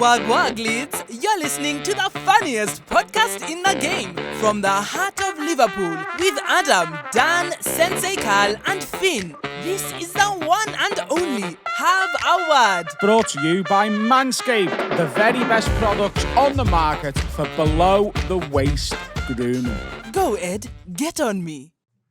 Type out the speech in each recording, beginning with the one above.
Wag wag leads, you're listening to the funniest podcast in the game from the heart of Liverpool with Adam, Dan, Sensei Carl and Finn. This is the one and only Have a Word. Brought to you by Manscaped, the very best products on the market for below the waist grooming. Go Ed, get on me.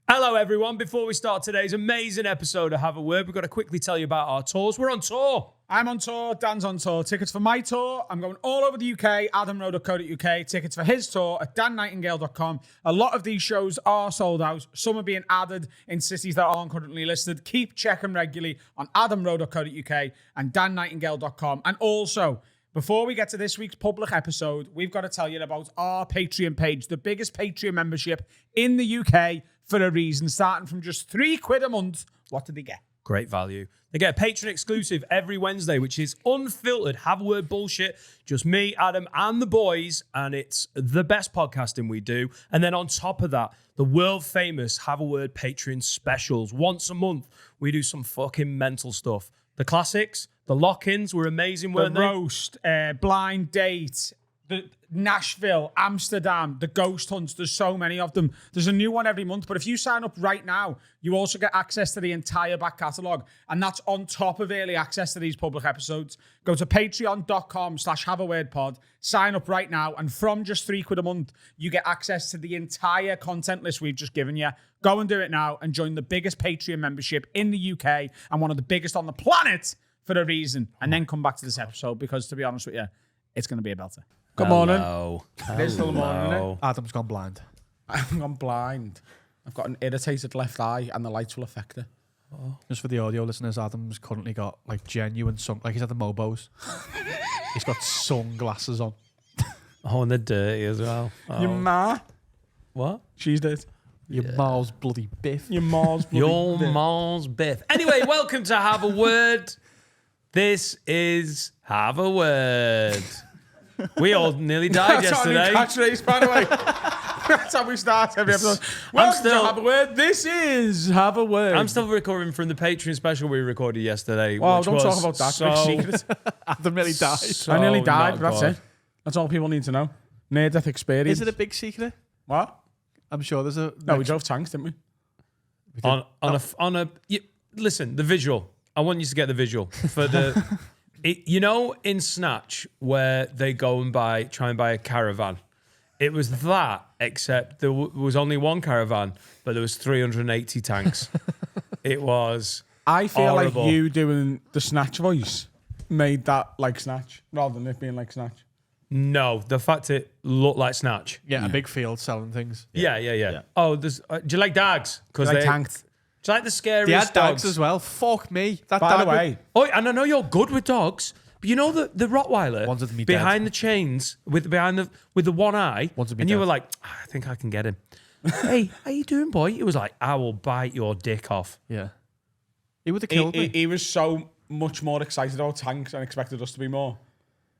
Hello, everyone. Before we start today's amazing episode of Have a Word, we've got to quickly tell you about our tours. We're on tour. I'm on tour, Dan's on tour. Tickets for my tour, I'm going all over the UK, adamrowe.co.uk. Tickets for his tour at dannightingale.com. A lot of these shows are sold out. Some are being added in cities that aren't currently listed. Keep checking regularly on adamrowe.co.uk and dannightingale.com. And also, before we get to this week's public episode, we've got to tell you about our Patreon page, the biggest Patreon membership in the UK for a reason, starting from just £3 a month. What did they get? Great value. They get a patron exclusive every Wednesday, which is unfiltered, have a word bullshit. Just me, Adam, and the boys, and it's the best podcasting we do. And then on top of that, the world famous Have a Word Patreon specials. Once a month, we do some fucking mental stuff. The classics, the lock-ins were amazing, weren't The they? roast, blind date, the Nashville, Amsterdam, the ghost hunts. There's so many of them. There's a new one every month. But if you sign up right now, you also get access to the entire back catalogue. And that's on top of early access to these public episodes. Go to patreon.com/haveawordpod. Sign up right now. And from just £3 a month, you get access to the entire content list we've just given you. Go and do it now and join the biggest Patreon membership in the UK and one of the biggest on the planet for a reason. And then come back to this episode because, to be honest with you, it's going to be a belter. Good morning. It is still the morning, isn't it? Adam's gone blind. I've gone blind. I've got an irritated left eye and the lights will affect it. Just for the audio listeners, Adam's currently got like genuine like he's had the Mobos. He's got sunglasses on. Oh, and they're dirty as well. Oh. Your ma? What? She's dead. Your Ma's bloody biff. Your ma's bloody Your dead. mom's biff. Anyway, welcome to Have a Word. This is Have a Word. We all nearly died yesterday. That's our new catchphrase, by the way. That's how we start every episode. Welcome to Have a Word. This is Have a Word. I'm still recovering from the Patreon special we recorded yesterday. Well, which don't was talk about that. So, Big secret. Adam nearly died. so I nearly died, not but that's good. it. That's all people need to know. Near-death experience. Is it a big secret? What? I'm sure there's a. No, we drove tanks, didn't we? Listen, the visual. I want you to get the visual for the. You know, in Snatch where they go and try and buy a caravan. It was that, except there was only one caravan, but there was 380 tanks. It was. I feel horrible. like you doing the Snatch voice made that like Snatch rather than it being like Snatch. No, the fact it looked like Snatch. Yeah, a big field selling things. Yeah. Oh, there's. Do you like dogs? Because Like they tanked. Do you like the scariest They had dogs dogs as well. Fuck me. That By dog the way, Oh, and I know you're good with dogs, but you know the Rottweiler Wanted to be behind dead. the chains with the one eye, Wanted to be and you dead. were like, I think I can get him. Hey, how you doing, boy? He was like, I will bite your dick off. Yeah. He would have killed me. he was so much more excited about tanks and expected us to be more.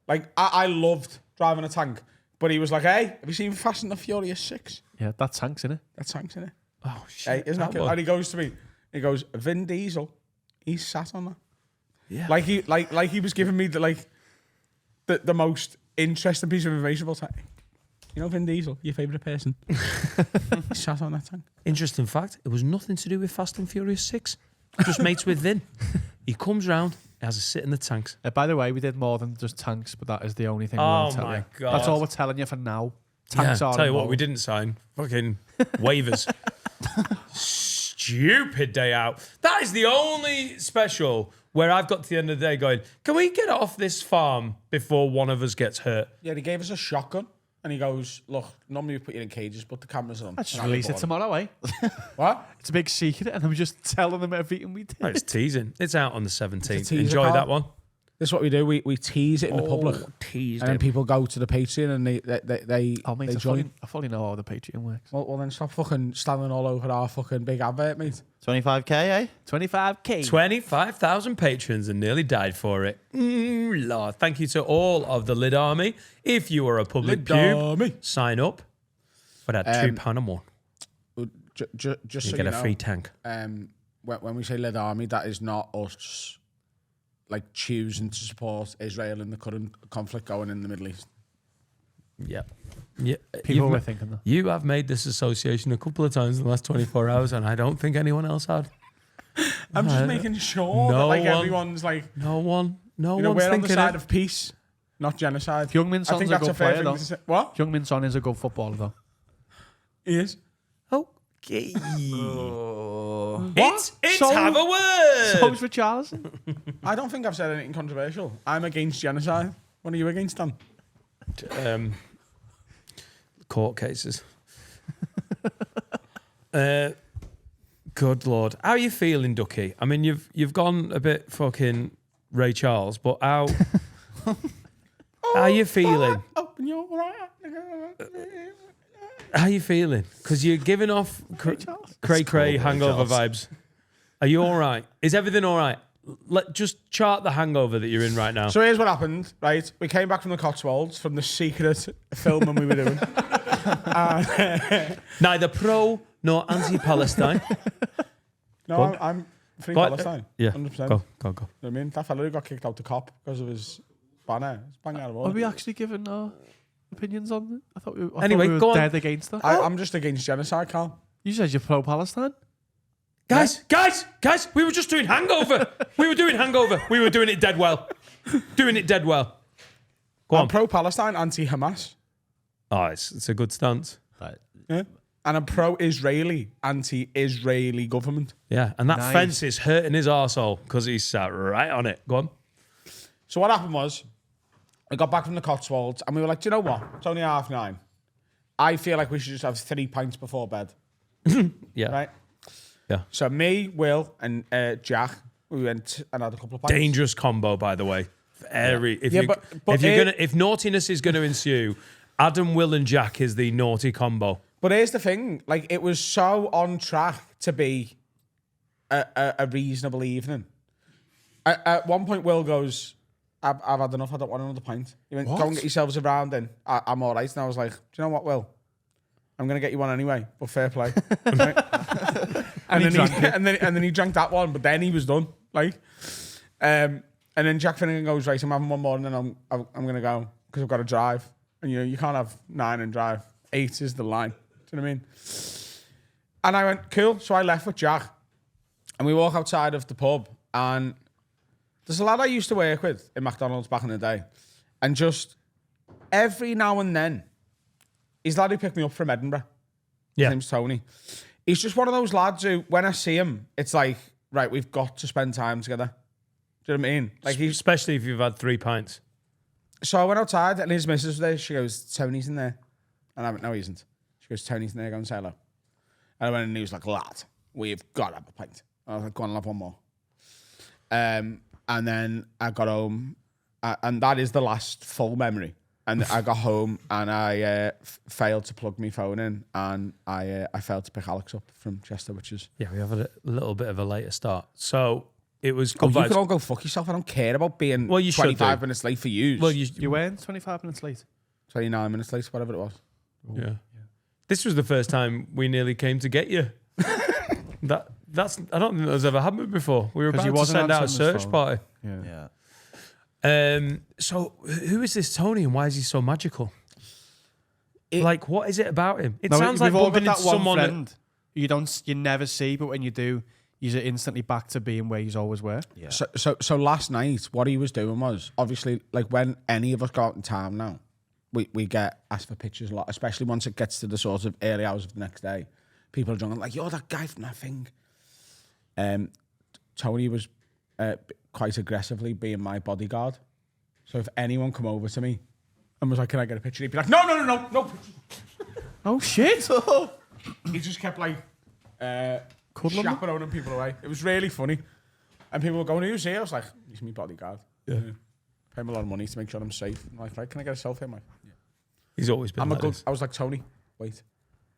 Like, I loved driving a tank, but he was like, hey, have you seen Fast and the Furious 6? Yeah, that tank's in it. That tank's in it. Oh shit! Hey, isn't that good? And he goes to me, he goes, Vin Diesel, he sat on that. Yeah. Like he was giving me the most interesting piece of information about that. You know Vin Diesel, your favourite person. He sat on that tank. Interesting fact: it was nothing to do with Fast and Furious 6. Just mates with Vin. He comes round, he has a sit in the tanks. By the way, we did more than just tanks, but that is the only thing we Oh want to tell my you. God. That's all we're telling you for now. Yeah, Tanks are tell you what, involved. we didn't sign fucking waivers. Stupid day out. That is the only special where I've got to the end of the day going, can we get off this farm before one of us gets hurt? Yeah, he gave us a shotgun. And he goes, look, normally we put you in cages, but the cameras are on. Let's just And I release it bought tomorrow, eh? What? It's a big secret, and I'm just telling them everything we did. Oh, it's teasing. It's out on the 17th. teaser, Enjoy Carl. that one. This is what we do. We tease it in the public. Teased And then him. people go to the Patreon and they Oh, mate, they I join. fully know how the Patreon works. Well, then stop fucking standing all over our fucking big advert, mate. 25k, eh? 25k. 25,000 patrons and nearly died for it. Lord. Thank you to all of the Lid Army. If you are a public pube, sign up for that £2 a month. Just You so get you a know, free tank. when we say Lid Army, that is not us like choosing to support Israel in the current conflict going in the Middle East. Yeah. People were thinking that. You have made this association a couple of times in the last 24 hours, and I don't think anyone else had. I'm just making sure that everyone's like, No one. we're on the side of peace, not genocide. Heung-min Son's a good player, though. What? Heung-min Son is a good footballer, though. He is. Okay. It's So- have a word. So's Richarlison. I don't think I've said anything controversial. I'm against genocide. What are you against, Dan? Court cases. Good Lord. How are you feeling, Ducky? I mean, you've gone a bit fucking Ray Charles, but how are you feeling? Open your How are you feeling? Because you're giving off cray hangover vibes. Are you all right? Is everything all right? Just chart the hangover that you're in right now. So here's what happened, right? We came back from the Cotswolds from the secret filming we were doing. Neither pro nor anti-Palestine. No, I'm free Palestine. Yeah. 100%. Go. You know what I mean? That fella who got kicked out the cop because of his banner. It's bang out of Are order. we actually giving our opinions on it? I thought we Anyway, were go on. dead against that. I'm just against genocide, Cal. You said you're pro-Palestine? Guys, we were just doing hangover. We were doing it dead well. Go I'm on. pro-Palestine, anti-Hamas. Oh, it's a good stance. Yeah. And I'm pro-Israeli, anti-Israeli government. Yeah, and that Nice. fence is hurting his arsehole because he's sat right on it. Go on. So what happened was, I got back from the Cotswolds and we were like, do you know what? It's only 9:30. I feel like we should just have 3 pints before bed. Yeah. Right? Yeah. So me, Will, and Jack, we went and had a couple of pints. Dangerous combo, by the way. But If naughtiness is going to ensue, Adam, Will, and Jack is the naughty combo. But here's the thing, like, it was so on track to be a reasonable evening. At one point, Will goes, I've had enough, I don't want another pint. He went, go and get yourselves a round in. I'm all right. And I was like, do you know what, Will? I'm going to get you one anyway, but fair play. Right? and then he drank that one, but then he was done. Like, and then Jack Finnegan goes, right, I'm having one more and then I'm going to go because I've got to drive. And you can't have 9 and drive. 8 is the line. Do you know what I mean? And I went, cool. So I left with Jack and we walk outside of the pub and there's a lad I used to work with in McDonald's back in the day. And just every now and then, he's the lad who picked me up from Edinburgh. Yeah. His name's Tony. He's just one of those lads who, when I see him, it's like, right, we've got to spend time together. Do you know what I mean? Like Especially if you've had 3 pints. So I went outside and his missus was there. She goes, Tony's in there. And I went, no, he isn't. She goes, Tony's in there, go and say hello. And I went and he was like, lad, we've got to have a pint. I was like, go on, I'll have one more. And then I got home, and that is the last full memory. And I got home and I failed to plug my phone in, and I failed to pick Alex up from Chester, which is... Yeah, we have a little bit of a later start. So it was Oh, good you vibes. can all go fuck yourself. I don't care about being Well, you should 25 do. minutes late for you. Well, You weren't 25 minutes late. 29 minutes late, whatever it was. yeah. This was the first time we nearly came to get you. That's I don't think that's ever happened before. We were 'Cause about he to wasn't send out a answering his search phone. party. Yeah. So who is this Tony and why is he so magical? It- Like, what is it about him? It No, sounds like we've all bumping got into that one someone. friend you never see, but when you do, you're instantly back to being where you always were. Yeah. So last night, what he was doing was, obviously, like when any of us go out in town now, we get asked for pictures a lot, especially once it gets to the sort of early hours of the next day. People are drunk, like, you're that guy from that thing. Tony was quite aggressively being my bodyguard. So if anyone come over to me and was like, can I get a picture? He'd be like, no picture. Oh shit! He just kept like Cuddling them? chaperoning people away. It was really funny. And people were going, who's here? I was like, he's my bodyguard. Yeah. Pay him a lot of money to make sure I'm safe. I'm like, right, can I get a selfie? I'm like, yeah. He's always been like this. I was like, Tony, wait.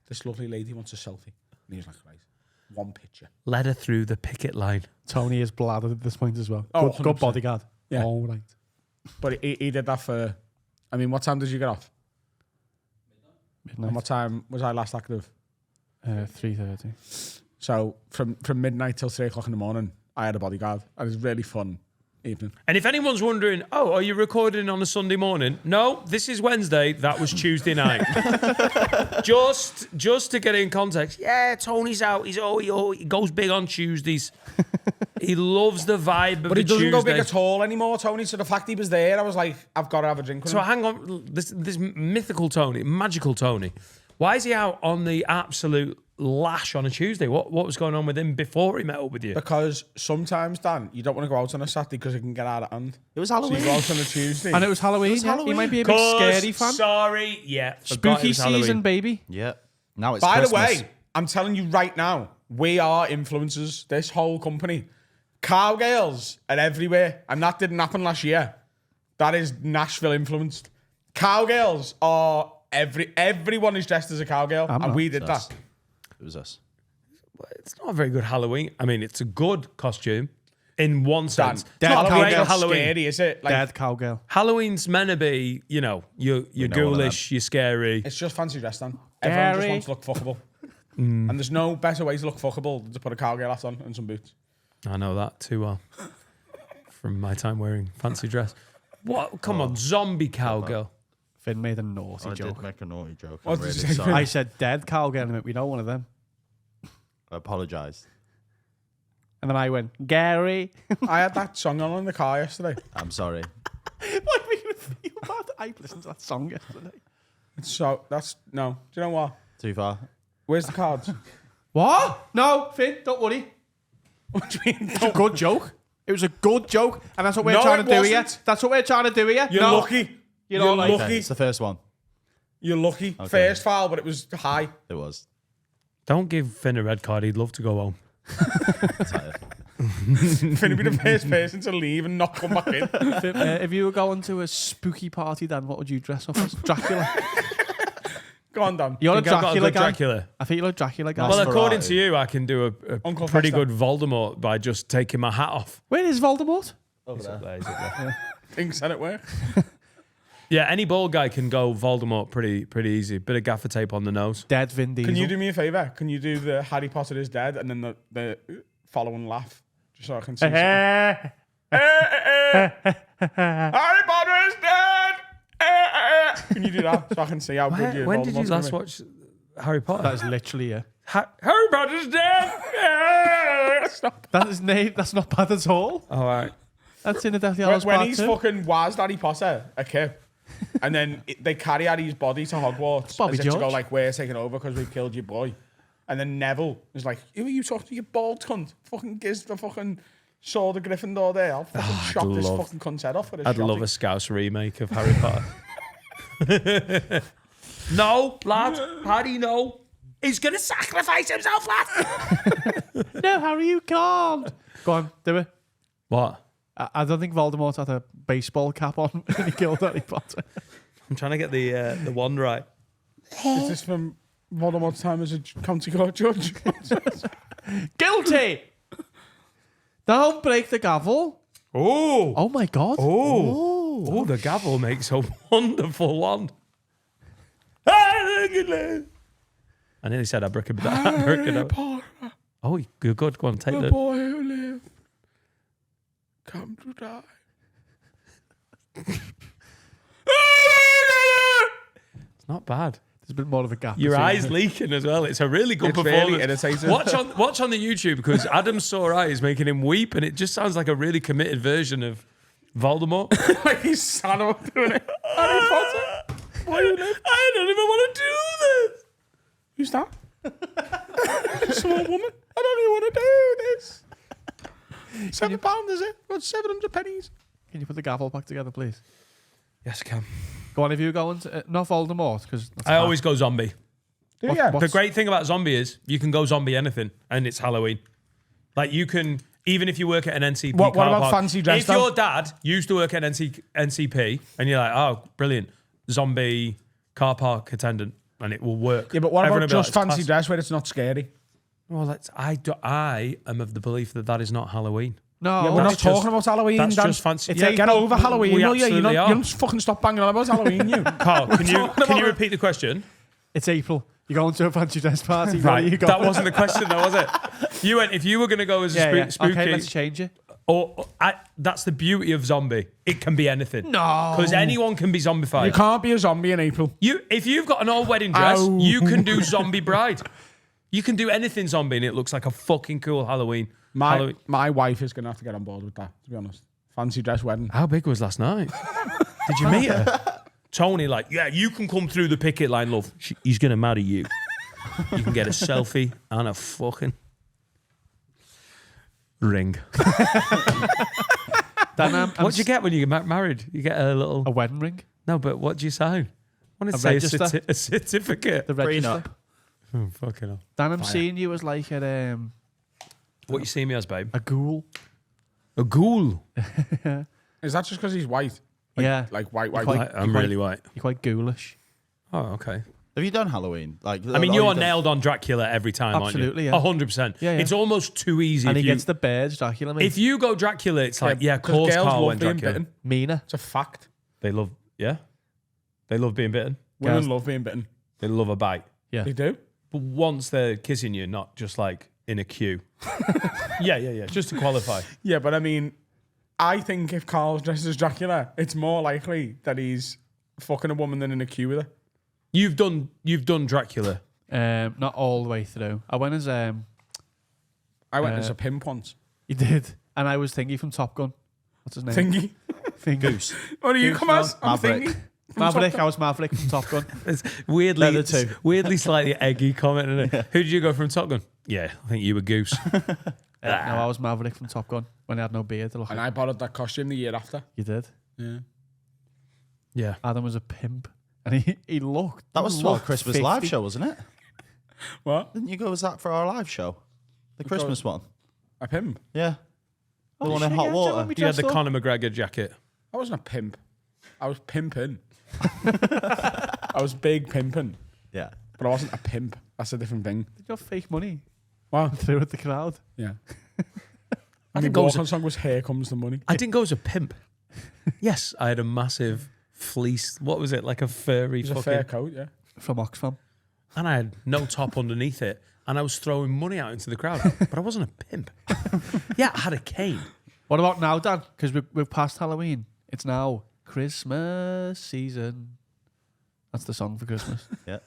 This lovely lady wants a selfie. And he was like, right, one picture. Led her through the picket line. Tony is bladdered at this point as well. Oh, Good 100%. bodyguard. Yeah. All right. But he did that for, I mean, what time did you get off? And Midnight. what time was I last active? 3:30. So from midnight till 3 o'clock in the morning, I had a bodyguard. And it was really fun Evening. And if anyone's wondering, oh, are you recording on a Sunday morning? No, this is Wednesday. That was Tuesday night. just to get it in context. Yeah, Tony's out. He goes big on Tuesdays. He loves the vibe of But he doesn't go big Tuesday. at all anymore, Tony. So the fact he was there, I was like, I've got to have a drink with So him. hang on, this mythical Tony, magical Tony. Why is he out on the absolute lash on a Tuesday? What was going on with him before he met up with you? Because sometimes, Dan, you don't want to go out on a Saturday because it can get out of hand. It was So Halloween. you go out on a Tuesday. And it was Halloween. Yeah? He might be a big scary fan. Sorry, yeah. forgot it Spooky was Halloween. season, baby. Yeah. Now it's By Christmas. the way, I'm telling you right now, we are influencers. This whole company. Cowgirls are everywhere. And that didn't happen last year. That is Nashville influenced. Cowgirls are everyone is dressed as a cowgirl. I'm And not. we did that. It was us. It's not a very good Halloween. I mean, it's a good costume in one Dan, sense. Dead It's not a great cowgirl's Halloween. scary, is it? Like, Dead cowgirl. Halloween's meant to be, you're know one of ghoulish, you're scary. it's just fancy dress, Dan. Everyone just Scary. wants to look fuckable. And there's no better way to look fuckable than to put a cowgirl hat on and some boots. I know that too well from my time wearing fancy dress. What? Come on, zombie cowgirl. Finn made a naughty I joke. did make a naughty joke. What I'm did really you say, sorry. I said dead cowgirl, and we know one of them. I apologise. And then I went, Gary. I had that song on in the car yesterday. I'm sorry. Why are we going to feel bad? I listened to that song yesterday. So that's no. Do you know what? Too far. Where's the cards? What? No, Finn, don't worry. What do you mean? It's a good joke. It was a good joke, and that's what we're No, trying it to do here. wasn't. That's what we're trying to do here. You're No. lucky. You know, You're like- lucky. Okay, it's the first one. You're lucky. First foul, but it was high. It was. Don't give Finn a red card. He'd love to go home. Tired. Finna be the first person to leave and not come back in. If you were going to a spooky party, Dan, what would you dress up as? Dracula. Go on, Dan. You're a Think I've got a Dracula good guy. Dracula. I think you're a Dracula guy. Well, Nosferatu. according to you, I can do a Uncle pretty Fester. good Voldemort by just taking my hat off. Where is Voldemort? He's up there, he's up there. Things said it work. Yeah, any bald guy can go Voldemort pretty easy. Bit of gaffer tape on the nose. Dead Vin Diesel. Can you do me a favour? Can you do the Harry Potter is dead and then the following laugh? Just so I can see something. Harry Potter is dead! Can you do that so I can see how good you When did you Voldemort's last gonna watch Harry Potter? That is literally it. Harry Potter's dead! Stop. That is that's not bad at all. All right. That's in the Deathly When, Hallows when Part he's 2. fucking was Harry Potter a kid, and then they carry Harry's body to Hogwarts Bobby as if to go George. like, we're taking over because we killed your boy. And then Neville is like, who are you talking to, you bald cunt? Fucking gives the fucking sword of Gryffindor there. I'll fucking chop this love- fucking cunt's head off for this I'd love a Scouse remake of Harry Potter. No, lad. Harry, no. He's going to sacrifice himself, lad. No, Harry, you can't. Go on, do it. What? I don't think Voldemort had a baseball cap on when he killed Harry Potter. I'm trying to get the one right. Is this from Voldemort's time as a county court judge? Guilty! Don't break the gavel. Oh. Oh my God. Oh, the gavel makes a wonderful one. I nearly said abracadabra. Oh, you're good. Go on, take The that. boy who lived, come to die. It's not bad. There's a bit more of a gap. Your between eyes them. leaking as well. It's a really good It's performance. really irritating. Watch on the YouTube because Adam's sore eyes making him weep, and it just sounds like a really committed version of Voldemort. Like he's sad about doing it. Harry Potter. Boy who lived. I don't even want to do this. Who's that? Small woman. I don't even want to do this. £7, is it? Got 700 pennies. Can you put the gavel back together, please? Yes, I can. Go on, if you going to not Voldemort, because I always go zombie. Do What- you? what- The great thing about zombie is you can go zombie anything, and it's Halloween. Like you can, even if you work at an NCP What car about park, fancy dress, if though? your dad used to work at NCP, and you're like, oh, brilliant, zombie car park attendant, and it will work. Yeah, but what Everyone about will be like, just "It's fancy class." dress where it's not scary? Well, I am of the belief that is not Halloween. No, Yeah, we're not that's just- talking about Halloween, that's Dan. just fancy- It's Yeah, like, get over Halloween, we will you? You absolutely are. don't fucking stop banging on about Halloween, you. Carl, can you repeat the question? it's April. You're going to a fancy dress party. Right, You go. that wasn't the question, though, was it? You went if you were going to go as a Yeah, yeah. spooky. Okay, let's change it. That's the beauty of zombie. It can be anything. No. Because anyone can be zombified. You can't be a zombie in April. If you've got an old wedding dress, Ow. you can do zombie bride. You can do anything zombie and it looks like a fucking cool Halloween. My wife is going to have to get on board with that, to be honest. Fancy dress wedding. How big was last night? Did you meet her? Tony, like, yeah, you can come through the picket line, love. He's going to marry you. You can get a selfie and a fucking ring. What do you get when you get married? You get a little... A wedding ring? No, but what do you sign? I want to A say register? a certificate. The register. Oh, fucking hell. Dan, I'm seeing you as like a What you see me as, babe? ghoul. A ghoul. Is that just because he's white? Yeah. Like white. I'm really white. You're quite ghoulish. Oh, okay. Have you done Halloween? I mean, you're nailed on Dracula every time, Absolutely, aren't you? yeah. 100%. Yeah, yeah. It's almost too easy. And if he you, gets the birds, Dracula, mate. if you go Dracula, it's like, yeah, of because course girls Carl love went being Dracula. bitten. Mina. It's a fact. They love, yeah. They love being bitten. Women Girls- love being bitten. They love a bite. Yeah. They do. But once they're kissing you, not just like in a queue. Yeah. Just to qualify. Yeah, but I mean, I think if Carl's dressed as Dracula, it's more likely that he's fucking a woman than in a queue with her. You've done Dracula. Not all the way through. I went as I went as a pimp once. you did, and I was Thingy from Top Gun. What's his name? Thingy. Thingy. Goose. What do you Goose, come no. as? I'm Maverick. Thingy. Maverick. I was Maverick from Top Gun. It's They're the two. weirdly slightly eggy comment. Isn't it? Who did you go from Top Gun? Yeah, I think you were Goose. No, I was Maverick from Top Gun when I had no beard to look And at. I borrowed that costume the year after. You did. Yeah. Yeah. Adam was a pimp, and he looked. That he was our looked Christmas 50. live show, wasn't it? What? Didn't you go as that for our live show? The Christmas one? A pimp? Yeah. The one shit, in hot yeah, water. when we You had the dressed up. Conor McGregor jacket. I wasn't a pimp. I was pimping. I was big pimping, Yeah. but I wasn't a pimp. That's a different thing. Did you have fake money Wow. through at the crowd? Yeah. I And didn't the go as walk-on song was "Here Comes the Money." I didn't go as a pimp. Yes, I had a massive fleece. What was it? Like a furry It was a fucking... fair coat, yeah. From Oxfam. And I had no top underneath it. And I was throwing money out into the crowd. But I wasn't a pimp. Yeah, I had a cane. What about now, Dan? Because we've passed Halloween. It's now Christmas season. That's the song for Christmas. Yeah.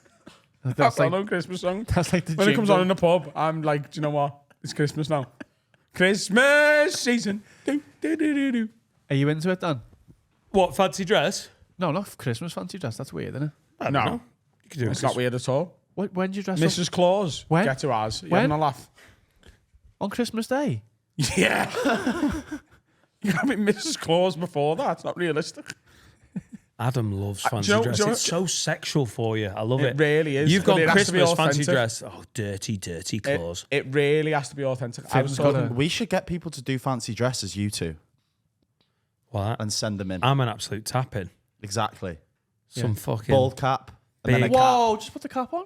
That's I like know Christmas song. that's like the When it comes on jingle. in the pub, I'm like, do you know what? It's Christmas now. Christmas season. Do, do, do, do, do. Are you into it, Dan? What, fancy dress? No, not Christmas fancy dress. That's weird, isn't it? I don't No, know. You could do it's not weird at all. When do you dress up? Mrs. Claus, When? get to ours. You When? having a laugh? On Christmas Day? Yeah. You can't be Mrs. Claus before that. It's not realistic. Adam loves fancy do you know- dress. do you know- It's so sexual for you. I love it. It really is. You've But got it has to be Christmas fancy authentic. dress. Oh, dirty claws. It really has to be authentic. I was Finn's got talking. a- We should get people to do fancy dresses, you two, What? and send them in. I'm an absolute tapping. Exactly. Some fucking... Bald cap. And then a Big- cap. Whoa, just put the cap on.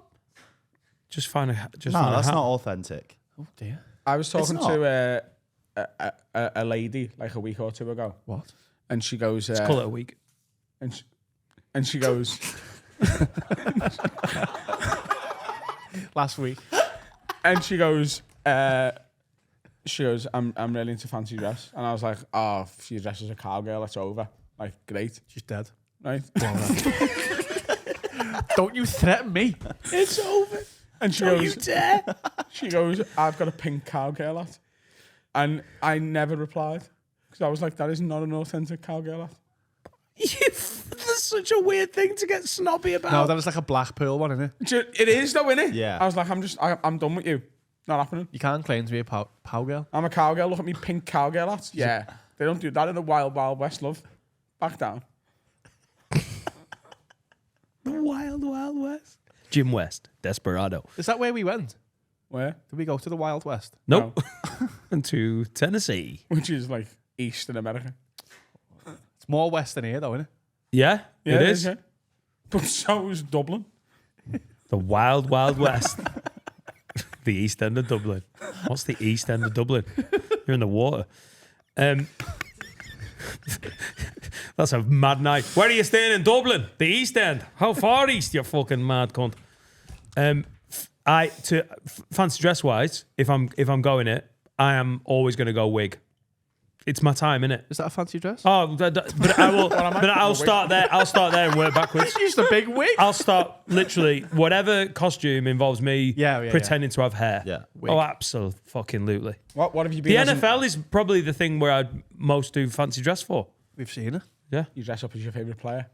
Just find a... Just No, find a that's hat. not authentic. Oh, dear. I was talking not. to a lady like a week or two ago, What? and she goes, Let's call it a week. and she goes, Last week. and she goes, I'm really into fancy dress, and I was like, oh, if you dress as a cowgirl, it's over. Like, great, She's dead. right? Don't you threaten me. It's over. And she goes, dare. she goes, I've got a pink cowgirl hat, and I never replied because I was like, that is not an authentic cowgirl hat. That's such a weird thing to get snobby about. No, that is like a Blackpool one, isn't it? It is though, innit? Yeah. I was like, I'm done with you. Not happening. You can't claim to be a pow girl. I'm a cowgirl. Look at me pink cowgirl hats. Yeah. They don't do that in the wild, wild west, love. Back down. Wild West. Jim West, Desperado. Is that where we went? Where? Did we go to the Wild West? Nope. And to Tennessee. Which is like East in America. It's more west than here, though, isn't it? Yeah, it is. Yeah. But so is Dublin. The Wild West. The East End of Dublin. What's the East End of Dublin? You're in the water. That's a mad night. Where are you staying in Dublin? The East End. How far east, you fucking mad cunt? Fancy dress wise, if I'm going it, I am always going to go wig. it's my time, innit? Is that a fancy dress? Oh, but I will. But I'll start there. I'll start there and work backwards. Just a big wig. I'll start literally whatever costume involves me pretending to have hair. Yeah. Oh, absolutely. What have you The been? NFL is probably the thing where I'd most do fancy dress for. We've seen it. Yeah. You dress up as your favourite player.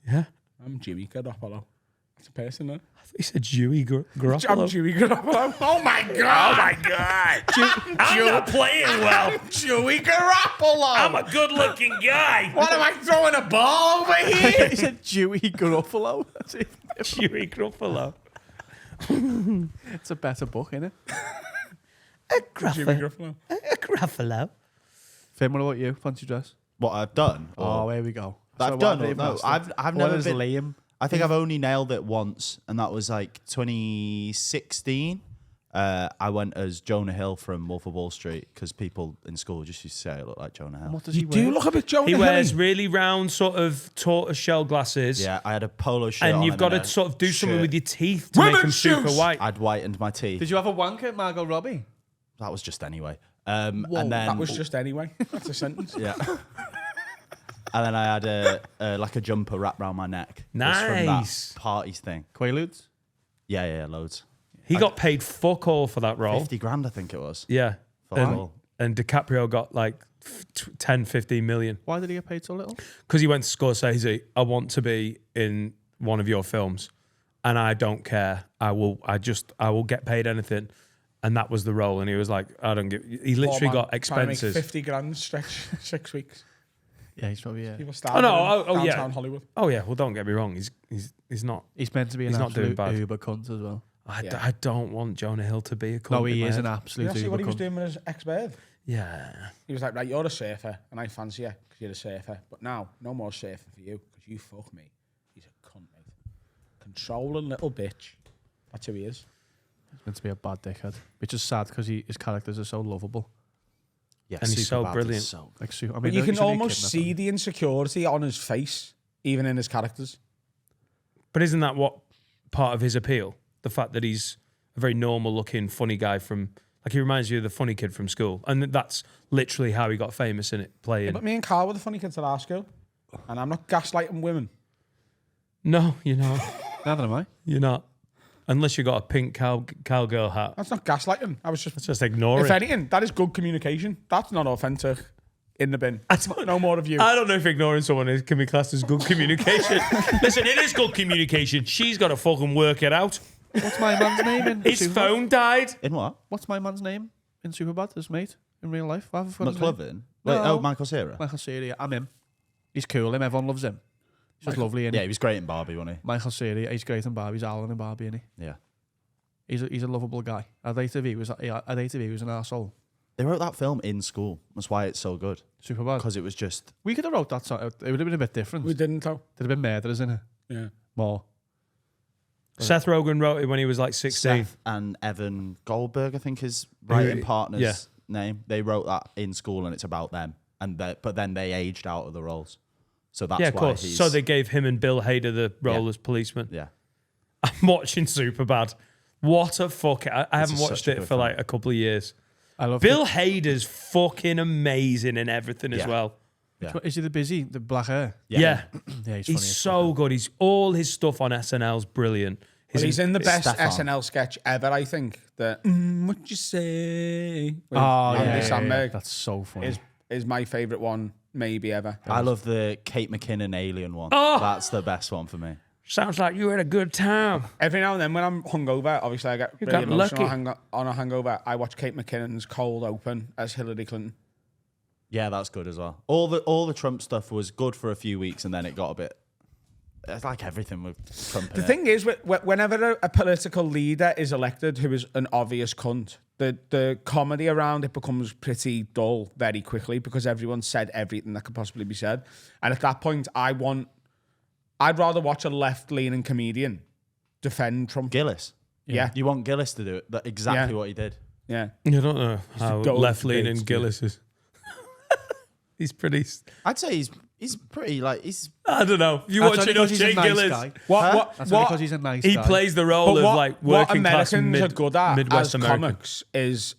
Yeah. I'm Jimmy Garoppolo. It's a person, no? He said Dewey Garoppolo. I'm Jimmy Garoppolo. Oh my god! Oh my god! I'm not playing well. Jimmy Garoppolo. I'm a good-looking guy. What am I throwing a ball over here? He said Dewey Garoppolo. That's it. Dewey Garoppolo. It's a better book, isn't it? Jimmy Garoppolo. Garoppolo. Finn, what about you? Fancy dress? What I've done? Oh, here we go. That I've done? Or no, I've never been. Liam. I think I've only nailed it once, and that was like 2016. I went as Jonah Hill from Wolf of Wall Street because people in school just used to say I look like Jonah Hill. What does he You wear? do look a bit Jonah He Hill. wears really round, sort of tortoise-shell glasses. Yeah, I had a polo shirt on And you've and got then to a sort of do something shirt. with your teeth to make them Women's super shoes. white. I'd whitened my teeth. Did you have a wanker at Margot Robbie? That was just anyway. And Whoa, then that was just anyway. That's a sentence. yeah. And then I had a like a jumper wrapped around my neck. It was from Nice. that parties thing. Quaaludes? Yeah, loads. He got paid fuck all for that role. 50 grand, I think it was. Yeah. For that And, role. and DiCaprio got like 10, 15 million. Why did he get paid so little? Because he went to Scorsese, I want to be in one of your films. And I don't care. I will get paid anything. And that was the role. And he was like, I don't give. He literally got expenses. Trying to make 50 grand stretch 6 weeks. Yeah, he's probably People Oh starving no! in Oh yeah. downtown Hollywood. Oh yeah. Well, don't get me wrong. He's not. He's meant to be an He's not doing absolute bad. uber cunt as well. I don't want Jonah Hill to be a cunt. No, he in my is an head. Did absolute you see uber what he was cunt. doing with his ex-babe? Yeah. He was like, right, you're a surfer, and I fancy you because you're a surfer. But now, no more surfing for you because you fuck me. He's a cunt, mate. Controlling little bitch. That's who he is. He's meant to be a bad dickhead, which is sad because his characters are so lovable. Yeah, And he's so Superbad is brilliant. so Like, I mean, But you can shouldn't almost kidnap see him. the insecurity on his face, even in his characters. But isn't that what part of his appeal? The fact that he's a very normal-looking, funny guy from, like, he reminds you of the funny kid from school, and that's literally how he got famous in it. Playing. But me and Carl were the funny kids at our school, and I'm not gaslighting women. No, you're not. Neither am I. You're not. Unless you got a pink cowgirl hat. That's not gaslighting. I was just, Just ignore if it. anything, that is good communication. That's not authentic. In the bin. No more of you. I don't know if ignoring someone can be classed as good communication. Listen, it is good communication. She's got to fucking work it out. What's my man's name in His Superbad? phone died. In what? What's my man's name in Superbad? His mate in real life? I've forgotten his name. McLovin? Wait, No. Michael Cera. Michael Cera. I'm him. He's cool. Everyone loves him. He's just lovely. Yeah, he was great in Barbie, wasn't Michael Cera. He's great in Barbie. He's Alan in Barbie, isn't he? Yeah. he? He's a lovable guy. I'd hate if he was an arsehole. They wrote that film in school. That's why it's so good. Superbad. Because it was just... We could have wrote that song. It would have been a bit different. We didn't though. There'd have been murderers in it. Yeah. More. Seth Rogen wrote it when he was like 16. Seth and Evan Goldberg, I think his writing partner's yeah. name. They wrote that in school and it's about them. But then they aged out of the roles. So that's Yeah, of why course. he's... So they gave him and Bill Hader the role Yeah. as policeman. Yeah. I'm watching Superbad. What a fuck. I haven't such watched a it good for film. like a couple of years. I love Bill Hader's fucking amazing in everything as Yeah. well. Is he the black hair? Yeah. Yeah, he's funny. He's so good. He's all his stuff on SNL's brilliant. Well, he's in the best Stefan. SNL sketch ever, I think. The what you say? With Oh, Andy yeah, Samberg That's so funny. is my favourite one, maybe ever. I love the Kate McKinnon alien one. Oh! That's the best one for me. Sounds like you had a good time. Every now and then when I'm hungover, obviously I get really got emotional lucky. on a hangover. I watch Kate McKinnon's Cold Open as Hillary Clinton. Yeah, that's good as well. All the Trump stuff was good for a few weeks and then it got a bit... It's like everything with Trump in The it. thing is, whenever a political leader is elected who is an obvious cunt, the comedy around it becomes pretty dull very quickly because everyone said everything that could possibly be said. And at that point, I'd rather watch a left-leaning comedian defend Trump. Gillis. Yeah. You want Gillis to do it. That's exactly Yeah. what he did. Yeah. You don't know how go left-leaning debates, Gillis is. He's pretty... I'd say he's pretty, like, he's... I don't know. You That's watch only enough 'cause he's a Jay nice Gillis. guy. What That's only because he's a nice He guy. plays the role But of like what working class Americans are good at Midwest as American. comics is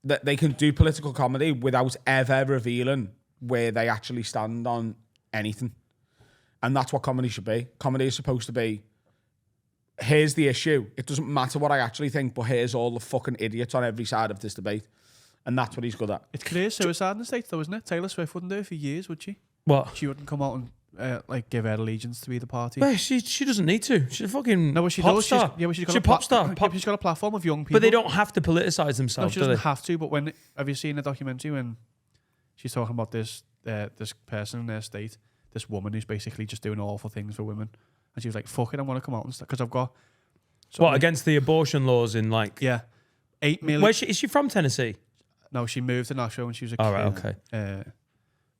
that they can do political comedy without ever revealing where they actually stand on anything. And that's what comedy should be. Comedy is supposed to be, here's the issue. It doesn't matter what I actually think, but here's all the fucking idiots on every side of this debate. And that's what he's good at. It's clear suicide in the States, though, isn't it? Taylor Swift wouldn't do it for years, would she? What? She wouldn't come out and give her allegiance to either party. Well, she doesn't need to. She's a fucking No, but she pop does. star. She's got She's a a pop star. She's got a platform of young people. But they don't have to politicize No, themselves, she do doesn't they? have to. But have you seen the documentary when she's talking about this person in their state, this woman who's basically just doing awful things for women, and she was like, "Fuck it, I want to come out and stuff because I've got." What, against the abortion laws in like... Yeah, 8 million. Is she from Tennessee? No, she moved to Nashville when she was a kid. All right, okay.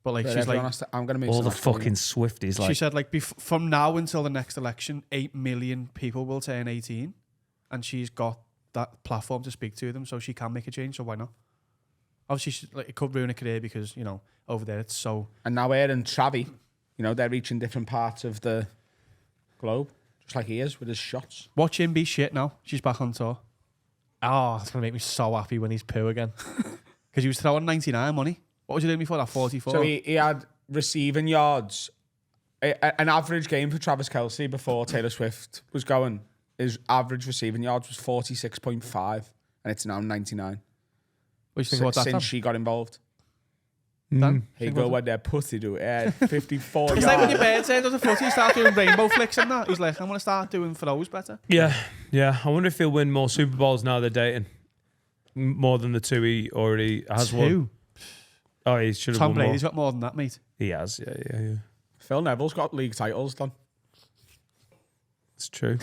But like, But she's like, everyone has to- I'm going to make All the some fucking Swifties, like... she said, like, from now until the next election, 8 million people will turn 18, and she's got that platform to speak to them, so she can make a change. So why not? Obviously, it could ruin a career because over there it's so. And now Air and Travi, they're reaching different parts of the globe, just like he is with his shots. Watch him be shit now. She's back on tour. Oh, it's going to make me so happy when he's poo again. Because he was throwing 99 money. What was he doing before that? 44. So he had receiving yards, an average game for Travis Kelce before Taylor Swift was going. His average receiving yards was 46.5, and it's now 99. What do you think about that, Since Dan? she got involved. Dan? He go with their pussy do it. 54 yards. It's like when your bird said does a footy, you start doing rainbow flicks and that. He's like, I'm going to start doing throws better. Yeah. I wonder if he'll win more Super Bowls now they're dating. More than the two he already has won. Oh, he should have Tom won more. Brady's got more than that, mate. He has, yeah. Phil Neville's got league titles done. It's true.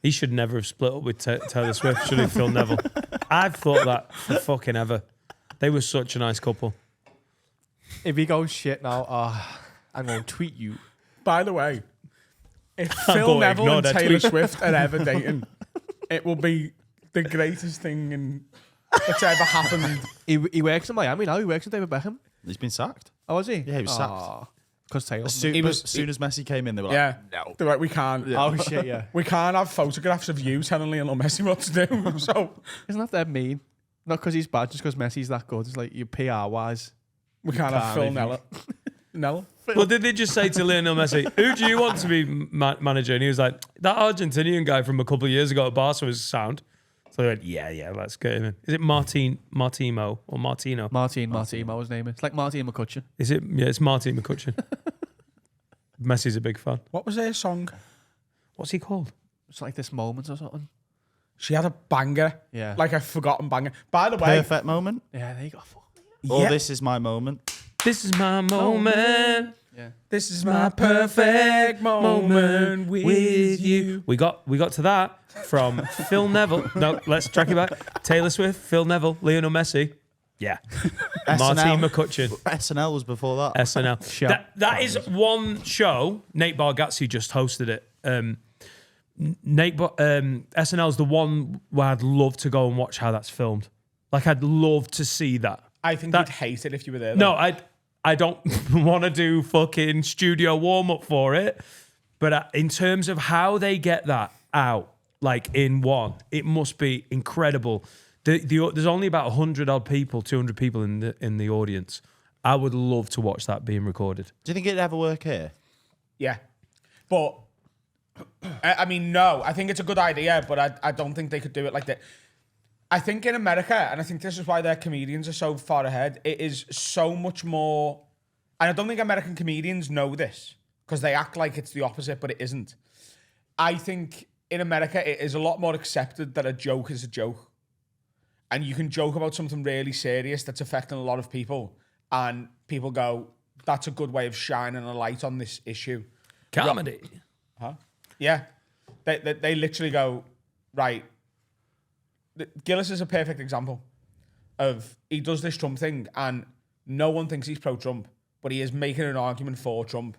He should never have split up with Taylor Swift, should he, Phil Neville? I've thought that for fucking ever. They were such a nice couple. If he goes shit now, I'm going to tweet you. By the way, if I'm Phil going to Neville ignore and that Taylor tweet. Swift are ever dating, it will be the greatest thing that's ever happened. He works in Miami now. He works with David Beckham. He's been sacked. Oh, was he? Yeah, he was sacked. Because Taylor. As soon as Messi came in, they were like, Yeah, no. They're like, we can't. Oh, shit, yeah. We can't have photographs of you telling Lionel Messi what to do. So Isn't that mean? Not because he's bad, just because Messi's that good. It's like, you PR-wise. we can't have Phil Neville. No. Well, did they just say to Lionel Messi, who do you want to be manager? And he was like, that Argentinian guy from a couple of years ago at Barca was sound. So they went, yeah, let's get him in. Is it Martimo or Martino? Martimo, his name is. It's like Martin McCutcheon. Is it? Yeah, it's Martin McCutcheon. Messi's a big fan. What was their song? What's he called? It's like This Moment or something. She had a banger. Yeah. Like a forgotten banger. By the way, perfect moment. Yeah, there you go. Or yeah, this is my moment. This is my moment. Yeah. this is my perfect moment with you. We got to that from Phil Neville. No, let's track it back. Taylor Swift, Phil Neville, Lionel Messi. Yeah. Martin McCutcheon. SNL was before that. SNL. That is one show. Nate Bargatze just hosted it. SNL is the one where I'd love to go and watch how that's filmed. Like, I'd love to see that. I think you'd hate it if you were there. No, I don't want to do fucking studio warm up for it. But in terms of how they get that out, like in one, it must be incredible. There's only about 100 odd people, 200 people in the audience. I would love to watch that being recorded. Do you think it'd ever work here? Yeah. But, I mean, no. I think it's a good idea, but I don't think they could do it like that. I think in America, and I think this is why their comedians are so far ahead, it is so much more... And I don't think American comedians know this, because they act like it's the opposite, but it isn't. I think in America, it is a lot more accepted that a joke is a joke. And you can joke about something really serious that's affecting a lot of people, and people go, that's a good way of shining a light on this issue. Comedy. Huh? Yeah. They literally go, right... Gillis is a perfect example of, he does this Trump thing and no one thinks he's pro-Trump, but he is making an argument for Trump.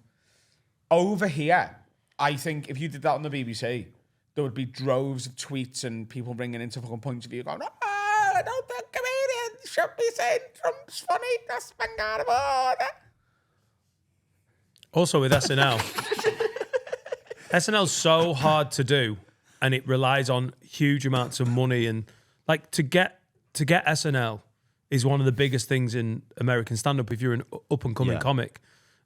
Over here, I think if you did that on the BBC, there would be droves of tweets and people bringing into fucking points of view going, I don't think comedians should be saying Trump's funny, that's bangable. Also with SNL, SNL's so hard to do, and it relies on huge amounts of money, and like to get to get SNL is one of the biggest things in American stand-up if you're an up-and-coming comic.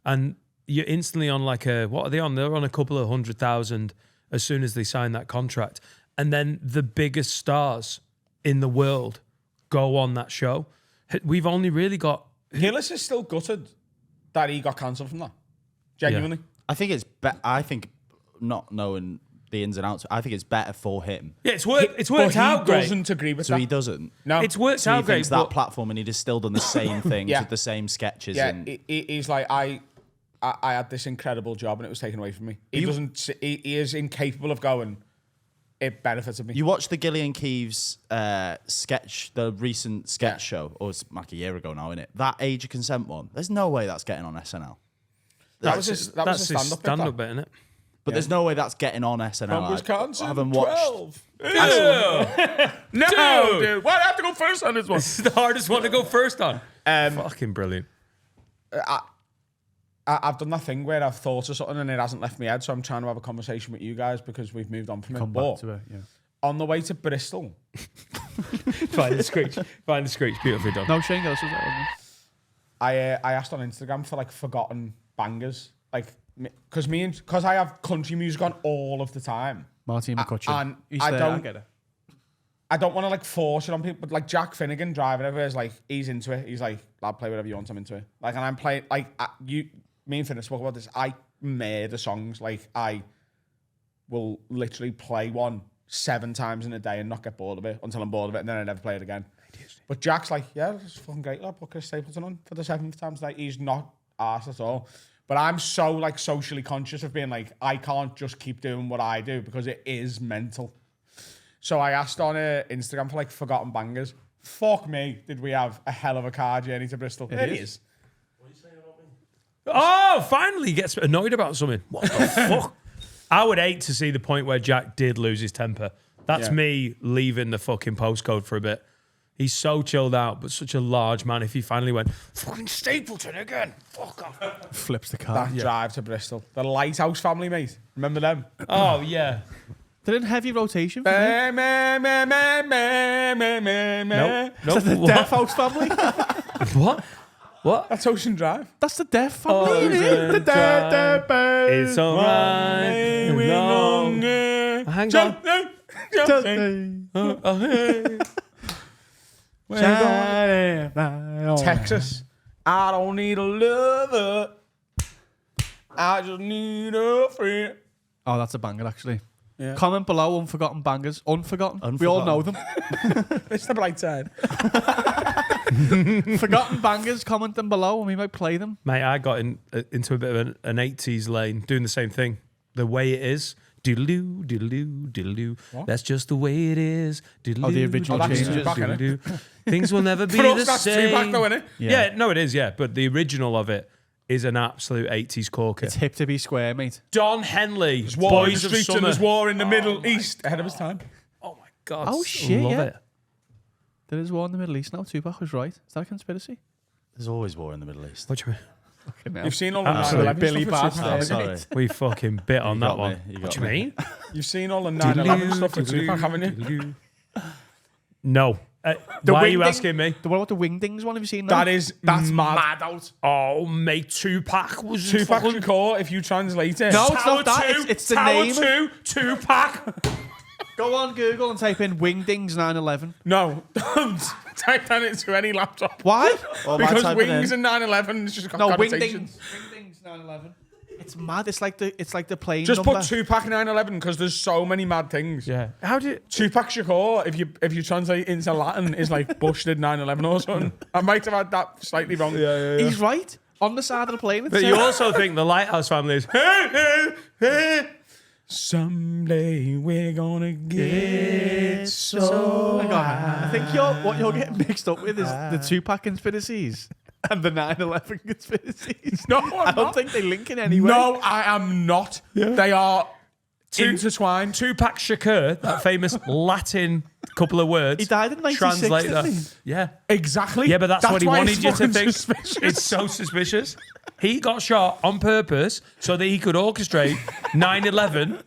And you're instantly on like what are they on? They're on a couple of 100,000 as soon as they sign that contract. And then the biggest stars in the world go on that show. We've only really got... Hillis is still gutted that he got cancelled from that. Genuinely. I think it's I think not knowing the ins and outs, I think it's better for him. Yeah, it's worked But out he great. doesn't agree with So that. he doesn't. No. It's worked So he out great. thinks that platform, and he'd have still done the same things Yeah. with the same sketches. Yeah, and he's like, I had this incredible job and it was taken away from me. He is incapable of going, it benefited me. you watched the Gillian Keeves sketch, the recent sketch show, or it's like a year ago now, innit? That Age of Consent one. There's no way that's getting on SNL. that was a stand-up bit, that. bit, isn't it? But there's no way that's getting on SNL. Numbers can't I haven't watched. 12. No, dude. Why do I have to go first on this one? This is the hardest one to go first on. Fucking brilliant. I've done that thing where I've thought of something and it hasn't left my head, so I'm trying to have a conversation with you guys because we've moved on from it. Come But back to it. Yeah. on the way to Bristol, Find the screech. Beautifully done. No, Shane Gillis was that, wasn't it? I asked on Instagram for like forgotten bangers, like because I have country music on all of the time. Martin McCutcheon. And He's I there, don't- I get it. I don't want to like force it on people, but like Jack Finnegan driving everywhere is like he's into it. He's like, lad, play whatever you want. I'm into it. Like, and I'm playing like me and Finnegan spoke about this. I murder songs. Like I will literally play one 7 times in a day and not get bored of it until I'm bored of it, and then I never play it again. But Jack's like, yeah, it's fucking great. Lad, put Chris Stapleton on for the 7th time tonight. He's not arsed at all. But I'm so like socially conscious of being like, I can't just keep doing what I do because it is mental. So I asked on Instagram for like forgotten bangers. Fuck me, did we have a hell of a car journey to Bristol? It is. Oh, finally he gets annoyed about something. What the fuck? I would hate to see the point where Jack did lose his temper. That's me leaving the fucking postcode for a bit. He's so chilled out, but such a large man. If he finally went, fucking Stapleton again, fuck off. Flips the car. That drive to Bristol. The Lighthouse family, mate. Remember them? Oh, yeah. They're in heavy rotation for me. No. Is that the Deaf House family? What? That's Ocean Drive. That's the Deaf family, isn't it? The Deaf It's alright. Hang on. Texas. I don't need a lover. I just need a friend. Oh, that's a banger, actually. Yeah. Comment below unforgotten bangers. Unforgotten. We all know them. It's the bright side. Forgotten bangers, comment them below and we might play them. Mate, I got into a bit of an 80s lane doing the same thing. The way it is. Doodle-doo, doodle-doo, doodle-doo. That's just the way it is. Oh, the original changes. Doodle-doo. Things will never be For us, the that's same. Tupac though, isn't it? Yeah, no, it is, yeah. But the original of it is an absolute 80s corker. It's hip to be square, mate. Don Henley, There's war in the Boys of streets and Summer. there's war in the Middle East. Ahead of his time. Oh my God. Oh, shit, Love yeah. it. There is war in the Middle East now. Tupac was right. Is that a conspiracy? There's always war in the Middle East. What do you mean? You've seen all the Absolute 9/11 Billy stuff with Bastard. Tupac. Oh, sorry. We fucking bit on that got one. me. You What got do you me. mean? You've seen all the 9/11 stuff with Tupac, haven't you? No. Why are you asking me? What about the Wingdings one? Have you seen that? That's mad. out. Oh, mate, Tupac was Tupac fucking... Shakur, if you translate it. No, it's Tower not that. 2, It's the Tower name. 2, Tupac. Go on Google and type in Wingdings 9/11. No, don't type that into any laptop. Why? Well, am I Because typing Wings in? and 9/11 is just got No, connotations. Wingdings 9/11. It's mad. It's like the plane Just number. put Tupac 9/11 because there's so many mad things. Yeah. How do you... Tupac Shakur, if you translate into Latin, is like Bush did 9/11 or something. I might have had that slightly wrong. He's right. On the side of the plane. But you also think the Lighthouse family is... Someday we're gonna get so Hang on. I think what you're getting mixed up with is the Tupac conspiracies and the 9/11 conspiracies. No, I don't think they link in any way. No, I am not. They are intertwined. Tupac Shakur, that famous Latin couple of words. He died in 96, Translate didn't that. he? Yeah. Exactly. Yeah, but that's what he why wanted it's you to fucking think. suspicious. It's so suspicious. He got shot on purpose so that he could orchestrate 9/11.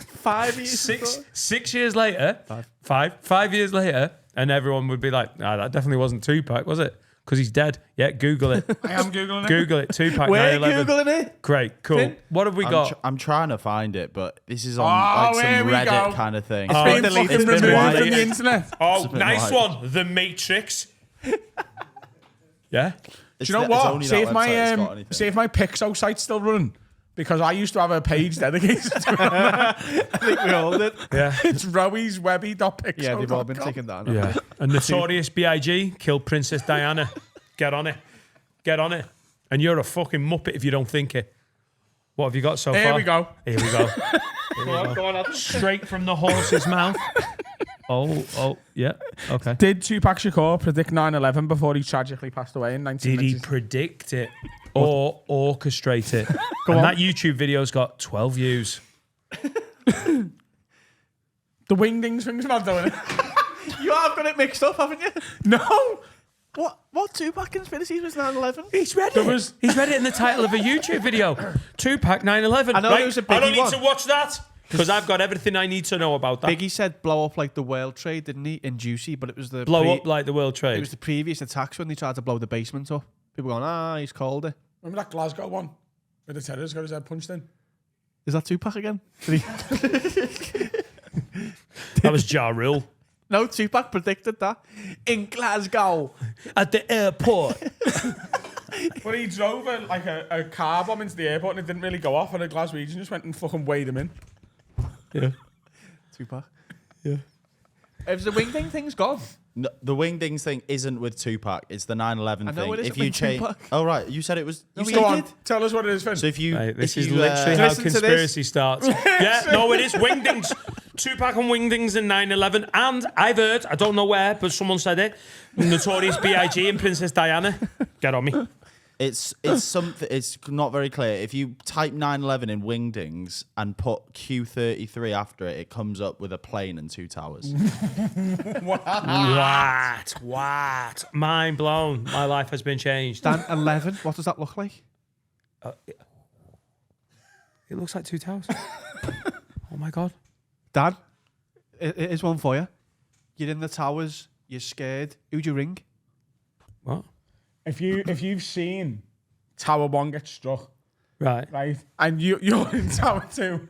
5 years. before. 6 years later, five years later, And everyone would be like, nah, that definitely wasn't Tupac, was it? Because he's dead. Yeah, Google it. I am Googling it. Google it. Tupac We're 9/11. Googling it. Great, cool. Finn? What have we got? I'm trying to find it, but this is on Oh, like here some we Reddit go. kind of thing. It's been deleted. fucking It's been removed from wiped. the internet. Oh, bit nice white. one. The Matrix. Yeah. Do you know what? See See if my Pixo site's still running. Because I used to have a page dedicated to it. I think we all did. Yeah. It's rowieswebby.pixo.com. Yeah, they've all been taken down. Yeah. A Notorious B.I.G. killed Princess Diana. Get on it. Get on it. And you're a fucking muppet if you don't think it. What have you got so far? Here we go. Here we go. Go on. Straight from the horse's mouth. Oh, yeah. Okay. Did Tupac Shakur predict 9/11 before he tragically passed away in Did 1990? he predict it or orchestrate it? And that YouTube video's got 12 views. The wingdings thing's not doing it. You have got it mixed up, haven't you? No. What Tupac conspiracies was 9/11? He's read it. He's read it in the title of a YouTube video. Tupac 9/11. I know there was a I don't Biggie need one. to watch that because I've got everything I need to know about that. Biggie said blow up like the World Trade, didn't he? In Juicy, but it was the Blow up like the World It Trade. was the previous attacks when they tried to blow the basement up. People going, he's called it. Remember that Glasgow one? Where the terrorist got his head punched in? Is that Tupac again? That was Ja Rule. No, Tupac predicted that in Glasgow. At the airport. But he drove a car bomb into the airport and it didn't really go off, and a Glaswegian just went and fucking weighed him in. Yeah. Tupac. Yeah. If the wingding thing's gone. No, the wingdings thing isn't with Tupac. It's the 9/11 I know thing. it isn't If you with change, Tupac. oh right, you said it was. You we said Go did. on, tell us what it is, Finn. So if you, Mate, this if is you, literally how listen to this. conspiracy starts. Yeah, no, it is Wingdings. Tupac and Wingdings in 9/11. And I've heard, I don't know where, but someone said it, Notorious B.I.G. and Princess Diana. Get on me. It's something. It's not very clear. If you type 9/11 in Wingdings and put Q33 after it, it comes up with a plane and 2 towers. What? Mind blown. My life has been changed. Dan 11. What does that look like? It looks like 2 towers. Oh my God. Dan, it is one for you. You're in the towers. You're scared. Who'd you ring? What? If you've seen Tower 1 get struck, Right. right, and you're in Tower 2,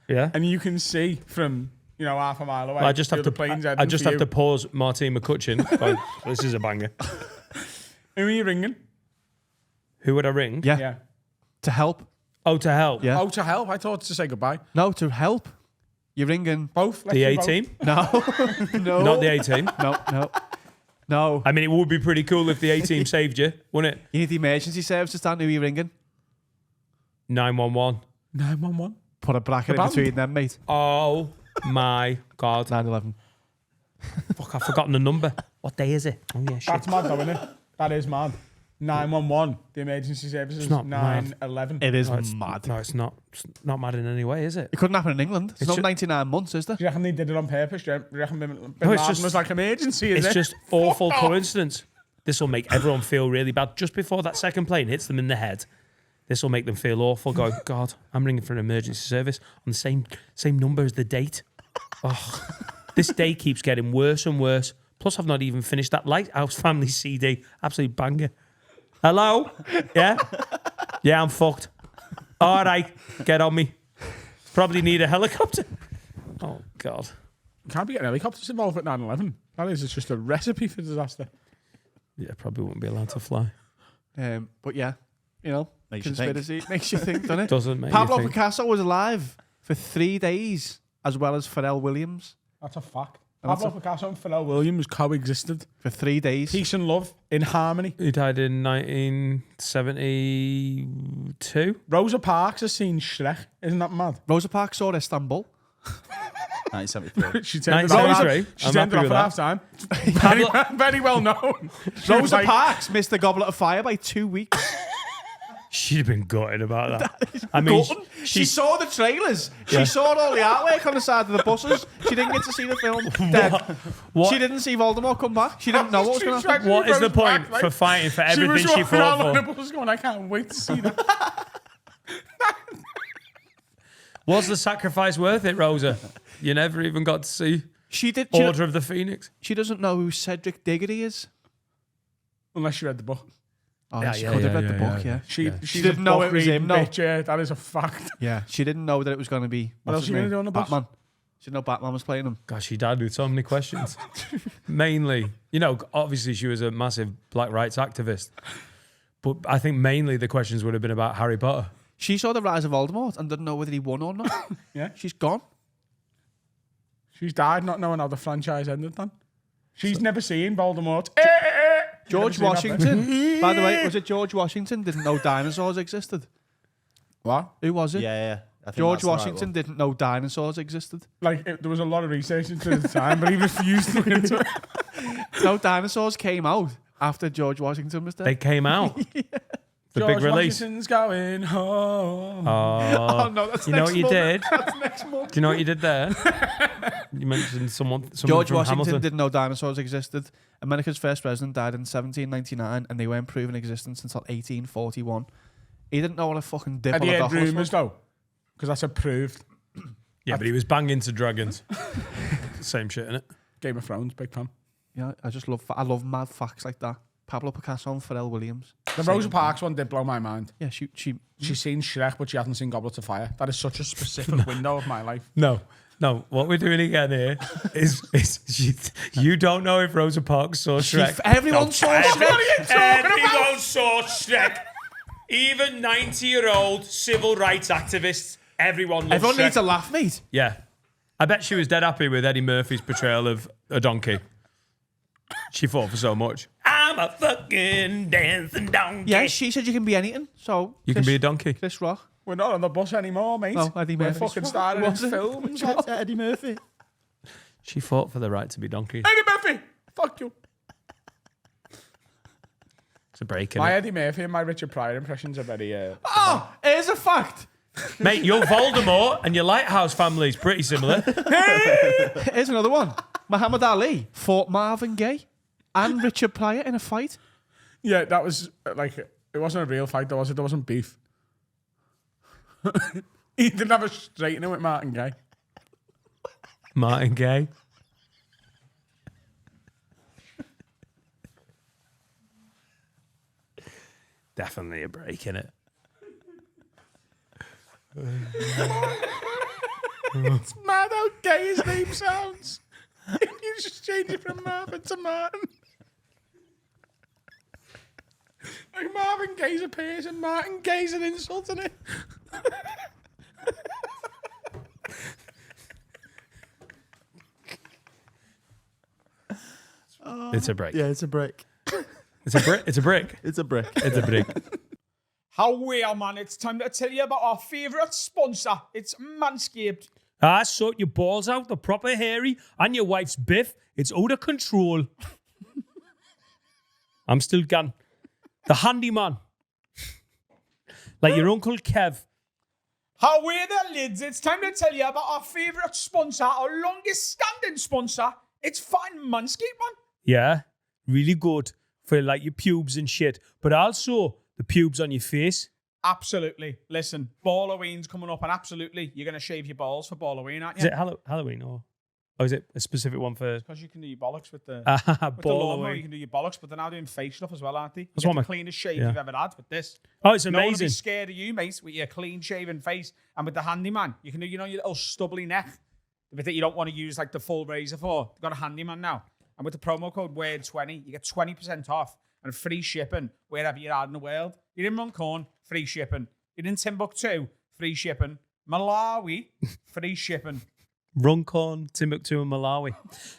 Yeah. and you can see from half a mile away. I just have the to. planes I heading just for have you. to pause Martine McCutcheon. Going, this is a banger. Who are you ringing? Who would I ring? Yeah. To help. Oh, to help. Yeah. Oh, to help. I thought to say goodbye. No, to help. You're ringing. Both. Let's The do A both. team. No. No. Not the A team. No. I mean, it would be pretty cool if the A team saved you, wouldn't it? You need the emergency services, Dan. Who are you ringing? 911. 911. Put a bracket The in band. between them, mate. Oh my God. 9/11. Fuck, I've forgotten the number. What day is it? Oh yeah, shit. That's mad, though, isn't it? That is mad. 911. The emergency services. It's not mad. 9/11. It is No, it's mad. No, it's not. It's not mad in any way, is it? It couldn't happen in England. It's It's not ju- 99 months, is there? Do you reckon they did it on purpose? Do you reckon Bin No, it's Laden just- was like emergency? Is It's it? just awful coincidence. This will make everyone feel really bad. Just before that second plane hits them in the head, this will make them feel awful. Going, God, I'm ringing for an emergency service on the same number as the date. Oh, this day keeps getting worse and worse. Plus, I've not even finished that Lighthouse Family CD. Absolute banger. Hello? Yeah? Yeah, I'm fucked. All right, get on me. Probably need a helicopter. Oh, God. Can't be getting helicopters involved at 9/11. That is just a recipe for disaster. Yeah, probably wouldn't be allowed to fly. But yeah, Makes you think. conspiracy makes you think, doesn't it? Doesn't make Pablo you think. Picasso was alive for 3 days, as well as Pharrell Williams That's a fact. And that's Pablo Picasso and Pharrell Williams coexisted. for 3 days. Peace and love in harmony. He died in 1972. Rosa Parks has seen Shrek. Isn't that mad? Rosa Parks saw Istanbul. 1973. She turned it off. 1973. She I'm turned it happy off with at that. half time. Very well known. She was Rosa like, Parks missed the Goblet of Fire by 2 weeks. She'd have been gutted about that. I mean, She saw the trailers. She saw all the artwork on the side of the buses. She didn't get to see the film. Dead. what, She didn't see Voldemort come back. She didn't know what was going to happen. what is the Rose back, point right? for fighting for She everything was she walking fought around on the for? bus going, I can't wait to see that. Was the sacrifice worth it, Rosa? You never even got to see. She did. Order of the Phoenix. She doesn't know who Cedric Diggory is. Unless you read the book. Oh, Yeah, she yeah, could have yeah, read the yeah, book, yeah. yeah. She didn't know it was him, no. bitch, yeah, that is a fact. Yeah, she didn't know that it was going to be. What else are you going to do on the bus? Batman. She didn't know Batman was playing him. Gosh, she died with so many questions. Mainly, obviously she was a massive black rights activist. But I think mainly the questions would have been about Harry Potter. She saw the rise of Voldemort and didn't know whether he won or not. Yeah. She's gone. She's died not knowing how the franchise ended then. She's never seen Voldemort. George Washington. By the way, was it George Washington didn't know dinosaurs existed? What? Who was it? Yeah. I think George that's the right Washington one. didn't know dinosaurs existed. Like, there was a lot of research into it at the time, but he refused to look into it. No dinosaurs came out after George Washington was They dead. came out. The George big release. Washington's going home. Oh no, that's You know next what you month. did? That's next month. Do you know what you did there? You mentioned someone George from Washington Hamilton. didn't know dinosaurs existed. America's first president died in 1799, and they weren't proven existence until 1841. He didn't know what a fucking Had he heard diplodocus rumours was. though? Because that's approved. Yeah, but he was banging to dragons. Same shit, innit? Game of Thrones, big fan. Yeah, I love mad facts like that. Pablo Picasso and Pharrell Williams. The Rosa Parks one did blow my mind. Yeah, she She's seen Shrek, but she hasn't seen Goblet of Fire. That is such a specific window of my life. No. What we're doing again here is you don't know if Rosa Parks saw Shrek. Everyone saw Shrek. Everyone saw Shrek. Even 90-year-old civil rights activists. Everyone loves Everyone Shrek. needs to laugh, mate. Yeah. I bet she was dead happy with Eddie Murphy's portrayal of a donkey. She fought for so much. I'm a fucking dancing donkey. Yeah, she said you can be anything. So You can be a donkey. Chris Rock. We're not on the bus anymore, mate. No, Eddie We're Murphy. fucking started in film. Eddie Murphy. She fought for the right to be donkey. Eddie Murphy! Fuck you. It's a break, My innit? Eddie Murphy and my Richard Pryor impressions are very... Oh, here's a fact. Mate, you're Voldemort and your Lighthouse family's pretty similar. Here's another one. Muhammad Ali fought Marvin Gaye and Richard Pryor in a fight. Yeah, that was like... It wasn't a real fight, though, was it? There wasn't beef. He didn't have a straightener with Martin Gaye. Martin Gaye. Definitely a break, innit? It's mad how gay his name sounds. You just change it from Marvin to Martin. Like Marvin Gaye's a person, Martin Gaye's an insult, isn't it? It's a break. Yeah, it's a brick. It's a brick. It's a brick. It's a brick. It's a brick. How well, man, it's time to tell you about our favourite sponsor. It's Manscaped. Sort your balls out, the proper hairy, and your wife's biff. It's out of control. I'm still gone. The handyman. Like your Uncle Kev. How are the lids? It's time to tell you about our favourite sponsor, our longest standing sponsor. It's fucking Manscaped, man. Yeah, really good for like your pubes and shit, but also the pubes on your face. Absolutely. Listen, Halloween's coming up, and absolutely, you're going to shave your balls for Halloween, aren't Is you? it Halloween or is it a specific one for Because you can do your bollocks with the... With the lawnmower, you Halloween? can do your bollocks, but they're now doing face stuff as well, aren't they? That's You what get my- the cleanest shave yeah. you've ever had with this. Oh, it's No one will be amazing. scared of you, mate, with your clean-shaven face. And with the handyman, you can do, your little stubbly neck, the bit that you don't want to use like the full razor for. You've got a handyman now. And with the promo code WORD20, you get 20% off and free shipping wherever you are in the world. You're in Runcorn, free shipping. You're in Timbuktu, free shipping. Malawi, free shipping. Runcorn, Timbuktu, and Malawi.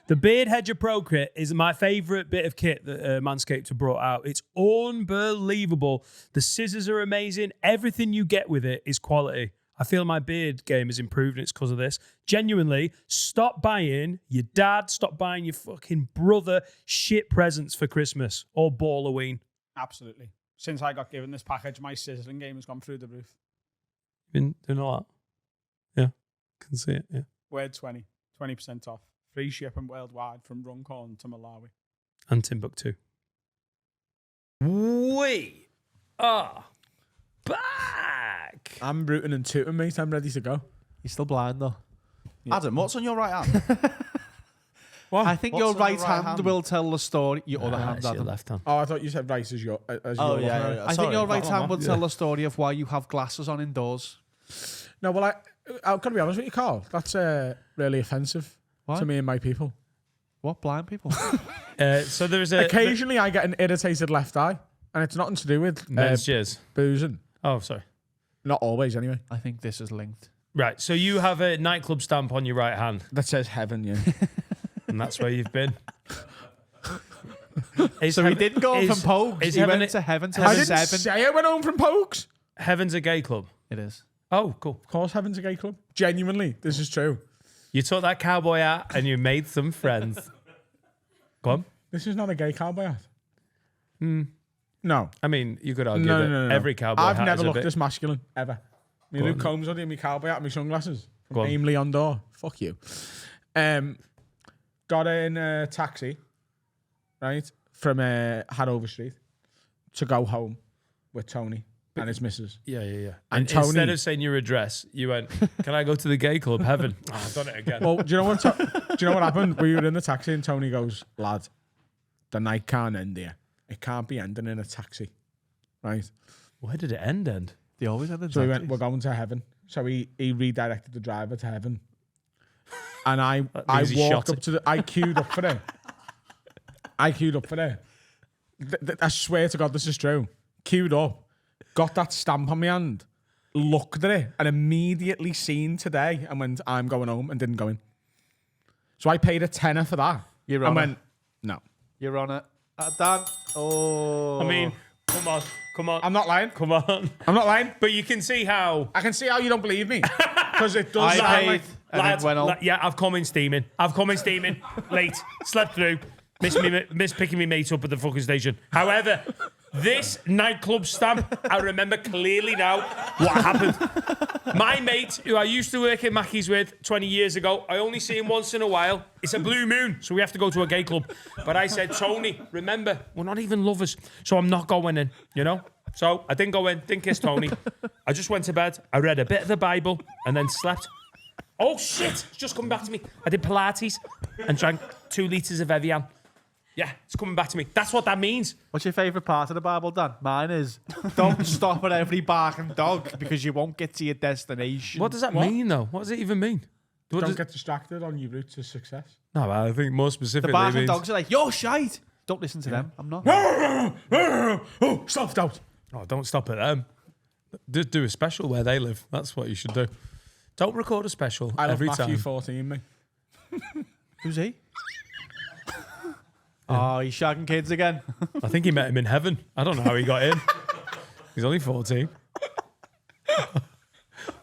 The Beard Hedger Pro Kit is my favourite bit of kit that Manscaped have brought out. It's unbelievable. The scissors are amazing. Everything you get with it is quality. I feel my beard game has improved and it's because of this. Genuinely, stop buying your dad, stop buying your fucking brother shit presents for Christmas or Halloween. Absolutely. Since I got given this package, my sizzling game has gone through the roof. Been doing a lot. Yeah, can see it, yeah. WORD20, 20% off. Free shipping worldwide from Runcorn to Malawi. And Timbuktu. We are back. I'm rooting and tooting, mate. I'm ready to go. He's still blind though. Adam, what's on your right hand? What? I think What's your on the right right hand hand? will tell the story. Your other hand, It's your Adam. left hand. Oh, I thought you said right as your. Oh, yeah. I Sorry, think your right that one, hand will man. tell the story of why you have glasses on indoors. No, well, I've got to be honest with you, Carl. That's really offensive Why? to me and my people. What, blind people? So there's a Occasionally, I get an irritated left eye, and it's nothing to do with men's jizz. boozing. Oh, sorry. Not always, anyway. I think this is linked. Right. So you have a nightclub stamp on your right hand, That says heaven, yeah. and that's where you've been. Is So he heaven- didn't go is- from Pogues. is He heaven went a- to heaven to I didn't 7. say I went home from Pokes. Heaven's a gay club. It is. Oh, cool. Of course, heaven's a gay club. Genuinely, this is true. You took that cowboy hat and you made some friends. Go on. This is not a gay cowboy hat. No. I mean, you could argue No, that no, no. every cowboy I've hat never is a looked bit... this masculine, ever. Me Go Luke on. Combs on and me cowboy hat and my sunglasses. Go From on. Aim Leon Door. Fuck you. Got in a taxi, right, from Hanover Street to go home with Tony and his missus. Yeah. And And Tony- instead of saying your address, you went, can I go to the gay club, Heaven? Oh, I've done it again. Well, do you know what happened? We were in the taxi and Tony goes, lad, the night can't end here. It can't be ending in a taxi, right? Where did it end? They always have the So we went, we're going to heaven. So he redirected the driver to heaven. And I means he walked shot up to the, I queued up for it. I queued up for it. I swear to God, this is true. Queued up, got that stamp on my hand, looked at it, and immediately seen today and went, I'm going home, and didn't go in. So I paid a tenner for that. You're and on went, no. You're on it. Dan. Oh. I mean, come on. I'm not lying. Come on. I'm not lying. But you can see how... I can see how you don't believe me. Because it does I sound paid like... and Lads, it went on. yeah, I've come in steaming. Late. Slept through. Missed picking me mate up at the fucking station. However, this nightclub stamp, I remember clearly now what happened. My mate, who I used to work at Mackey's with 20 years ago, I only see him once in a while. It's a blue moon, so we have to go to a gay club. But I said, Tony, remember, we're not even lovers, so I'm not going in, you know? So I didn't go in, didn't kiss Tony. I just went to bed. I read a bit of the Bible and then slept. Oh, shit. It's just coming back to me. I did Pilates and drank 2 litres of Evian. Yeah, it's coming back to me. That's what that means. What's your favourite part of the Bible, Dan? Mine is don't stop at every barking dog because you won't get to your destination. What does that mean, though? What does it even mean? What Don't does- get distracted on your route to success. No, but I think more The specifically barking means... dogs are like, you're shite. Don't listen to them. I'm not. Oh, self doubt. Oh, don't stop at them. Just do a special where they live. That's what you should do. Don't record a special I love every Matthew time. 14, mate. Who's he? Oh, he's shagging kids again. I think he met him in heaven. I don't know how he got in. He's only 14.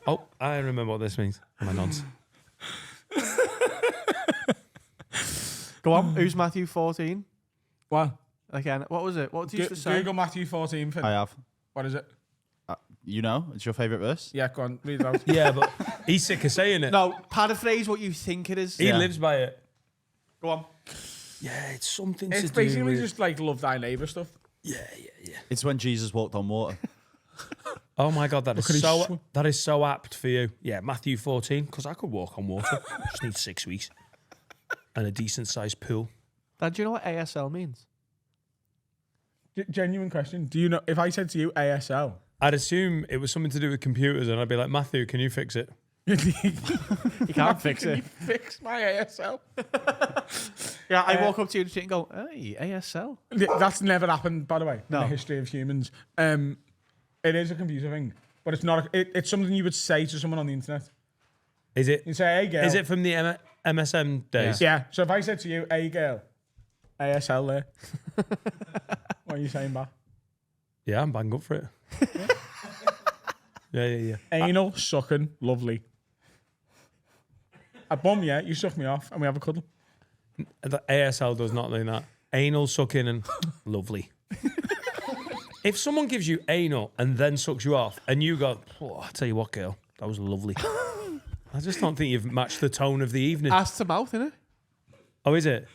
Oh, I remember what this means. Am I nonce? Go on. Who's Matthew 14? What? Again, what was it? What did you used to say? Google Matthew 14. Finn. I have. What is it? You know, it's your favourite verse? Yeah, go on, read it out. Yeah, but he's sick of saying it. No, paraphrase what you think it is. He lives by it. Go on. Yeah, it's something It's to do basically with... just like love thy neighbour stuff. Yeah. It's when Jesus walked on water. Oh my God, that Look at is his that is so apt for you. Yeah, Matthew 14, because I could walk on water. Just need 6 weeks. And a decent sized pool. Dan, do you know what ASL means? Genuine question. Do you know, if I said to you ASL, I'd assume it was something to do with computers, and I'd be like, Matthew, can you fix it? You can't fix can it. you fix my ASL? Yeah, I walk up to you and go, hey, ASL. That's never happened, by the way, No. in the history of humans. It is a computer thing, but it's not. It's something you would say to someone on the internet. Is it? You say, "Hey, girl." Is it from the MSM days? Yeah. So if I said to you, "Hey, girl," ASL there. What are you saying, back? Yeah, I'm bang up for it. Yeah. Anal sucking, lovely. A bum, yeah. You suck me off, and we have a cuddle. The ASL does not mean that. Anal sucking and lovely. If someone gives you anal and then sucks you off, and you go, oh, I tell you what, girl, that was lovely. I just don't think you've matched the tone of the evening. Ass to mouth, innit? Oh, is it?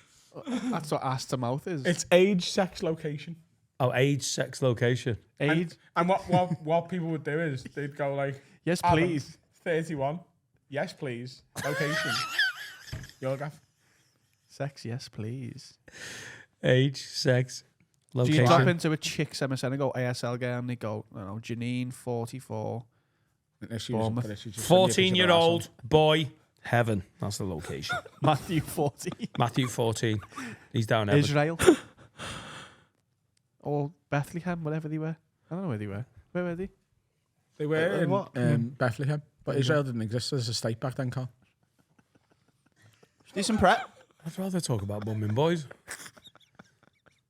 That's what ass to mouth is. It's age, sex, location. Oh, age, sex, location. age. And what people would do is they'd go like, Yes, Adam, please. 31. Yes, please. Location. Your gaff. Sex, yes, please. Age, sex, Do location. you drop into a chick's MSN and go ASL game and they go, I don't know, Janine, 44. Bournemouth. 14-year-old boy, heaven. That's the location. Matthew, 40. Matthew 14. He's down heaven. Israel. Or Bethlehem, whatever they were. I don't know where they were. Where were they? They were what? in Bethlehem, but Israel didn't exist as a state back then, Carl. Do some prep. I'd rather talk about bumming boys.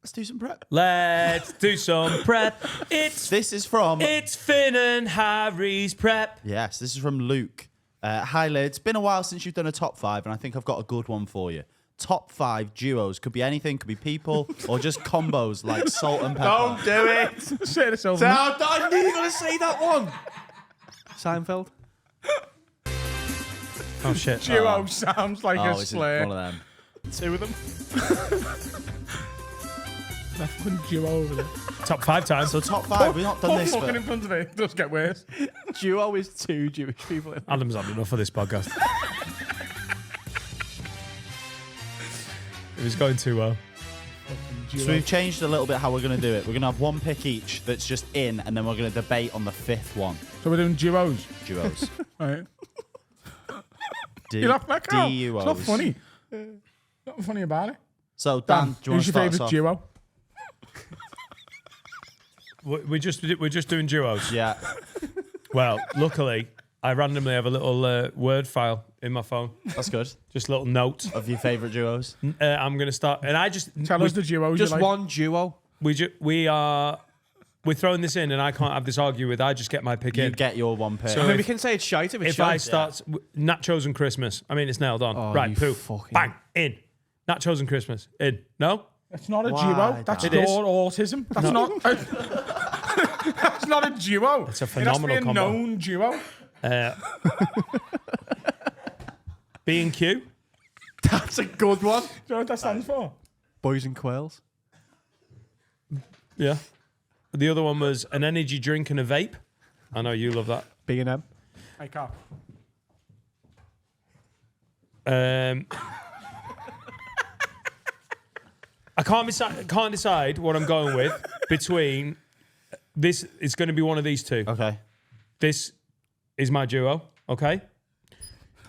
Let's do some prep. Let's do some prep. This is from... It's Finn and Harry's prep. Yes, this is from Luke. Hi, lads. Been a while since you've done a top 5, and I think I've got a good one for you. Top 5 duos. Could be anything, could be people, or just combos like salt and pepper. Don't do it. Say this over. I knew you were going to say that one. Seinfeld. Oh, shit. Duo sounds like a it's slur. one of them. Two of them. That fucking duo over there. Top 5 times. So top 5, we've not done this Fucking for... in front of it. It does get worse. Duo is 2 Jewish people. Adam's had enough of this podcast. It was going too well. So we've changed a little bit how we're going to do it. We're going to have one pick each that's just in, and then we're going to debate on the 5th one. So we're doing duos. Duos. Right. D- You're not like, oh, it's DUOs. not funny. Nothing funny about it. So, Dan, Dan, do you want who's to your start us favourite off? duo? We're just doing duos. Yeah. Well, luckily, I randomly have a little Word file in my phone. That's good. Just a little note. Of your favourite duos? I'm going to start. And I just... Tell us the duos Just you like. one duo. We're throwing this in, and I can't have this argue with. I just get my pick You in. get your one pick. So I mean, if- we can say it's shite if it's If shite. I start nachos and Christmas, I mean it's nailed on. Oh, right, you poo, fucking- bang, in. Nachos and Christmas, in. No, It's not a Why, duo. That's Dan? your It is. autism. That's not. That's not a duo. It's a It phenomenal has to be a combo. known duo. B&Q. That's a good one. Do you know what that stands for? Boys and Quails. Yeah. The other one was an energy drink and a vape. I know you love that. B&M. Hey, Carl. I can't decide what I'm going with between this. It's going to be one of these two. Okay. This is my duo. Okay.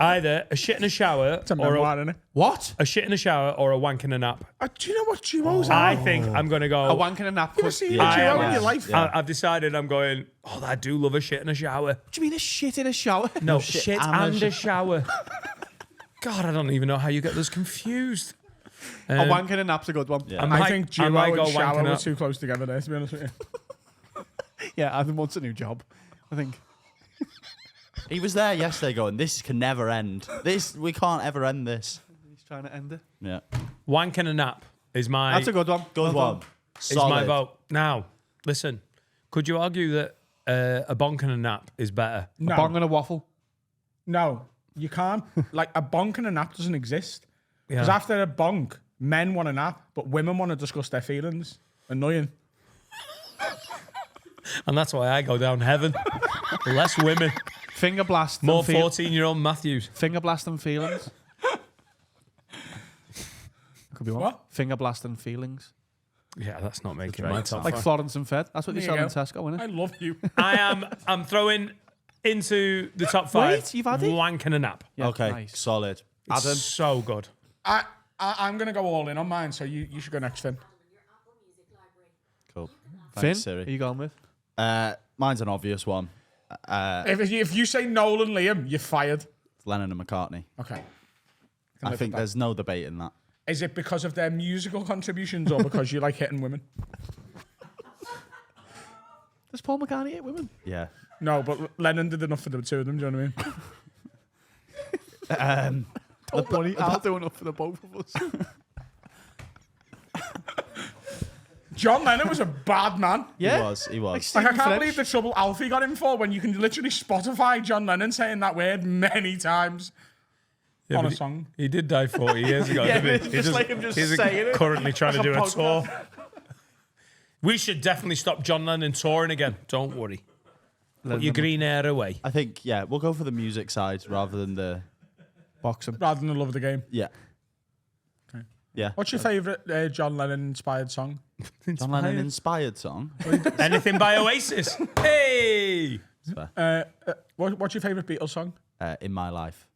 Either a shit in a shower It's a or memoir, isn't it? What? a shit in a shower or a wank in a nap. Do you know what duos are? I think I'm going to go. A wank and a nap. You ever What seen Yeah. a duo I in am. your life? Yeah. I've decided I'm going, I do love a shit in a shower. do you mean a shit in a shower? No, shit and and a a shower. God, I don't even know how you get those confused. A wank and a nap's a good one. Yeah. I I think duo might go and shower wanking are up. too close together there, to be honest with you. Yeah, Adam wants a new job. I think. He was there yesterday going, this can never end. We can't ever end this. He's trying to end it. Yeah. Wank and a nap is my That's a good one. Good Well one. done. is my vote. Now, listen, could you argue that a bonk and a nap is better? No, A bong and a waffle. no, you can't. Like, a bonk and a nap doesn't exist. Because Yeah. after a bonk, men want a nap, but women want to discuss their feelings. Annoying. And that's why I go down heaven. Less women, Finger blast. more and feel- 14-year-old Matthews. Finger blast and feelings. Could be one. What? Finger blast and feelings. Yeah, that's not making Right, my top Like five. Florence and Fed. That's what they There sell you in go. Tesco, isn't I it? love you. I'm throwing into the top 5. Wait, you've had it? Wank and a nap. Yeah, Okay, nice. solid. It's Adam? so good. I'm going to go all in on mine, so you should go next, Finn. Cool. Finn, Thanks, who Siri. are you going with? Mine's an obvious one. If you say Noel and Liam, you're fired. Lennon and McCartney. Okay. I think there's no debate in that. Is it because of their musical contributions or because you like hitting women? Does Paul McCartney hit women? Yeah. No, but Lennon did enough for the two of them, do you know what I mean? Don't worry, I'll do enough for the both of us. John Lennon was a bad man. Yeah? He was. Like, I Stephen can't French. believe the trouble Alfie got in for when you can literally Spotify John Lennon saying that word many times Yeah, on but a song. He did die 40 years ago, Yeah, didn't but he? it's just like him just he's saying it currently trying to as a do a podcast. tour. We should definitely stop John Lennon touring again. Don't worry. Put your green hair away. I think, yeah, we'll go for the music side rather than the... Boxing. Rather than love of the game. Yeah. Yeah. What's your favourite John Lennon inspired song? John Lennon inspired song? Anything by Oasis. Hey! What's your favourite Beatles song? In My Life.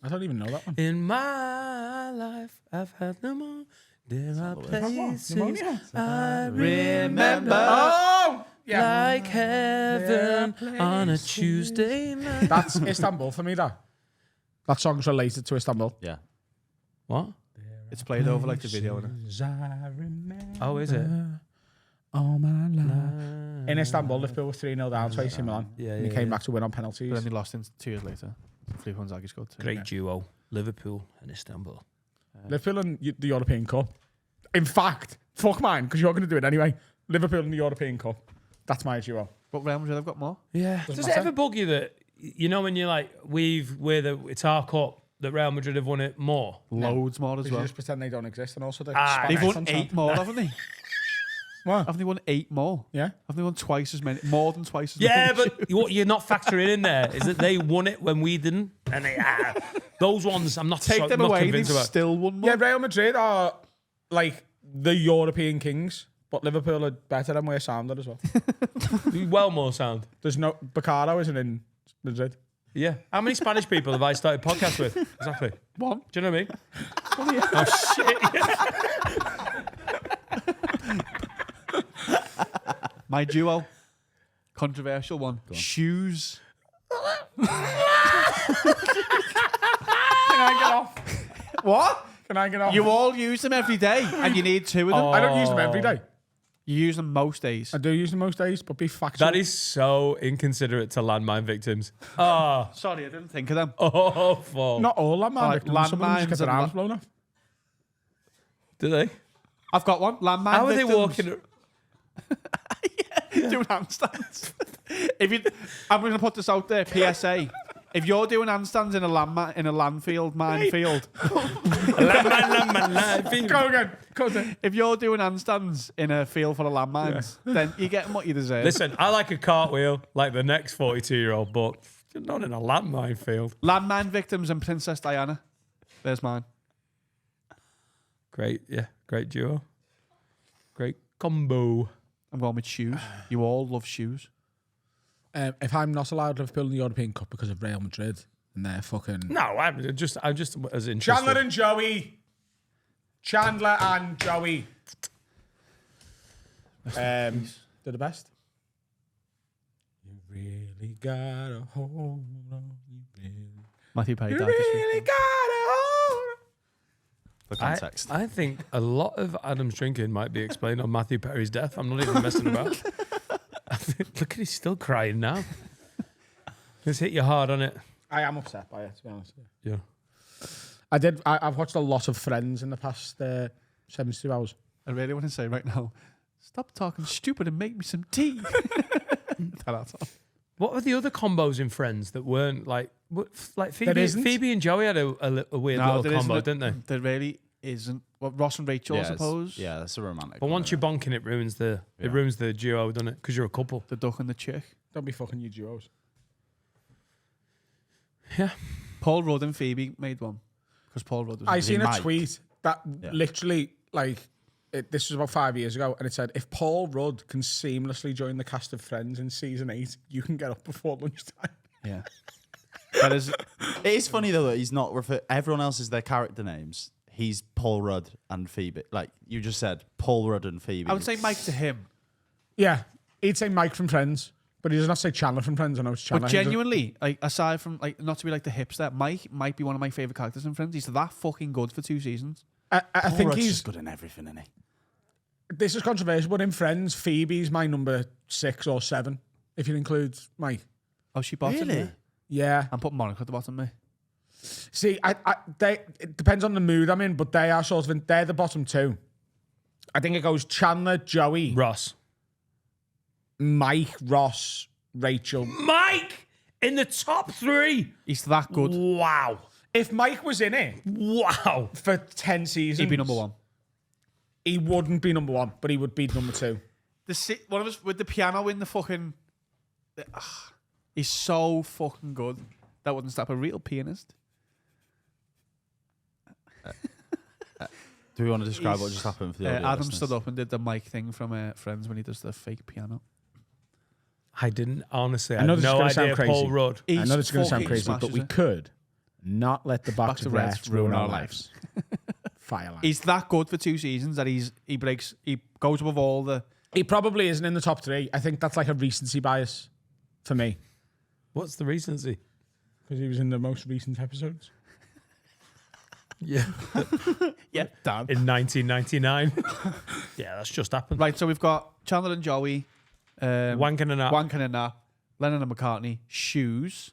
I don't even know that one. In my life, I've had no more. There are places I remember Oh! Yeah. like heaven on a Tuesday night. That's Istanbul for me, that. That song's related to Istanbul. Yeah. What? It's played over like the video. Innit? Oh, is it? All my life. In Istanbul, Liverpool were 3-0 down to AC Milan. And he came back to win on penalties. But then they lost in 2 years later. Filippo Inzaghi scored 2. Great duo. Liverpool and Istanbul. Liverpool and the European Cup. In fact, fuck mine, because you're going to do it anyway. Liverpool and the European Cup. That's my duo. But Real Madrid have got more. Yeah. Does it ever bug you that, you know, when you're like, it's our cup, that Real Madrid have won it more? Loads more as You well. just pretend they don't exist, and also they've They've won 8 more, haven't they? What? Haven't they won 8 more? Yeah. Haven't they won twice as many? More than twice as Yeah, many? but what you're not factoring in there is that they won it when we didn't. And those ones, I'm not, Take them not away, they've convinced about. still won more. Yeah, Real Madrid are like the European kings, but Liverpool are better and we're sounder as well. Well more sound. There's no Bacaro isn't in Madrid. Yeah. How many Spanish people have I started podcasts with? Exactly. One. Do you know what I mean? Oh, shit. My duo. Controversial one. Shoes. Can I get off? What? Can I get off? You all use them every day, and you need 2 of them. I don't use them every day. You use them most days. I do use them most days, but be factual. That is so inconsiderate to landmine victims. Oh, Sorry, I didn't think of them. awful. not all landmine Like victims. Some of them just get landmines their and arms blown off. Do they? I've got one. Landmine How are they victims. walking? Doing handstands. I'm going to put this out there. PSA. If you're doing handstands in a minefield, Go again. Go again. if you're doing handstands in a field full of landmines, then you're getting what you deserve. Listen, I like a cartwheel like the next 42-year-old, but not in a landmine field. Landmine victims and Princess Diana. There's mine. Great, yeah, great duo. Great combo. I'm going with shoes. You all love shoes. If I'm not allowed Liverpool in the European Cup because of Real Madrid, and they're fucking No, I'm just as interested. Chandler and Joey. Chandler and Joey. They're the best. You really got a hold on you, really. Matthew Perry You died this really week. got a hold. For context. I think a lot of Adam's drinking might be explained on Matthew Perry's death. I'm not even messing about. Look at he's still crying now. It's hit you hard on it. I am upset by it, to be honest. Yeah. I've watched a lot of Friends in the past 72 hours. I really want to say right now, stop talking stupid and make me some tea. What were the other combos in Friends that weren't like There isn't. Phoebe and Joey had a weird little there combo, isn't. didn't they? There really isn't. Well, Ross and Rachel, I suppose. Yeah, that's a romantic. But once you're bonking, it ruins the duo, doesn't it? Because you're a couple. The duck and the chick. Don't be fucking you duos. Yeah. Paul Rudd and Phoebe made one. Because Paul Rudd was I seen a Mike? tweet that literally, this was about 5 years ago, and it said, if Paul Rudd can seamlessly join the cast of Friends in season 8, you can get up before lunchtime. Yeah. That is, It is funny though that he's not everyone else is their character names. He's Paul Rudd and Phoebe. Like you just said, Paul Rudd and Phoebe. I would say Mike to him. Yeah, he'd say Mike from Friends, but he does not say Chandler from Friends. I know it's Chandler. But genuinely, like aside from not to be like the hipster, Mike might be one of my favourite characters in Friends. He's that fucking good for 2 seasons. I Paul think Rudd's he's just good in everything, isn't he? This is controversial, but in Friends, Phoebe's my number 6 or 7, if you include Mike. Oh, she bottom. Really? Yeah. Yeah. I'm putting Monica at the bottom, mate. See, it depends on the mood I'm in, but they are sort of they're the bottom 2. I think it goes Chandler, Joey, Ross. Mike, Ross, Rachel. Mike in the top 3. He's that good. Wow. If Mike was in it Wow. for 10 seasons, He'd be number 1. He wouldn't be number 1, but he would be number 2. One of us with the piano in the fucking. He's so fucking good. That wouldn't stop a real pianist. Do we want to describe what just happened for the audio Adam listeners? stood up and did the mic thing from Friends when he does the fake piano. I didn't, honestly. I know had this is no gonna sound idea crazy. Paul Rudd. I know this is going to sound fucking crazy, but smashes we it. could not let the box of rest ruin our lives. Fireline. He's that good for 2 seasons that he goes above all the. He probably isn't in the top 3. I think that's like a recency bias for me What's the recency? because he was in the most recent episodes. Yeah. Yeah, damn. In 1999. Yeah, that's just happened. Right, so we've got Chandler and Joey, Wanking and that. Wanking and that, Lennon and McCartney, shoes.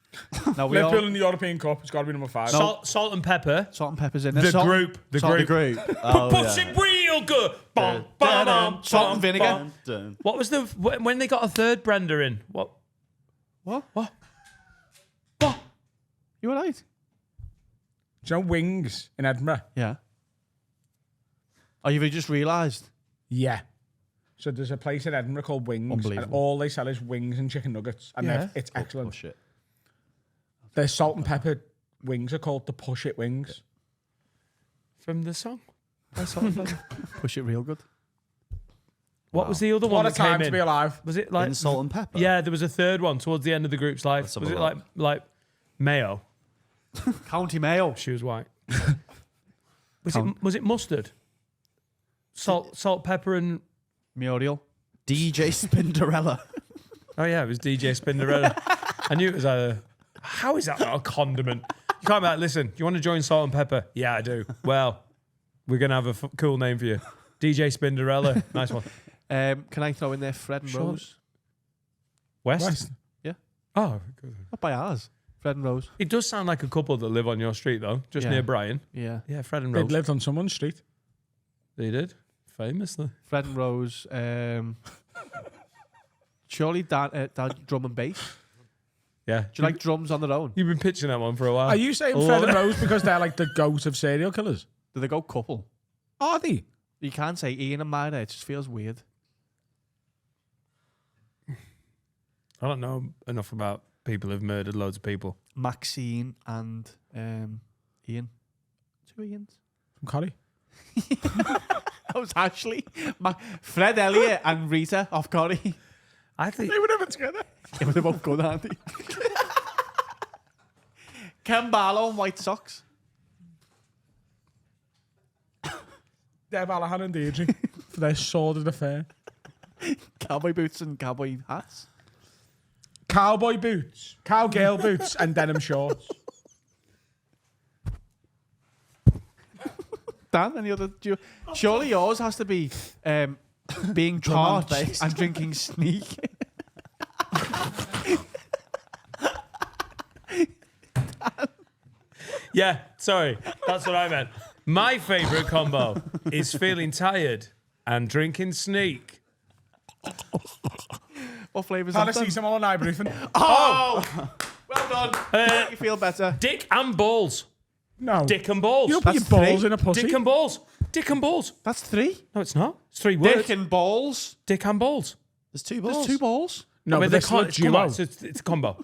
Now we Liverpool all in the European Cup. It's got to be number 5. Salt and pepper. salt and pepper's in there. The Salt- group. The salt- group. Oh, Push it real good. Bum, bum, bum, Salt bum, and vinegar. bum. Dun. What was the when they got a third Brenda in? What? What? What? You all right? Do you know Wings in Edinburgh? Yeah. Oh, you've just realised? Yeah. So there's a place in Edinburgh called Wings, and Unbelievable. all they sell is wings and chicken nuggets, and Yeah. it's excellent. Push it. Their salt and pepper wings are called the Push It Wings. From the song? Push it real good. What was the other one What a that came time to in? be alive. Was it like In salt and pepper. Yeah, there was a third one towards the end of the group's life. Let's have Was a it look. like Mayo? County Mayo. She was white. Was it mustard? Salt, pepper, and Muriel. DJ Spinderella. oh yeah, it was DJ Spinderella. I knew it was either. How is that not a condiment? You can't be like, listen, do you want to join Salt and Pepper? Yeah, I do. Well, we're gonna have a cool name for you, DJ Spinderella. Nice one. Can I throw in there Fred and Sure. Rose? West. Yeah. Oh, good. Not by ours. Fred and Rose. It does sound like a couple that live on your street though, just Yeah. near Brian. Yeah. Yeah, Fred and They Rose. lived on someone's street. They did famously. Fred and Rose. Surely Dan drum and bass. Yeah. Do you like drums on their own? You've been pitching that one for a while. Are you saying Fred and Rose because they're like the goat of serial killers? Do they go couple? Are they? You can't say Ian and Myra. It just feels weird. I don't know enough about people who've murdered loads of people. Maxine and Ian. 2 Ians. From Corrie? That was Ashley. Fred Elliott and Rita off Corrie. I think They were never together. Yeah, but they're both good, aren't they? Ken Barlow and White Sox. Deb Allahan and Deirdre for their sordid affair. Cowboy boots and cowboy hats. Cowboy boots, cowgirl boots, and denim shorts. Dan, any other? Surely yours has to be being Drum and charged bass. and drinking sneak. Yeah, sorry. That's what I meant. My favourite combo is feeling tired and drinking sneak. What flavours Had that to see then? some on ibuprofen. Oh! Well done. Make you feel better. Dick and balls. No. Dick and balls. You don't put your That's balls three. in a pussy. Dick and balls. Dick and balls. That's 3. No, it's not. It's 3 words. Dick and balls. Dick and balls. There's 2 balls. There's 2 balls. No, I mean, but they this is a can't. Come on, duo. it's a combo.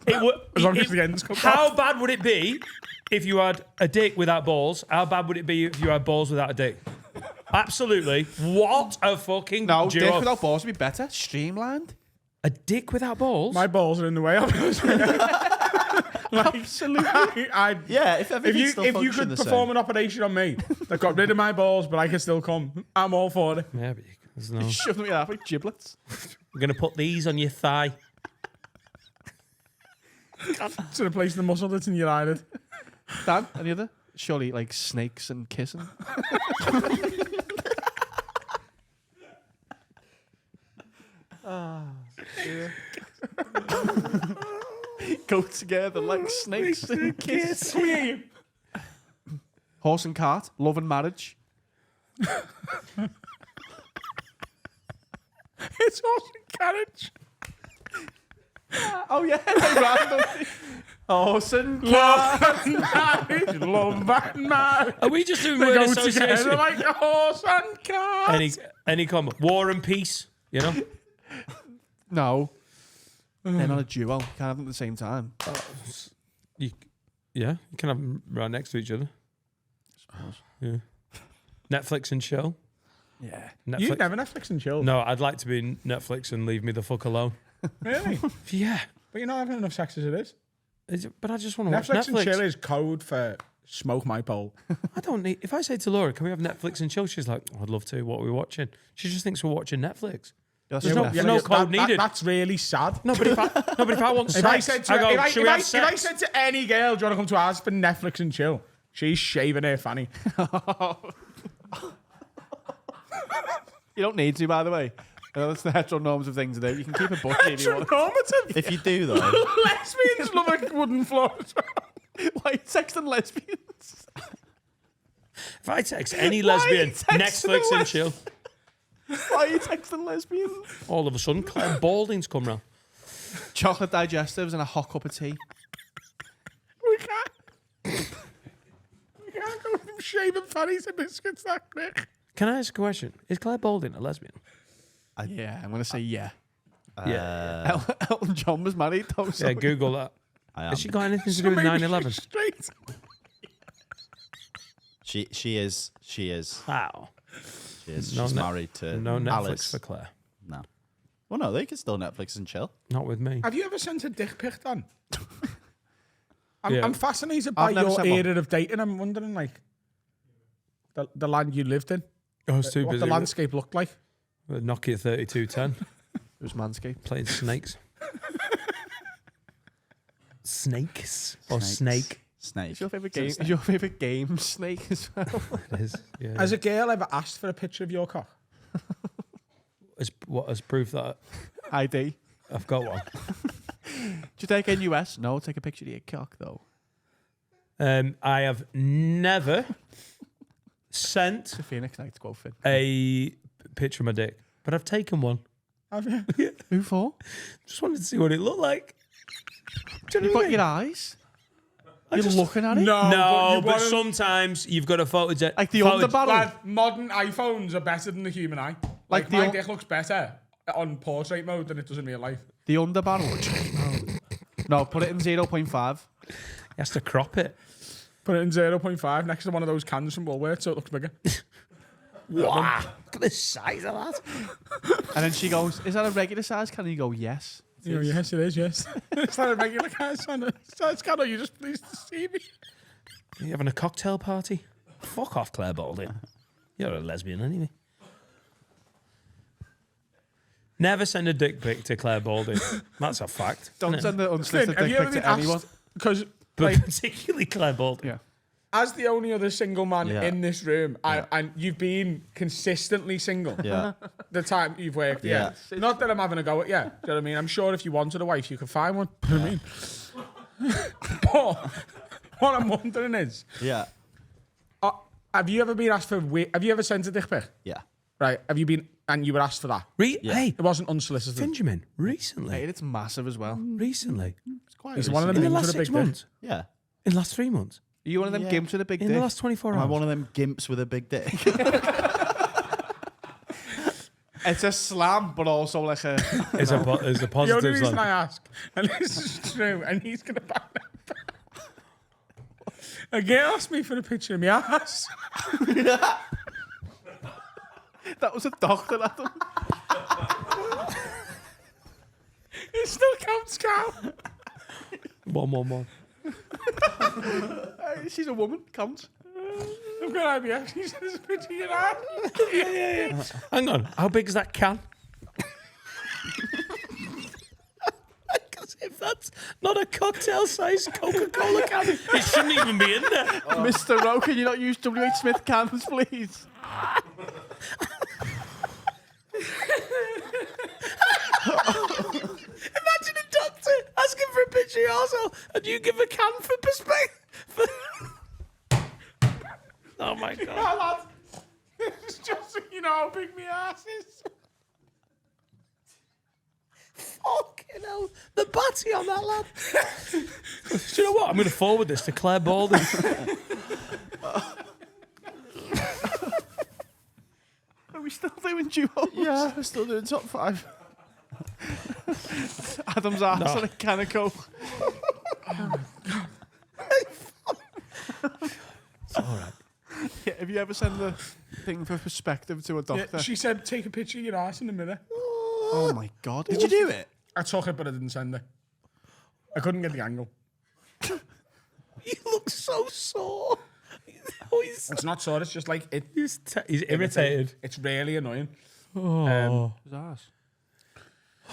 It would, As long as the ends come how bad would it be if you had a dick without balls? How bad would it be if you had balls without a dick? Absolutely. What a fucking No, duo. dick without balls would be better. Streamlined. A dick without balls? My balls are in the way. Absolutely. Yeah, if everything still if you functioned could the perform same. an operation on me that got rid of my balls, but I can still come, I'm all for it. Yeah, but there's no... Shove them in half like giblets. We're going to put these on your thigh. To replace the muscle that's in your eyelid. Dan, any other? Surely like snakes and kissing. Go together like snakes and kiss. Horse and cart, love and marriage. It's horse and carriage. Oh yeah, they random. Horse and cart. Love and marriage. Love and marriage. Are we just doing They word go association? together like a horse and cart. Any combo? War and peace, you know? No. They're not a duo. You can't have them at the same time. You can have them right next to each other. Yeah. Netflix and chill. Yeah. Netflix. You never Netflix and chill. No, I'd like to be Netflix and leave me the fuck alone. Really? Yeah. But you're not having enough sex as it is. But I just want to watch Netflix Netflix. and chill is code for smoke my pole. I don't need. If I say to Laura, "Can we have Netflix and chill?" She's like, oh, "I'd love to." What are we watching? She just thinks we're watching Netflix. That's There's enough. no code needed. That's really sad. No, but if I want sex, If I said to I go, if "Should we have if I sex?" said to any girl, "Do you want to come to ours for Netflix and chill?" She's shaving her fanny. You don't need to, by the way. That's the heteronorms of things to do. You can keep a button if you want. Normative. If you do though, Lesbians love a wooden floor. Why are you texting lesbians? If I text any lesbian, texting Netflix and les- chill, Why are you texting lesbians? all of a sudden, Claire Balding's come round. Chocolate digestives and a hot cup of tea. We can't go from shaving fannies and biscuits that quick. Can I ask a question? Is Claire Balding a lesbian? Yeah, I'm going to say yeah. Yeah. Elton John was married, though. So Yeah, Google that. I am. Has she got anything to do with 9/11? Straight. She is. Wow. She's No married to No Netflix Alice. for Claire. No. Well, no, they can still Netflix and chill. Not with me. Have you ever sent a dick pic, Dan? I'm, Yeah. I'm fascinated by I've never your sent one. era of dating. I'm wondering, like, the land you lived in, I was too what busy the with landscape looked like. Nokia 3210, It was Manscaped. playing snakes. Snakes? Or snake? Snake. Is your favourite game? Is your favourite game Snake as well? It is. Yeah. Has a girl ever asked for a picture of your cock? As proof that ID. I've got one. Did you take in US? No, take a picture of your cock, though. I have never sent It's a Phoenix night to go fit. a picture of my dick, but I've taken one. Have you? Who for? Just wanted to see what it looked like. Do You know what I got mean? your eyes? You're just- looking at it? No, but wanna- sometimes you've got a photo. Like the underbarrel? Lad, modern iPhones are better than the human eye. Like the my o- dick looks better on portrait mode than it does in real life. The underbarrel? No, put it in 0.5. He has to crop it. Put it in 0.5 next to one of those cans from Woolworths so it looks bigger. Wow. Look at the size of that. And then she goes, is that a regular size can? And you go, yes. You know, yes, it is, yes. It's not a regular size can. Are you just pleased to see me? Are you having a cocktail party? Fuck off, Claire Balding. You're a lesbian anyway. Never send a dick pic to Claire Balding. That's a fact. Don't isn't it? send the Finn, unsolicited have you dick ever pic been to anyone. asked? Because, But like, particularly Claire Balding. Yeah. as the only other single man Yeah. in this room, and you've been consistently single Yeah. the time you've worked, yeah. Not that I'm having a go at you. Do you know what I mean? I'm sure if you wanted a wife, you could find one. You know what I mean? But what I'm wondering is, Yeah. have you ever been asked for? Have you ever sent a dick pic? Yeah. Right? Have you been? And you were asked for that? Hey, It wasn't unsolicited. Benjamin, recently. Mate, it's massive as well. Recently. He's one of them In the things last with a 6 big dick. months. Yeah. In the last 3 months. Are you one of them Yeah. gimps with a big In dick? the last 24 Am I hours. one of them gimps with a big dick? It's a slam, but also like a... Is a The only positives reason on. I ask, and this is true, and he's gonna back that up. A girl asked me for a picture of my ass. That was a doctor, Adam. It still counts, Carl. One. She's a woman. Counts. I've got IBS. He said there's a picture of your ass. Hang on. How big is that can? Because if that's not a cocktail-sized Coca-Cola can, it shouldn't even be in there. Mr. Rowe, can you not use W.H. Smith cans, please? Imagine a doctor asking for a picture of your arsehole and you give a can for perspective. Oh my God. Yeah, lad. It's just so you know how big my ass is. Fucking hell. The batty on that lad. Do you know what? I'm going to forward this to Claire Balding. Are we still doing duos? Yeah, we're still doing top 5. Adam's ass and a can of Coke. It's all right. Have you ever sent the thing for perspective to a doctor? She said, take a picture of your ass in the mirror. Oh my God. Did you do it? I took it, but I didn't send it. I couldn't get the angle. You look so sore. It's not sore, it's just like, He's irritated. it's really annoying. His ass.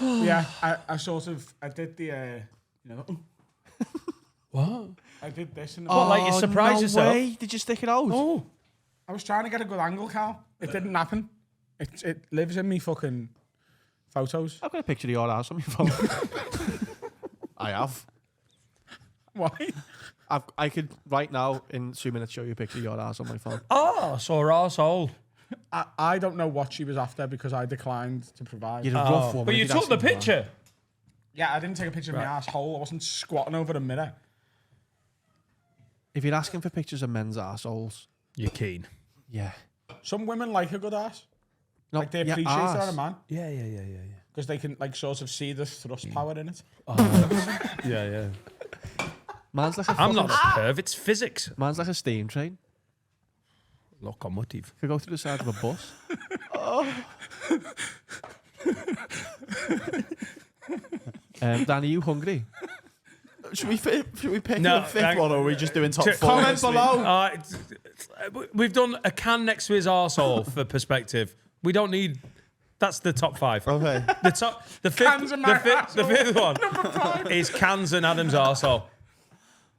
Yeah, I did the, What? I did this. And What, like you surprised yourself? Way. Did you stick it out? Oh. I was trying to get a good angle, Cal. It didn't happen. It lives in me fucking photos. I've got a picture of your ass on my phone. I have. Why? I could right now in 2 minutes show you a picture of your ass on my phone. Oh, I saw her arsehole. I don't know what she was after because I declined to provide. You're a rough woman. But you if you'd took asked the me for that. picture. Yeah, I didn't take a picture of my asshole. I wasn't squatting over the mirror. If you're asking for pictures of men's assholes, You're keen. yeah. Some women like a good ass. No, Like they yeah, appreciate it arse. on a man Yeah. because they can like sort of see the thrust power in it. Yeah. Man's like a I'm not fucking- a perv, it's physics. Man's like a steam train. Locomotive. Could go through the side of a bus. Dan, are you hungry? Should we pick No, a fifth hang- one, or are we just doing top four? Comment this week? below. We've done a can next to his arsehole for perspective. We don't need. That's the top five. Okay. The Cans and my fifth one is cans and Adam's arsehole.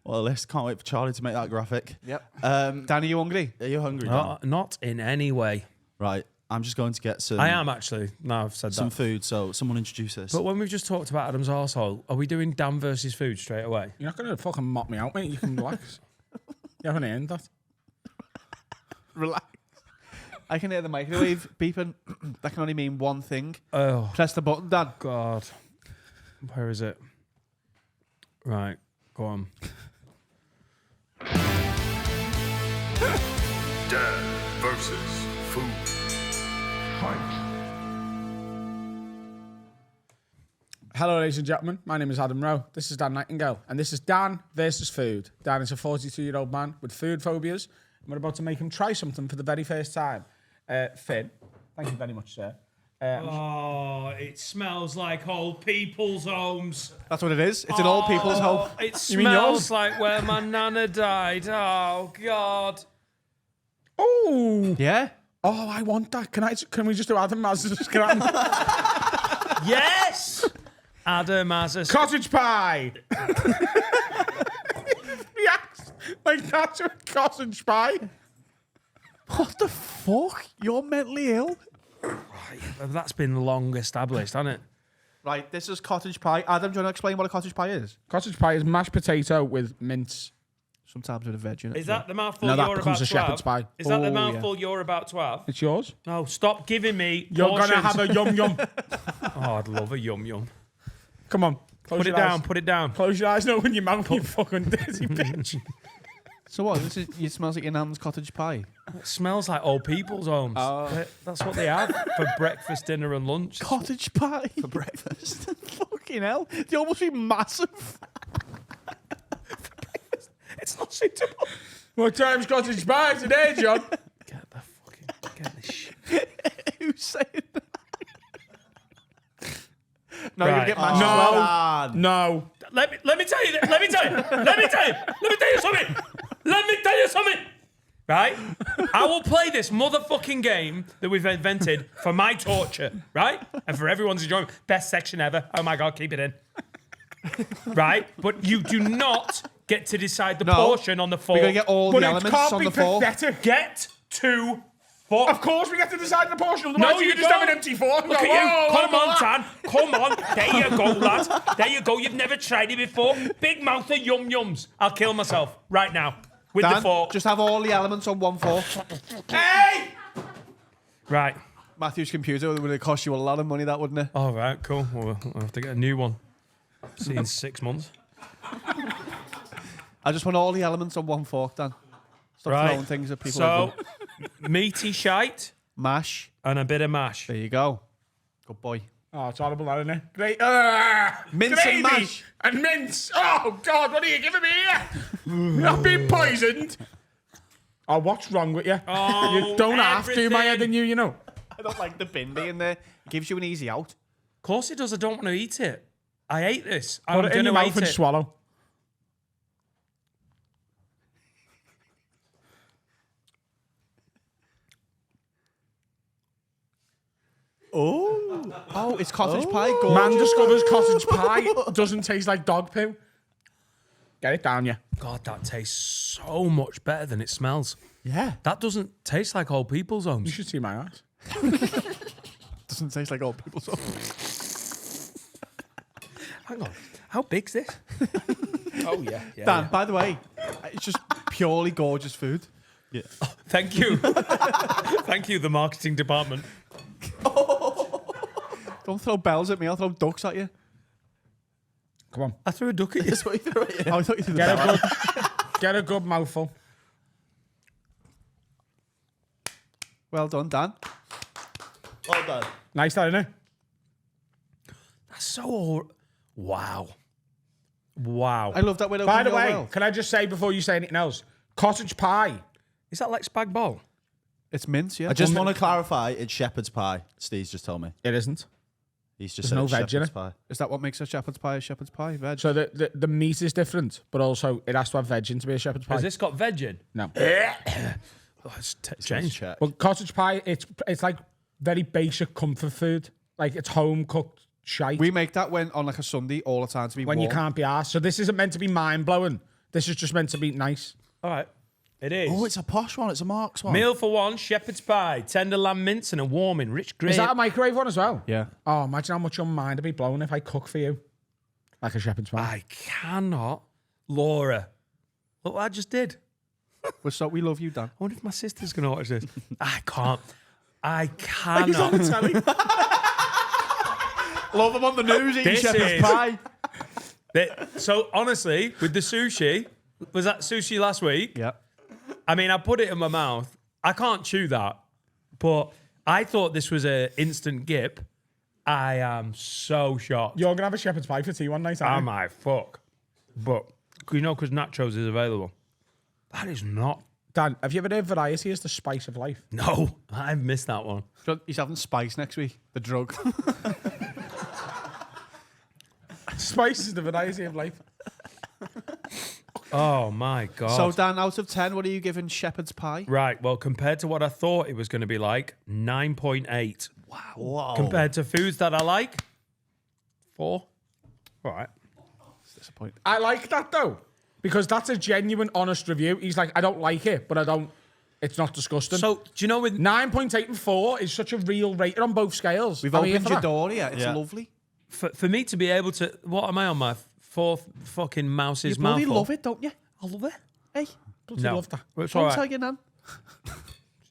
Well, let's can't wait for Charlie to make that graphic. Yep. Dan, Dan, are you hungry? are you hungry? Dan? Not in any way. Right. I'm just going to get some. I am actually. No, I've said some that. food. So someone introduce us. But when we've just talked about Adam's arsehole, are we doing Dan versus food straight away? You're not gonna fucking mop me out, mate. You can relax. You haven't earned that. Relax. I can hear the microwave beeping. That can only mean one thing. Oh Press the button, Dan. God, where is it? Right, go on. Dan versus food. Hello, ladies and gentlemen. My name is Adam Rowe. This is Dan Nightingale, and this is Dan versus food. Dan is a 42-year-old man with food phobias, and we're about to make him try something for the very first time. Finn, thank you very much, sir. Oh, it smells like old people's homes. That's what it is. It's an old people's home. It You mean yours? smells like where my nana died. Oh God. Oh, Yeah? oh, I want that. Can we just do Adam as a scram? Yes. Adam as a Cottage pie. Yes, like that's a cottage pie. What the fuck? You're mentally ill? That's been long established, hasn't it? Right, this is cottage pie. Adam, do you want to explain what a cottage pie is? Cottage pie is mashed potato with mince. Sometimes with a veg in it. Is that the mouthful No, that you're becomes about a to have? shepherd's pie. Is that the Oh, mouthful you're about to have? It's yours. No, stop giving me You're gonna portions. have a yum yum. Oh, I'd love a yum yum. Come on, close Put it your down. eyes. Put it down. Close your eyes. No, in your mouth, you fucking dirty bitch. So what? It smells like your nan's cottage pie. It smells like old people's homes. That's what they have for breakfast, dinner, and lunch. Cottage pie? for breakfast. Fucking hell. They almost be massive. It's not suitable. What time's cottage pie today, John? Get this shit. Who's saying that? No, Right. you're going to get mashed as well. No. Let me tell you. Let me tell you something. Right? I will play this motherfucking game that we've invented for my torture, right? And for everyone's enjoyment. Best section ever. Oh my God, keep it in. Right? But you do not get to decide the portion on the fork. We're going to get all But the it elements can't on be the fork. pathetic. Get to fork. Of course, we get to decide the portion. Otherwise, No, you you can just have don't. an empty fork. and Look go, at you. "Oh, Come look on, at that." Tan. Come on. There you go, lad. There you go. You've never tried it before. Big mouth of yum-yums. I'll kill myself right now with the Dan, fork. just have all the elements on one fork. Hey! Right. Matthew's computer would have cost you a lot of money, that wouldn't it? All right, cool. Well, I'll have to get a new one. See you in 6 months. I just want all the elements on one fork, Dan. Stop Right. throwing things at people. So, meaty shite Mash. and a bit of mash. There you go. Good boy. Oh, it's horrible, isn't it? Great. Mince gravy and mash. And mince. Oh, God, what are you giving me here? I've been poisoned. Oh, what's wrong with you? Oh, You don't have to, my head everything. than you know. I don't like the bin being there. It gives you an easy out. Of course it does. I don't want to eat it. I ate this. Put I'm it in going your to mouth eat and it. swallow. Oh, it's cottage pie. Gorgeous. Man discovers cottage pie doesn't taste like dog poo. Get it down, yeah. God, that tastes so much better than it smells. Yeah. That doesn't taste like old people's You homes. should see my ass. Doesn't taste like old people's. Hang on. How big's this? Oh, yeah. Dan, by the way, it's just purely gorgeous food. Thank you. Thank you, the marketing department. Don't throw bells at me. I'll throw ducks at you. Come on. I threw a duck at you. That's what you threw it in. Oh, I thought you threw the Get bell. a good, get a good mouthful. Well done, Dan. Well done. Nice, that, isn't it? That's so... Wow. Wow. I love that way. By the way, can I just say before you say anything else, cottage pie. Is that like spag bol? it's mince, yeah. I just want to clarify, it's shepherd's pie. Steve's just told me. It isn't. He's just There's said no it's veg in shepherd's it. pie. Is that what makes a shepherd's pie a shepherd's pie? Veg. So the meat is different, but also it has to have veg in to be a shepherd's pie. Has this got veg in? No. Oh, it's Let's changed. check. But cottage pie, it's like very basic comfort food. Like it's home cooked shite. We make that when on like a Sunday all the time to be when you warm. can't be asked. So this isn't meant to be mind blowing. This is just meant to be nice. All right. It is. Oh, it's a posh one. It's a Mark's one. Meal for one, shepherd's pie, tender lamb mince, and a warming, rich gravy. Is that a microwave one as well? Yeah. Oh, imagine how much your mind would be blown if I cook for you. Like a shepherd's pie. I cannot. Laura, look what I just did. We love you, Dan. I wonder if my sister's going to watch this. I can't. I cannot. Love them on the news eating This shepherd's is- pie. So honestly, with the sushi, was that sushi last week? Yeah. I mean, I put it in my mouth. I can't chew that, but I thought this was an instant gip. I am so shocked. You're going to have a shepherd's pie for tea one night, aren't Am you? I fuck? But you know, because nachos is available. That is not. Dan, have you ever heard variety is the spice of life? No, I've missed that one. He's having spice next week. The drug. Spice is the variety of life. Oh my god. So, Dan, out of 10, what are you giving shepherd's pie? Right, well, compared to what I thought it was going to be like, 9.8. Wow. Compared to foods that I like, 4. All right. Disappointing. I like that though, because that's a genuine, honest review. He's like, I don't like it, but I don't. It's not disgusting. So, do you know with 9.8 and 4 is such a real rating on both scales. We've I'm here opened for your that. door here. It's Yeah. lovely. for me to be able to, what am I on my fourth fucking mouse's You bloody mouthful? love it, don't you? I love it. Hey, Bloody No, love that. it's don't all tell right. your nan.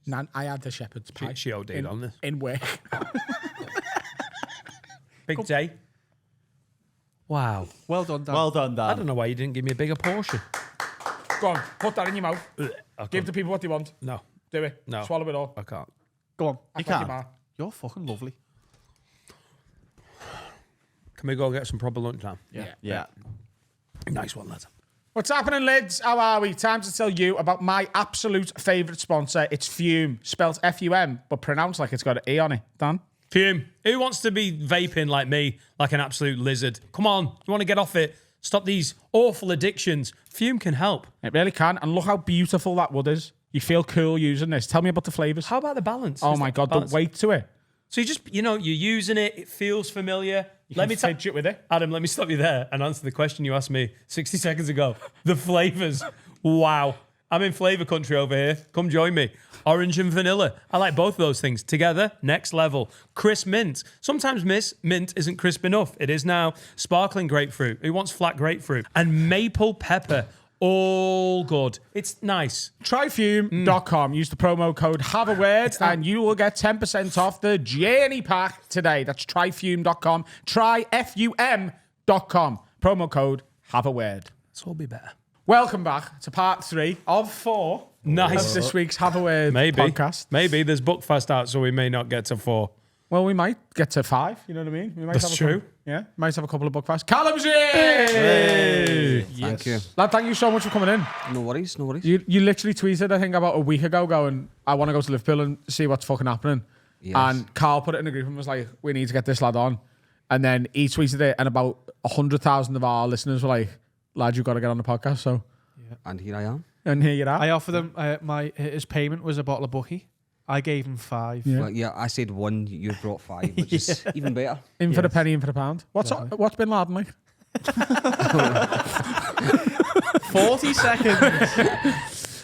Nan, I had the shepherd's pie She OD'd on this. in work. Big day. Wow. Well done, Dan. Well done, Dan. I don't know why you didn't give me a bigger portion. Go on, put that in your mouth. I Give can't. the people what they want. No, Do it. No. Swallow it all. I can't. Go on. Act can't. like your ma. You're fucking lovely. Can we go get some proper lunch now? Yeah. Nice one, lads. What's happening, lids? How are we? Time to tell you about my absolute favourite sponsor. It's Fume, spelled F-U-M, but pronounced like it's got an E on it. Dan? Fume. Who wants to be vaping like me, like an absolute lizard? Come on. You want to get off it? Stop these awful addictions. Fume can help. It really can. And look how beautiful that wood is. You feel cool using this. Tell me about the flavours. How about the balance? Oh Is my that God, balance? the weight to it. So you just, you're using it. It feels familiar. Let me fidget with it. Adam, let me stop you there and answer the question you asked me 60 seconds ago. The flavors. Wow. I'm in flavor country over here. Come join me. Orange and vanilla. I like both of those things. Together, next level. Crisp mint. Sometimes mint isn't crisp enough. It is now. Sparkling grapefruit. Who wants flat grapefruit? And maple pepper. All good. It's nice. Tryfume.com. Use the promo code Have a Word and you will get 10% off the Journey Pack today. That's tryfume.com. Tryfum.com. Promo code Have a Word. This will be better. Welcome back to part 3 of 4 Nice. of this week's Have a Word Maybe. podcast. Maybe there's Bookfast out, so we may not get to 4. Well, we might get to 5. You know what I mean? We might That's have a true. Yeah, might have a couple of book fasts. Callum's here! Thank you. Lad, thank you so much for coming in. No worries, no worries. You literally tweeted, I think, about a week ago, going, I want to go to Liverpool and see what's fucking happening. Yes. And Carl put it in a group and was like, we need to get this lad on. And then he tweeted it, and about 100,000 of our listeners were like, lad, you've got to get on the podcast. So, And here I am. and here you are. I offered him his payment was a bottle of Bucky. I gave him 5. Yeah. Well, yeah, I said 1, you brought 5, which is even better. In for the penny, in for the pound. What's Bin Laden like? 40 seconds.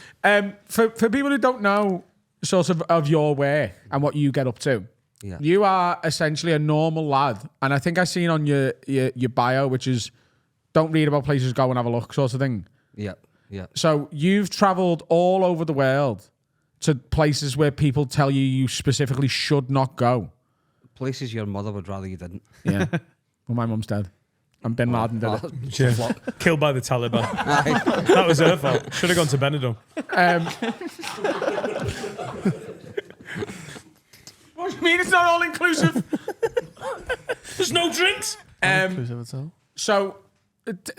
For people who don't know sort of your way and what you get up to, Yeah. you are essentially a normal lad. And I think I seen on your bio, which is don't read about places, go and have a look sort of thing. Yeah, yeah. So you've travelled all over the world to places where people tell you specifically should not go. Places your mother would rather you didn't. Yeah. Well, my mum's dead. And Bin Laden did it. Yeah. Killed by the Taliban. That was her fault. Should have gone to Benidorm. What do you mean it's not all inclusive? There's no drinks. So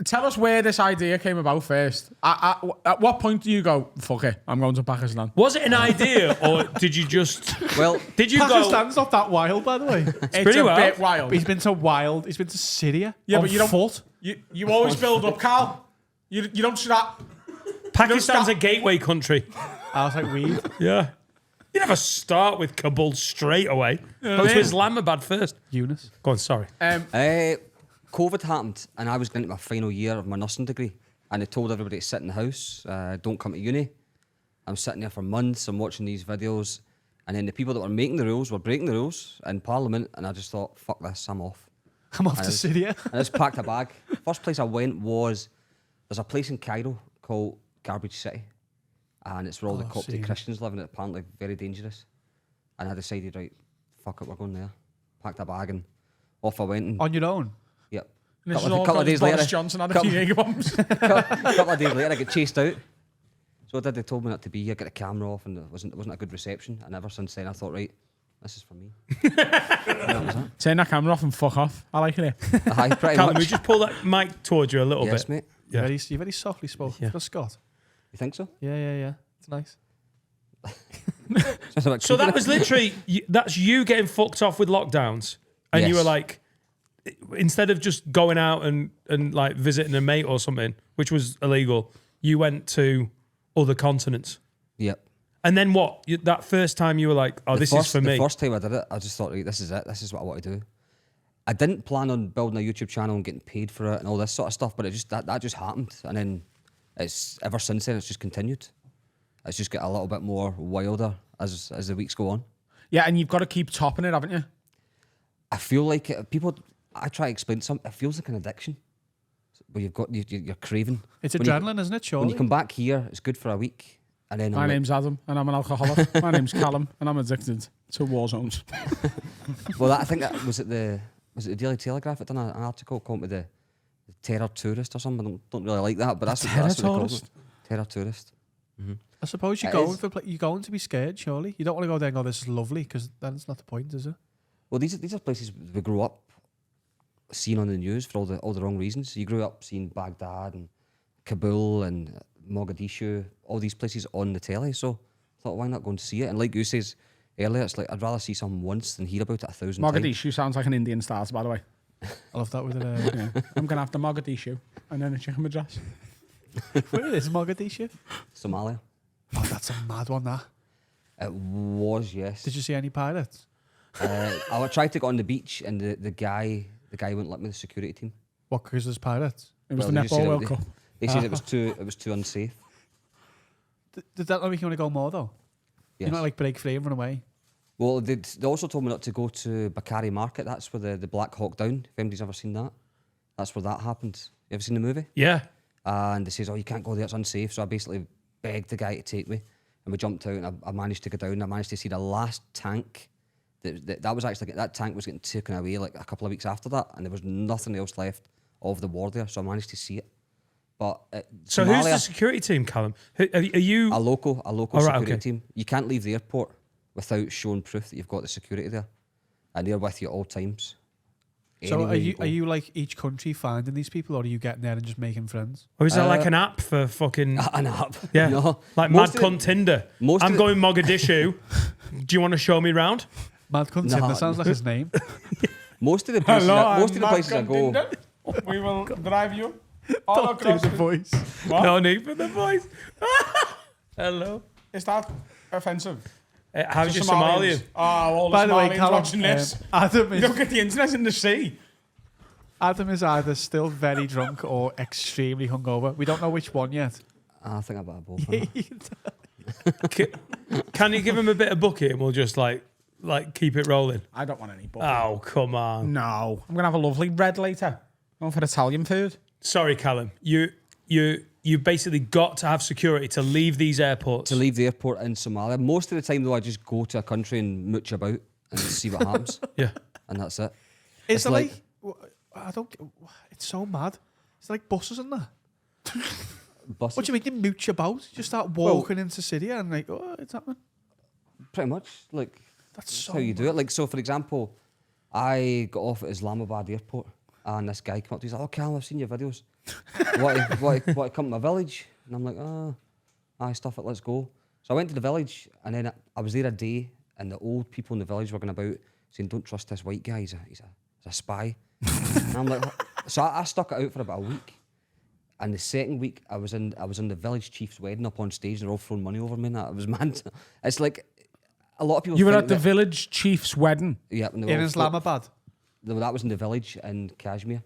tell us where this idea came about first. At what point do you go, fuck it, I'm going to Pakistan? Was it an idea, or did you just? Well, Did you go? Pakistan's not that wild, by the way. It's pretty a wild. bit wild. He's been to wild. He's been to Syria. Yeah, on but you don't- foot. You always build up, Carl. You don't stop. Pakistan's stop. a gateway country. I was like, weed. Yeah. You never start with Kabul straight away. Go to Islamabad first. Eunice. Go on, sorry. COVID happened, and I was going into my final year of my nursing degree, and they told everybody to sit in the house, don't come to uni. I'm sitting there for months, I'm watching these videos, and then the people that were making the rules were breaking the rules in Parliament, and I just thought, fuck this, I'm off. I'm off to Syria. And I just packed a bag. First place I went was, there's a place in Cairo called Garbage City, and it's where all the Coptic seen. Christians live, and it's apparently very dangerous. And I decided, right, fuck it, we're going there. Packed a bag, and off I went. And, On your own. yep. And this is Couple all of days Boris later, Johnson had a couple- few Jaeger bombs. couple of days later, I get chased out. So I did. They told me not to be here. Get the camera off, and it wasn't a good reception. And ever since then, I thought, right, this is for me. Turn that camera off and fuck off. I like it. Aye, pretty Callum, we much. just pull that mic towards you a little Yes, bit. mate. Yeah. You're very softly spoken. Yeah. For Scott. You think so? Yeah. It's nice. So that was literally, that's you getting fucked off with lockdowns. And you Yes. were like, instead of just going out and like visiting a mate or something, which was illegal, you went to other continents. Yep. And then what? That first time you were like, oh, this is for me. The first time I did it, I just thought, right, this is it. This is what I want to do. I didn't plan on building a YouTube channel and getting paid for it and all this sort of stuff, but it just that just happened. And then it's ever since then, it's just continued. It's just got a little bit more wilder as the weeks go on. Yeah, and you've got to keep topping it, haven't you? I feel like I try to explain something. It feels like an addiction where you're craving. It's When you- adrenaline, isn't it, When surely? you come back here, it's good for a week. And then My name's Adam, and I'm an alcoholic. My name's Callum, and I'm addicted to war zones. I think that was it the Daily Telegraph that done an article called the terror tourist or something. I don't really like that, but that's what they called it. Terror tourist. I suppose you're It going is. you're going to be scared, surely. You don't want to go there and go, this is lovely, because that's not the point, is it? Well, these are places we grew up seeing on the news for all the wrong reasons. You grew up seeing Baghdad and Kabul and Mogadishu, all these places on the telly. So I thought, why not go and see it? And like you says earlier, it's like I'd rather see something once than hear about it 1,000 times. Mogadishu sounds like an Indian start, by the way. I love that with it. I'm going to have the Mogadishu and then a chicken madras. Where is Mogadishu? Somalia. Oh, that's a mad one, that. It was, yes. Did you see any pirates? I tried to go on the beach, and the guy wouldn't let me. The security team. What, because there's pirates? It was Well, the they just said Netball it- World Cup. They said it was too unsafe. Did that not make you want to go more, though? Yes. You not like break free and run away? Well, they also told me not to go to Bakari Market. That's where the Black Hawk Down, if anybody's ever seen that. That's where that happened. You ever seen the movie? Yeah. And they says, oh, you can't go there, it's unsafe. So I basically begged the guy to take me. And we jumped out, and I managed to go down. I managed to see the last tank. That tank was getting taken away like a couple of weeks after that. And there was nothing else left of the war there. So I managed to see it. But So who's the security team, Callum? Are you? A local Oh, right, security okay. team. You can't leave the airport without showing proof that you've got the security there. and they're with you at all times. So Anywhere you are you like each country finding these people, or are you getting there and just making friends? Or is there like an app for fucking... an app? Yeah, No. like Most Mad of Cunt Tinder. most I'm of going Mogadishu. Do you want to show me round? Mad Cunt No, Tinder sounds like his name. Most of the places, most of the places I go, We will drive you all across. the voice. What? No need for the voice. Hello. Is that offensive? How's To your Somalians? Somalian? Oh, all the By the way, Somalians Callum, watching this. Adam Look at the internet in the sea. is either still very drunk or extremely hungover. We don't know which one yet. I think I better both. Can you give him a bit of bucket and we'll just like keep it rolling? I don't want any book. Oh, come on. No. I'm going to have a lovely red later. Going for Italian food. Sorry, Callum. You basically got to have security to leave these airports. To leave the airport in Somalia. Most of the time, though, I just go to a country and mooch about and see what happens. Yeah. And that's it. Is it like I don't? It's so mad. It's like buses and that. Buses, What do you mean you mooch about? You just start walking into city and like, oh, it's happening. pretty much. Like, That's that's so how you do it. Like, so for example, I got off at Islamabad airport and this guy came up to me, he's like, oh, Callum, I've seen your videos. Want to come to my village? And I'm like, oh, aye, stuff it, let's go. So I went to the village and then I was there a day and the old people in the village were going about saying, don't trust this white guy, he's a spy. And I'm like, so I stuck it out for about a week. And the second week, I was in the village chief's wedding up on stage, and they're all throwing money over me. And that it was mad. It's like a lot of people. You were think at the that- village chief's wedding. Yeah, and they were In all Islamabad. that was in the village in Kashmir,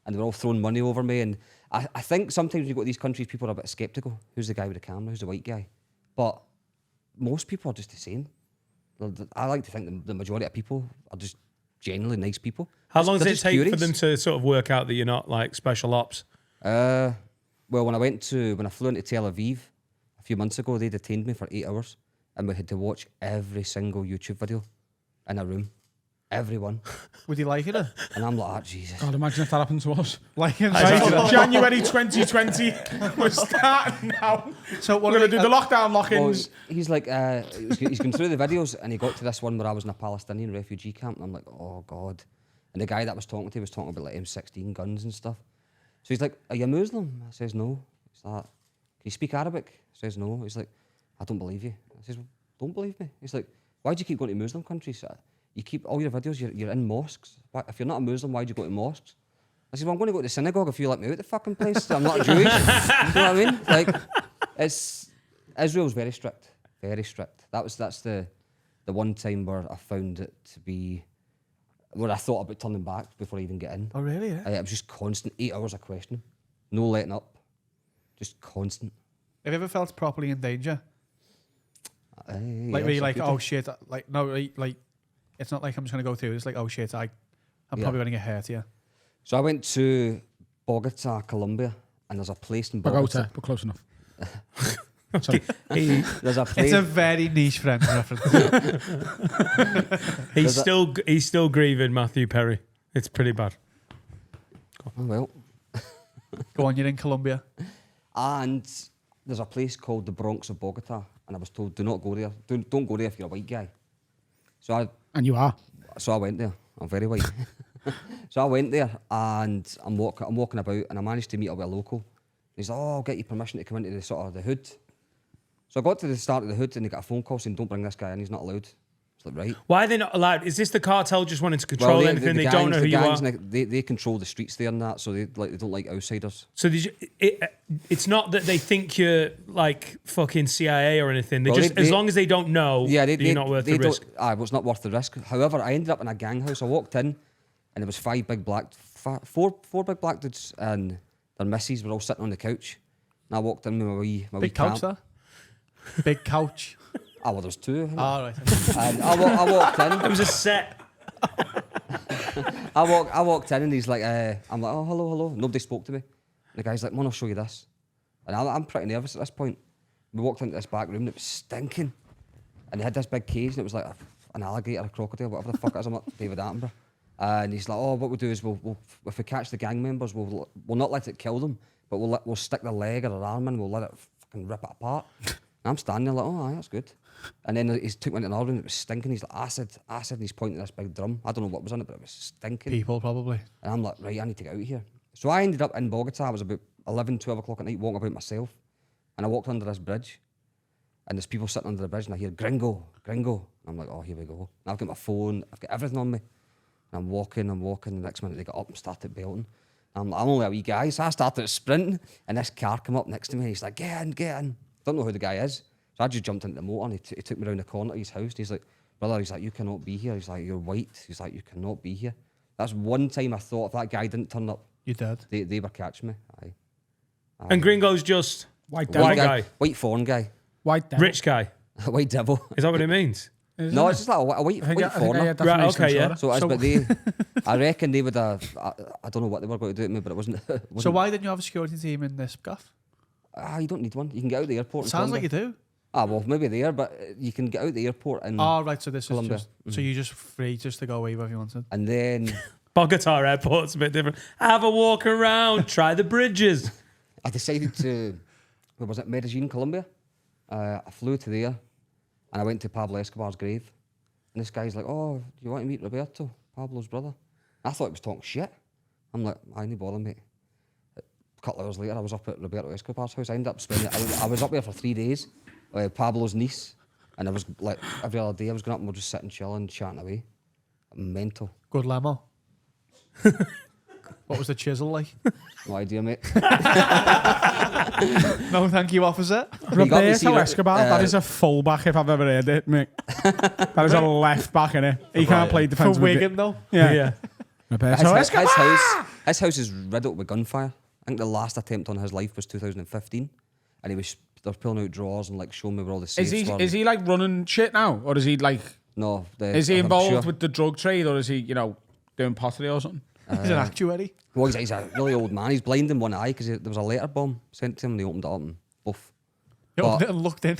and they were all throwing money over me. And I think sometimes when you go to these countries, people are a bit sceptical. Who's the guy with the camera? Who's the white guy? But most people are just the same. I like to think the majority of people are just genuinely nice people. How long does They're it just take for curious. them to sort of work out that you're not like special ops? Well, when I flew into Tel Aviv a few months ago, they detained me for 8 hours, and we had to watch every single YouTube video in a room, everyone. Would you like it? And I'm like, oh, Jesus. God, imagine if that happened to us. Like it? Right, January 2020. We're starting now. So We're going to do the lockdown Well, lock-ins. he's like, he's gone through the videos, and he got to this one where I was in a Palestinian refugee camp, and I'm like, oh God. And the guy that was talking to was talking about like M16 guns and stuff. So he's like, are you a Muslim? I says, no. He's like, can you speak Arabic? I says, no. He's like, I don't believe you. I says, well, don't believe me. He's like, why do you keep going to Muslim countries? You keep all your videos, you're in mosques. Why, if you're not a Muslim, why do you go to mosques? I said, well, I'm going to go to the synagogue if you let me out the fucking place. I'm not Jewish. You know what I mean? Like, Israel's very strict. Very strict. That's the one time where I found it to be, where I thought about turning back before I even get in. Oh, really? Yeah. It was just constant, 8 hours of questioning. No letting up. Just constant. Have you ever felt properly in danger? Like, Yeah, where you're like, so oh shit, like, no, like, it's not like I'm just going to go through. It's like, oh shit, I'm Yeah. probably going to get hurt here. So I went to Bogota, Colombia, and there's a place in Bogota. But close enough. There's a place. It's a very niche French reference. He's still grieving Matthew Perry. It's pretty bad. Oh, well. Go on, you're in Colombia. And there's a place called the Bronx of Bogota, and I was told, do not go there. Don't go there if you're a white guy. And you are. So I went there. I'm very white. So I went there, and I'm walking about, and I managed to meet up with a local. He's like, oh, I'll get you permission to come into the sort of the hood. So I got to the start of the hood, and they got a phone call saying, don't bring this guy in, he's not allowed. It's like, right. Why are they not allowed? Is this the cartel just wanting to control anything? They don't know who you are. They control the streets there and that, so they don't like outsiders. So it's not that they think you're like fucking CIA or anything. As long as they don't know, you're not worth the risk. Well, it's not worth the risk. However, I ended up in a gang house. I walked in, and there was four big black dudes, and their missus were all sitting on the couch. And I walked in with my wee Big couch, camp. there? Big couch. Ah, well, there's two. All right. And I walked in. It was a set. I walked in, and he's like, I'm like, oh, hello. Nobody spoke to me. And the guy's like, man, I'll show you this. And I'm pretty nervous at this point. We walked into this back room, and it was stinking. And they had this big cage, and it was like an alligator, a crocodile, whatever the fuck it is. I'm like, David Attenborough. And he's like, oh, what we'll do is we'll if we catch the gang members, we'll not let it kill them, but we'll stick their leg or their arm in, we'll let it fucking rip it apart. I'm standing there like, oh, aye, that's good. And then he took me into another room, it was stinking. He's like, acid, and he's pointing at this big drum. I don't know what was on it, but it was stinking. People, probably. And I'm like, right, I need to get out of here. So I ended up in Bogota. I was about 11, 12 o'clock at night walking about myself. And I walked under this bridge. And there's people sitting under the bridge and I hear, gringo, gringo. And I'm like, oh, here we go. And I've got my phone, I've got everything on me. And I'm walking. The next minute they got up and started belting. I'm like, I'm only a wee guy. So I started sprinting. And this car came up next to me. He's like, get in, get in. Don't know who the guy is. So I just jumped into the motor and he took me around the corner to his house. And he's like, brother, he's like, you cannot be here. He's like, you're white. He's like, you cannot be here. That's one time I thought if that guy didn't turn up, You did. they were catching me. Aye. And Gringo's just White white devil. guy, White foreign guy. White devil. rich guy. White devil. Is that what it means? No, it's just like a white I think foreigner. I had that Right, from Eastern okay, yeah. Shore. So, but they, I reckon they would have, I don't know what they were going to do to me, but it wasn't. So why didn't you have a security team in this gaff? You don't need one. You can get out of the airport. Sounds like you do. Well, maybe there, but you can get out the airport and Oh, right, so this Colombia. is just... So you're just free just to go away wherever you wanted? and then Bogota Airport's a bit different. Have a walk around, try the bridges. I decided to, where was it, Medellin, Colombia? I flew to there and I went to Pablo Escobar's grave. And this guy's like, oh, you want to meet Roberto, Pablo's brother? I thought he was talking shit. I'm like, I ain't bother, mate. A couple of hours later, I was up at Roberto Escobar's house. I ended up spending, I was up there for 3 days, Pablo's niece. And I was like, every other day I was going up and we're just sitting, chilling, chatting away. Mental. Good lamo. What was the chisel like? No idea, mate. No, thank you, officer. You got me to see Roberto it, Escobar, that is a full back if I've ever heard it, mate. That is a left back, innit? He can't play For defensive. Wigan, though. Yeah. Roberto Escobar. His house is riddled with gunfire. I think the last attempt on his life was 2015, and they're pulling out drawers and like showing me where all the safes were. Is he like running shit now, or is he like? No, Is he I'm involved sure. with the drug trade, or is he, doing pottery or something? He's an actuary. Well, he's a really old man. He's blind in one eye because there was a letter bomb sent to him, and he opened it up and poof. You But- opened it and looked in.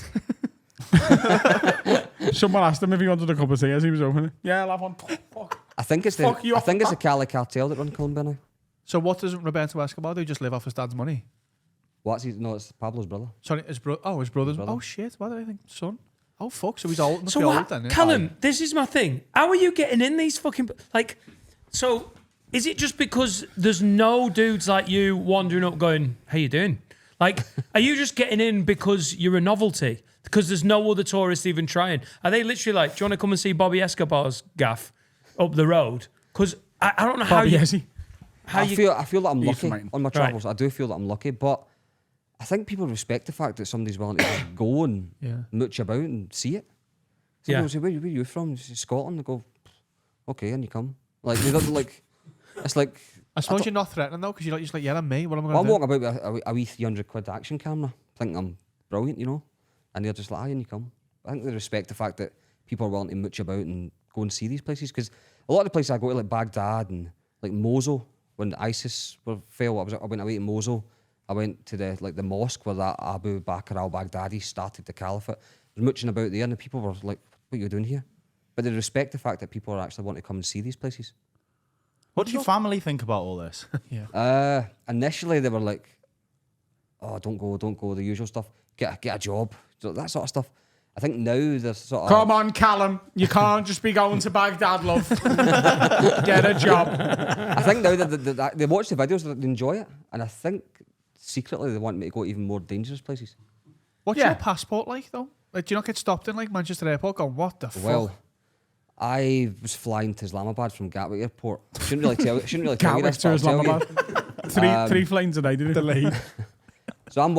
Someone asked him if he wanted a cup of tea as he was opening it. Yeah, I'll have one. Fuck. I think it's Fuck you off the the Cali cartel that run Colombia now. So what does Roberto Escobar do? Just live off his dad's money? What's he? No, it's Pablo's brother. Sorry, his brother's... brother. Oh, shit. Why did I think son? Oh, fuck. So he's old. Must So be what, old then, yeah? Callum, this is my thing. How are you getting in these fucking... So is it just because there's no dudes like you wandering up going, how you doing? Are you just getting in because you're a novelty? Because there's no other tourists even trying? Are they literally like, do you want to come and see Bobby Escobar's gaff up the road? Because I don't know how Bobby you... Essie. I feel that I'm He's lucky from Brighton. on my travels. I do feel that I'm lucky, but I think people respect the fact that somebody's willing to just go and mooch about and see it. Some Yeah. people say, where are you from? Say, Scotland. I go, okay, and you come. Like, they don't like, it's like, I suppose you're not threatening, though, because you're not just like, yeah, I'm me. What am I well, going I'm to do? walking about with a wee 300 quid action camera, thinking I'm brilliant, and they're just like, aye, and you come. I think they respect the fact that people are willing to mooch about and go and see these places, because a lot of the places I go to, like Baghdad and like Mosul, when ISIS fell, I went away to Mosul. I went to the mosque where that Abu Bakr al-Baghdadi started the caliphate. I was mooching about there, and the people were like, what are you doing here? But they respect the fact that people are actually wanting to come and see these places. What do your family think about all this? Initially, they were like, oh, don't go, the usual stuff. Get a job, that sort of stuff. I think now they're sort of... Come on, Callum. You can't just be going to Baghdad, love. Get a job. I think now that they watch the videos, they enjoy it. And I think secretly they want me to go to even more dangerous places. What's your passport like, though? Like, do you not get stopped in, like, Manchester Airport going, what the fuck? Well, I was flying to Islamabad from Gatwick Airport. Shouldn't really tell you Gatwick this, to but I'll tell you. Islamabad. Three planes a day, did it? Delayed. So I'm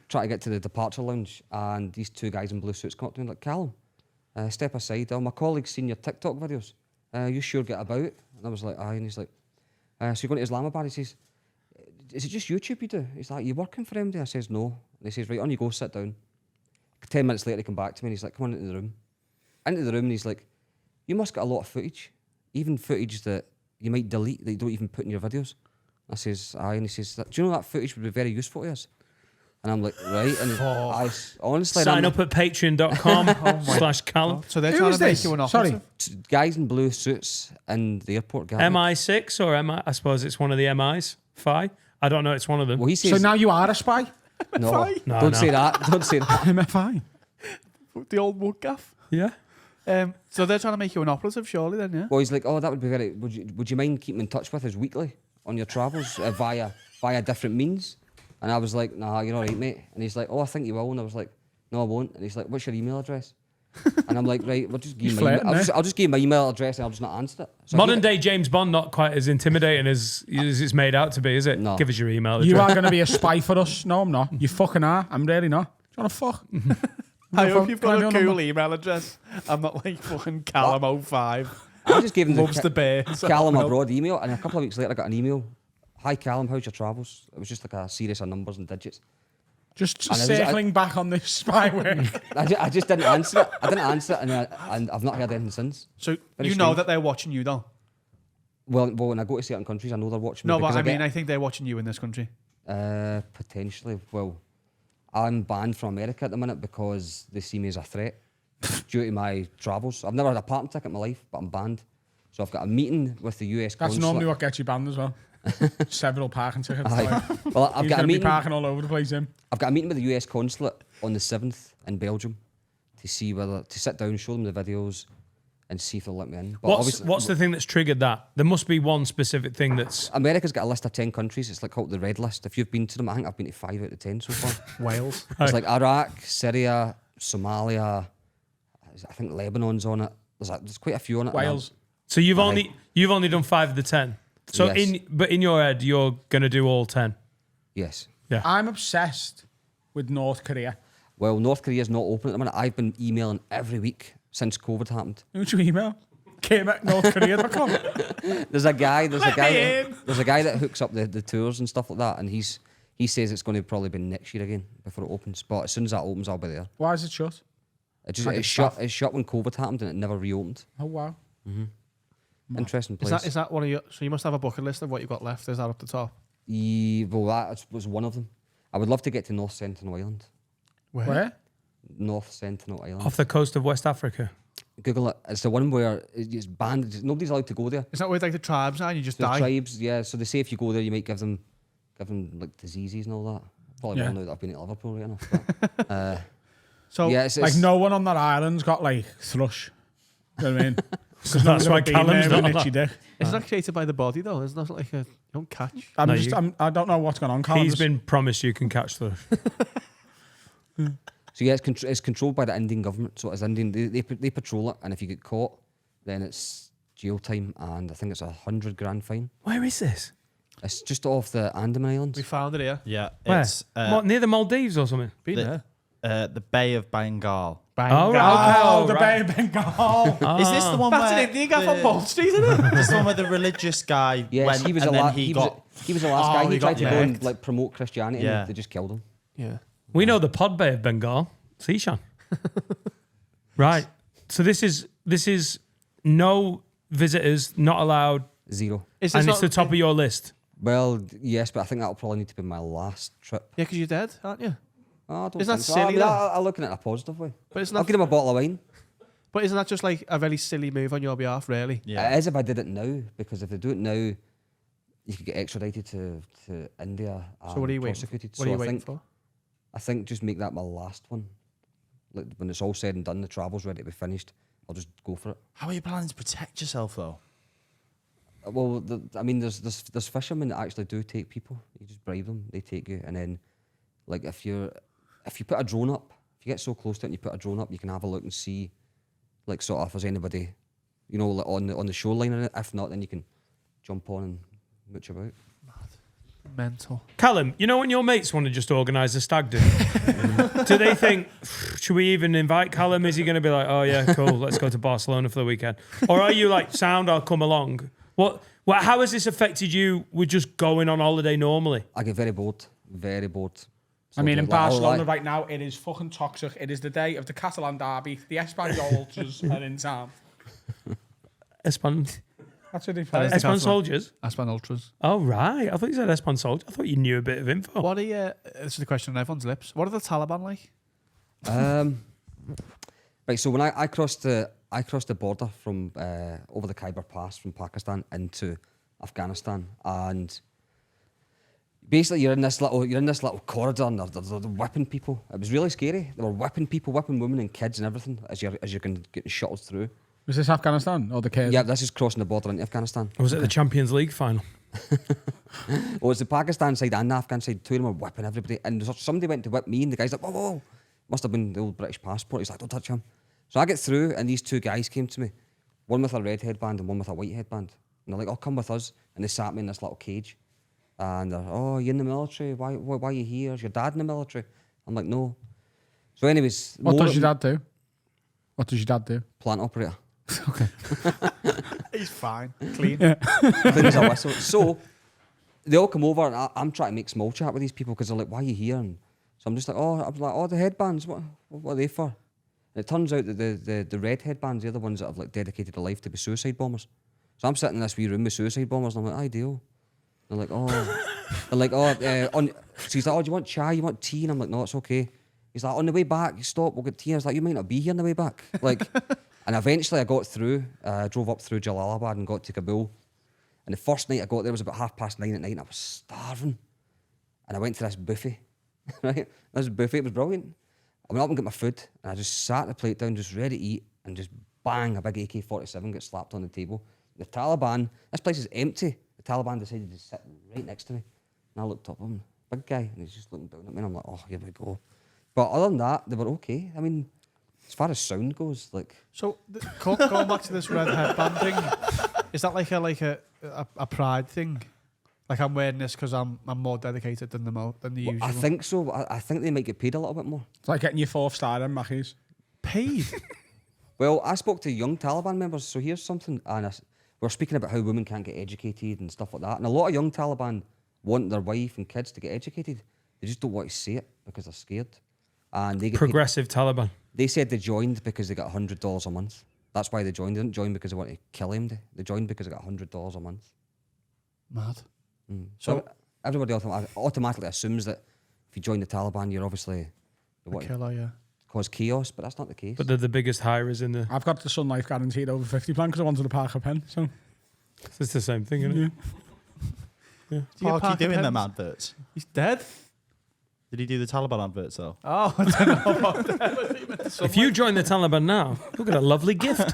trying to get to the departure lounge, and these two guys in blue suits come up to me like, Callum, step aside. Oh, my colleague's seen your TikTok videos. You sure get about? And I was like, aye. And he's like, so you're going to Islamabad? He says, is it just YouTube you do? He's like, you working for MD? I says, no. And he says, right, on you go, sit down. 10 minutes later, he come back to me, and he's like, come on into the room. Into the room, and he's like, you must get a lot of footage, even footage that you might delete that you don't even put in your videos. I says, aye, and he says, do you know that footage would be very useful to us? And I'm like, right, and I honestly... Sign up at patreon.com/Callum. So they're Who trying was to make this? you an Sorry. operative? Guys in blue suits in the airport. Gatwick. MI6 or MI? I suppose it's one of the MIs. Fi? I don't know. It's one of them. Well, he says... So now you are a spy? No, No, don't no. say that. Don't say that. MFI. The old wood gaff. Yeah. So they're trying to make you an operative, surely, then, yeah? Well, he's like, oh, that would be very. Would you mind keeping in touch with us weekly on your travels via different means? And I was like, nah, you're all right, mate. And he's like, oh, I think you will. And I was like, no, I won't. And he's like, what's your email address? And I'm like, right, we'll just give you my email. I'll just give you my email address and I'll just not answer it. So Modern day James Bond, not quite as intimidating as it's made out to be, is it? No. Give us your email address. You are going to be a spy for us. No, I'm not. You fucking are. I'm really not. Do you want to fuck? I hope you've got Can I a do a cool number? email address. I'm not like fucking Callum05. I just gave him Loves the the bear. Callum Abroad email, and a couple of weeks later I got an email. Hi Callum, how's your travels? It was just like a series of numbers and digits. Just And circling back on this spyware. I just didn't answer it. I didn't answer it, and I've not heard anything since. So Very you know strange. that they're watching you, though? Well, when I go to certain countries, I know they're watching me. No, but because I mean, get- I think they're watching you in this country. Potentially. Well, I'm banned from America at the minute because they see me as a threat due to my travels. I've never had a parking ticket in my life, but I'm banned. So I've got a meeting with the US That's consulate. normally what gets you banned as well. Several parking tickets. Aye. Well, I've He's got a going to be meeting. parking all over the place, him. I've got a meeting with the US consulate on the 7th in Belgium to see whether to sit down, show them the videos, and see if they'll let me in. But obviously, What's the thing that's triggered that? There must be one specific thing that's. America's got a list of 10 countries. It's like called the red list. If you've been to them, I think I've been to 5 out of 10 so far. Wales. It's like Iraq, Syria, Somalia. I think Lebanon's on it. There's quite a few on it. Wales. So you've only done 5 of the 10. So Yes. in your head you're gonna do all 10. Yes. I'm obsessed with North Korea. Well, North Korea's not open at the minute. I've been emailing every week since COVID happened. Who'd you email? Came at NorthKorea.com. There's a guy that hooks up the tours and stuff like that, and he says it's going to probably be next year again before it opens. But as soon as that opens, I'll be there. Why is it shut? It shut when COVID happened and it never reopened. Oh, wow. Interesting Is place. that one of your... So you must have a bucket list of what you've got left. Is that up the top? Well, that was one of them. I would love to get to North Sentinel Island. Where? North Sentinel Island. Off the coast of West Africa. Google it. It's the one where it's banned. Nobody's allowed to go there. Is that where like the tribes are and you just The die? tribes, yeah. So they say if you go there, you might give them like diseases and all that. Probably Yeah. will now that I've been at Liverpool right enough. But, So yeah, it's Like, no one on that island's got, like, thrush. You know what I mean? That's why Callum's not on itchy that. dick. it's not created by the body though. It's not like you don't catch. I don't know what's going on, Callum. He's been promised you can catch the. So yeah, it's controlled by the Indian government. So it's Indian. They patrol it, and if you get caught, then it's jail time, and I think it's $100 grand fine. Where is this? It's just off the Andaman Islands. We found it here. Yeah, Where? it's What, near the Maldives or something? Been the- there. the Bay of Bengal. Oh, right. Oh, the right. Bay of Bengal. Is this the one That's where an Indian gaff on Bond Street, isn't it? This the one where the religious guy Yes, went he was and the then last. he got He was the last Oh, guy. he He tried got to go and wrecked. like promote Christianity, Yeah. and they just killed him. Yeah. We know the Pod Bay of Bengal. Seashan. Right. So this is no visitors, not allowed, Zero. Is and this it's the top of your list. Well, yes, but I think that'll probably need to be my last trip. Yeah, because you're dead, aren't you? Oh, I don't Isn't think that so. I silly, mean, though? I'll look at it in a positive way. But it's I'll not. give him a bottle of wine. But isn't that just like a very silly move on your behalf, really? yeah. It is if I did it now, because if they do it now, you could get extradited to India. So what are you waiting? prosecuted. What are you So waiting I think, for? I think just make that my last one. Like when it's all said and done, the travel's ready to be finished. I'll just go for it. How are you planning to protect yourself though? Well, I mean, there's fishermen that actually do take people. You just bribe them, they take you, and then, like, if you put a drone up, if you get so close to it and you put a drone up, you can have a look and see, like, sort of if there's anybody, you know, like on the shoreline. And if not, then you can jump on and mooch about. Mental. Callum, you know when your mates want to just organise a stag do? Do they think, should we even invite Callum? Is he going to be like, oh yeah, cool, let's go to Barcelona for the weekend? Or are you like, sound, I'll come along? How has this affected you with just going on holiday normally? I get very bored, very bored. I mean, in Like, I'll Barcelona lie. right now, it is fucking toxic. It is the day of the Catalan derby. The Espanyol ultras are in town. Espan That's what they play. That is the Espan Catalan. soldiers? Aspan Ultras. Oh, right. I thought you said Espan soldiers. I thought you knew a bit of info. What are you... This is the question on everyone's lips. What are the Taliban like? Right, so when I crossed the border from over the Khyber Pass from Pakistan into Afghanistan, and basically you're in this little corridor and they're whipping people. It was really scary. They were whipping people, whipping women and kids and everything as you're getting shuttled through. Was this Afghanistan or the Kurds? Yeah, this is crossing the border into Afghanistan. Or was it the Champions League final? Well, it's the Pakistan side and the Afghan side. Two of them were whipping everybody. And somebody went to whip me and the guy's like, whoa, whoa. Must have been the old British passport. He's like, don't touch him. So I get through and these two guys came to me. One with a red headband and one with a white headband. And they're like, oh, come with us. And they sat me in this little cage. And they're, oh, you're in the military? Why are you here? Is your dad in the military? I'm like, no. So anyways. What does your dad do? What does your dad do? Plant operator. Okay. He's fine. Clean. Clean as a whistle. So they all come over and I'm trying to make small chat with these people because they're like, why are you here? And so I'm just like, oh, the headbands, what are they for? And it turns out that the red headbands, they're the ones that have like dedicated their life to be suicide bombers. So I'm sitting in this wee room with suicide bombers and I'm like, ideal. They're like, so he's like, oh, do you want chai? You want tea? And I'm like, no, it's okay. He's like, on the way back, you stop, we'll get tea. I was like, you might not be here on the way back. Like, and eventually I got through, drove up through Jalalabad and got to Kabul. And the first night I got there was about 9:30 at night and I was starving. And I went to this buffet, right? This buffet was brilliant. I went up and got my food and I just sat the plate down, just ready to eat, and just bang, a big AK-47 gets slapped on the table. The Taliban, this place is empty. The Taliban decided to sit right next to me. And I looked up at him, big guy, and he's just looking down at me and I'm like, oh, here we go. But other than that, they were okay. I mean, as far as sound goes, like... So, going back to this red headband thing, is that like a pride thing? Like, I'm wearing this because I'm more dedicated than the usual? I think so. I think they might get paid a little bit more. It's like getting your 4th star in Mackies. Paid? Well, I spoke to young Taliban members, so here's something. And we're speaking about how women can't get educated and stuff like that. And a lot of young Taliban want their wife and kids to get educated. They just don't want to say it because they're scared. And they get Progressive Taliban. They said they joined because they got $100 a month. That's why they joined. They didn't join because they wanted to kill him. They joined because they got $100 a month. Mad. So everybody automatically assumes that if you join the Taliban, you're obviously A killer, yeah. cause chaos, but that's not the case. But they're the biggest hirers in the... I've got the Sun Life guaranteed over 50 plan because I wanted to park a pen. So It's the same thing, isn't it? Yeah. Parky doing them adverts? He's dead. Did he do the Taliban adverts though? Oh, I don't know about that. If you join the Taliban now, you'll get a lovely gift.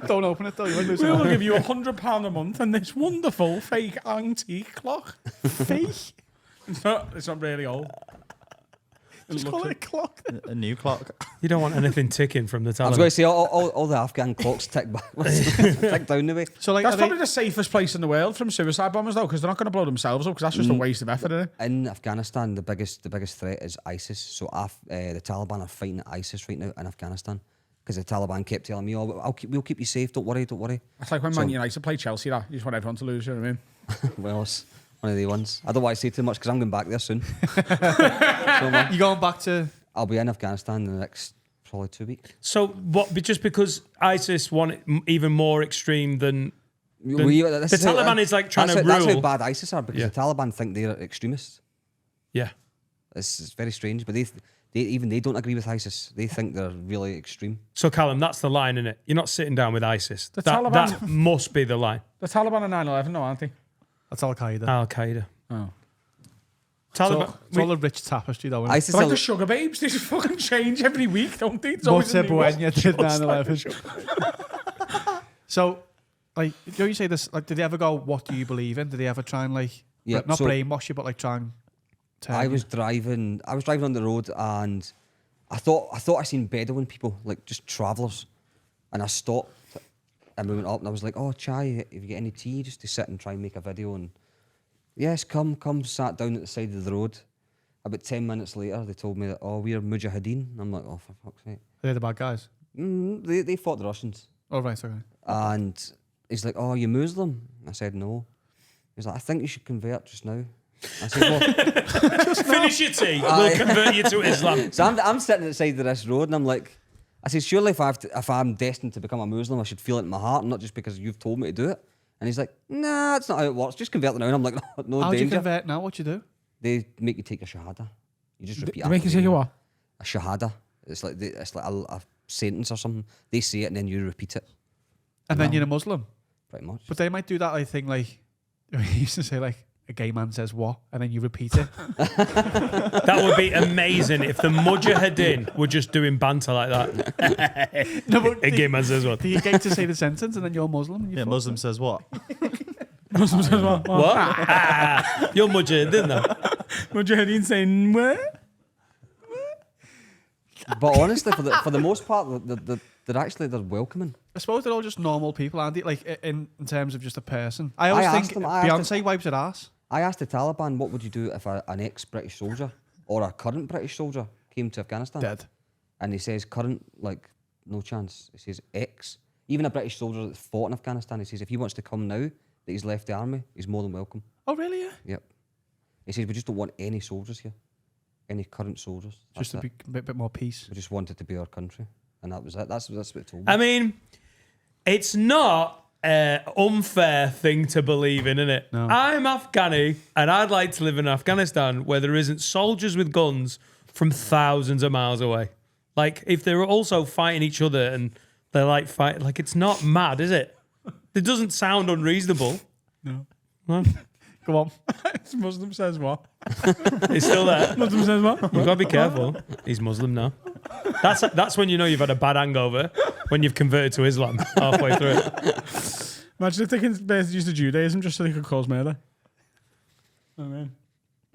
Don't open it though. You might lose we'll it. give you £100 a month and this wonderful fake antique clock. Fake? It's not really old. Just call it a clock. A new clock. You don't want anything ticking from the I was Taliban. going to say all the Afghan clocks tick down the way. So like, That's probably the safest place in the world from suicide bombers though, because they're not going to blow themselves up because that's just a waste of effort, isn't it? In Afghanistan, the biggest threat is ISIS. So the Taliban are fighting ISIS right now in Afghanistan because the Taliban kept telling me, "Oh, we'll keep you safe. Don't worry." It's like when Man United play Chelsea. That you just want everyone to lose. You know what I mean? Well, it's one of the ones. I don't want to say too much because I'm going back there soon. you going back to? I'll be in Afghanistan in the next probably 2 weeks. So what? Just because ISIS want it even more extreme than the Taliban is like trying to rule. That's how bad ISIS are because the Taliban think they're extremists. Yeah, it's very strange, but they don't agree with ISIS. They think they're really extreme. So Callum, that's the line, isn't it? You're not sitting down with ISIS. The That Taliban- must be the line. The Taliban are 9/11, no, aren't they? That's Al Qaeda. Al Qaeda. Oh. Taliban. It's all a rich tapestry, though. Isn't it? ISIS They're like are- the sugar babes. They just fucking change every week, don't they? It's always a new one. Buenya did 9/11. So, like, you say this? Like, did they ever go? What do you believe in? Did they ever try and not so brainwash you, but like try and? I was driving on the road and I thought I seen Bedouin people, like just travellers, and I stopped and we went up and I was like, "Oh, Chai, if you get any tea, just to sit and try and make a video." And yes, come, sat down at the side of the road. About 10 minutes later, they told me that, "Oh, we're Mujahideen." I'm like, "Oh, for fuck's sake!" They're the bad guys. They fought the Russians. Oh right, okay. And he's like, "Oh, you Muslim?" I said, "No." He's like, "I think you should convert just now." I said, "Well." Finish your tea. We'll convert you to Islam. So I'm sitting at the side of this road and I'm like, I said, surely if I'm destined to become a Muslim, I should feel it in my heart, not just because you've told me to do it. And he's like, nah, that's not how it works. Just convert now. And I'm like, no How do you danger. convert now? What you do? They make you take a shahada. You just repeat. They make you say what? A shahada. It's like a sentence or something. They say it and then you repeat it. And then you're a Muslim. Pretty much. But they might do that thing like he used to say, like, a gay man says what, and then you repeat it. That would be amazing if the Mujahideen were just doing banter like that. No, but A gay man says what? do you get to say the sentence and then you're Muslim? And Yeah, Muslim says what? Muslims as well. What? You're Mujahideen though. Mujahideen saying, where? But honestly, for the most part, they're welcoming. I suppose they're all just normal people, aren't they? Like in terms of just a person. I always think Beyonce wipes her ass. I asked the Taliban, what would you do if an ex-British soldier or a current British soldier came to Afghanistan? Dead. And he says current, like, no chance. He says ex. Even a British soldier that's fought in Afghanistan, he says if he wants to come now that he's left the army, he's more than welcome. Oh, really? Yeah. Yep. He says we just don't want any soldiers here. Any current soldiers. Just to That's be it. a bit more peace. We just want it to be our country. And that was it. That's what it told me. I mean, it's not an unfair thing to believe in, innit? No. I'm Afghani and I'd like to live in Afghanistan where there isn't soldiers with guns from thousands of miles away. Like, if they're also fighting each other and they're like fighting, like, it's not mad, is it? It doesn't sound unreasonable. No. Well, Go on. Muslim says what? it's still there. Muslim says what? You've got to be careful. He's Muslim now. That's when you know you've had a bad hangover, when you've converted to Islam halfway through it. Imagine if they converted to Judaism just so they could cause murder. I mean,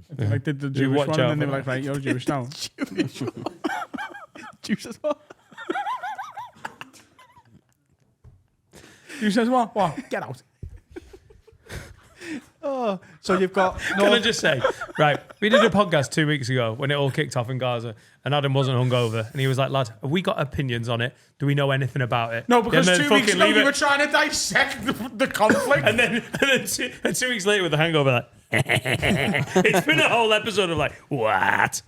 if they like did the Jewish watch one, out and then they for were like, right, you're Jewish now. Juice as well. You says what? What? Get out. Oh, so you've got. Can I just say, right, we did a podcast 2 weeks ago when it all kicked off in Gaza and Adam wasn't hungover and he was like, lad, have we got opinions on it? Do we know anything about it? No, because And then 2 weeks fucking ago leave you it. were trying to dissect the conflict. And then 2 weeks later with the hangover, like, it's been a whole episode of like, what?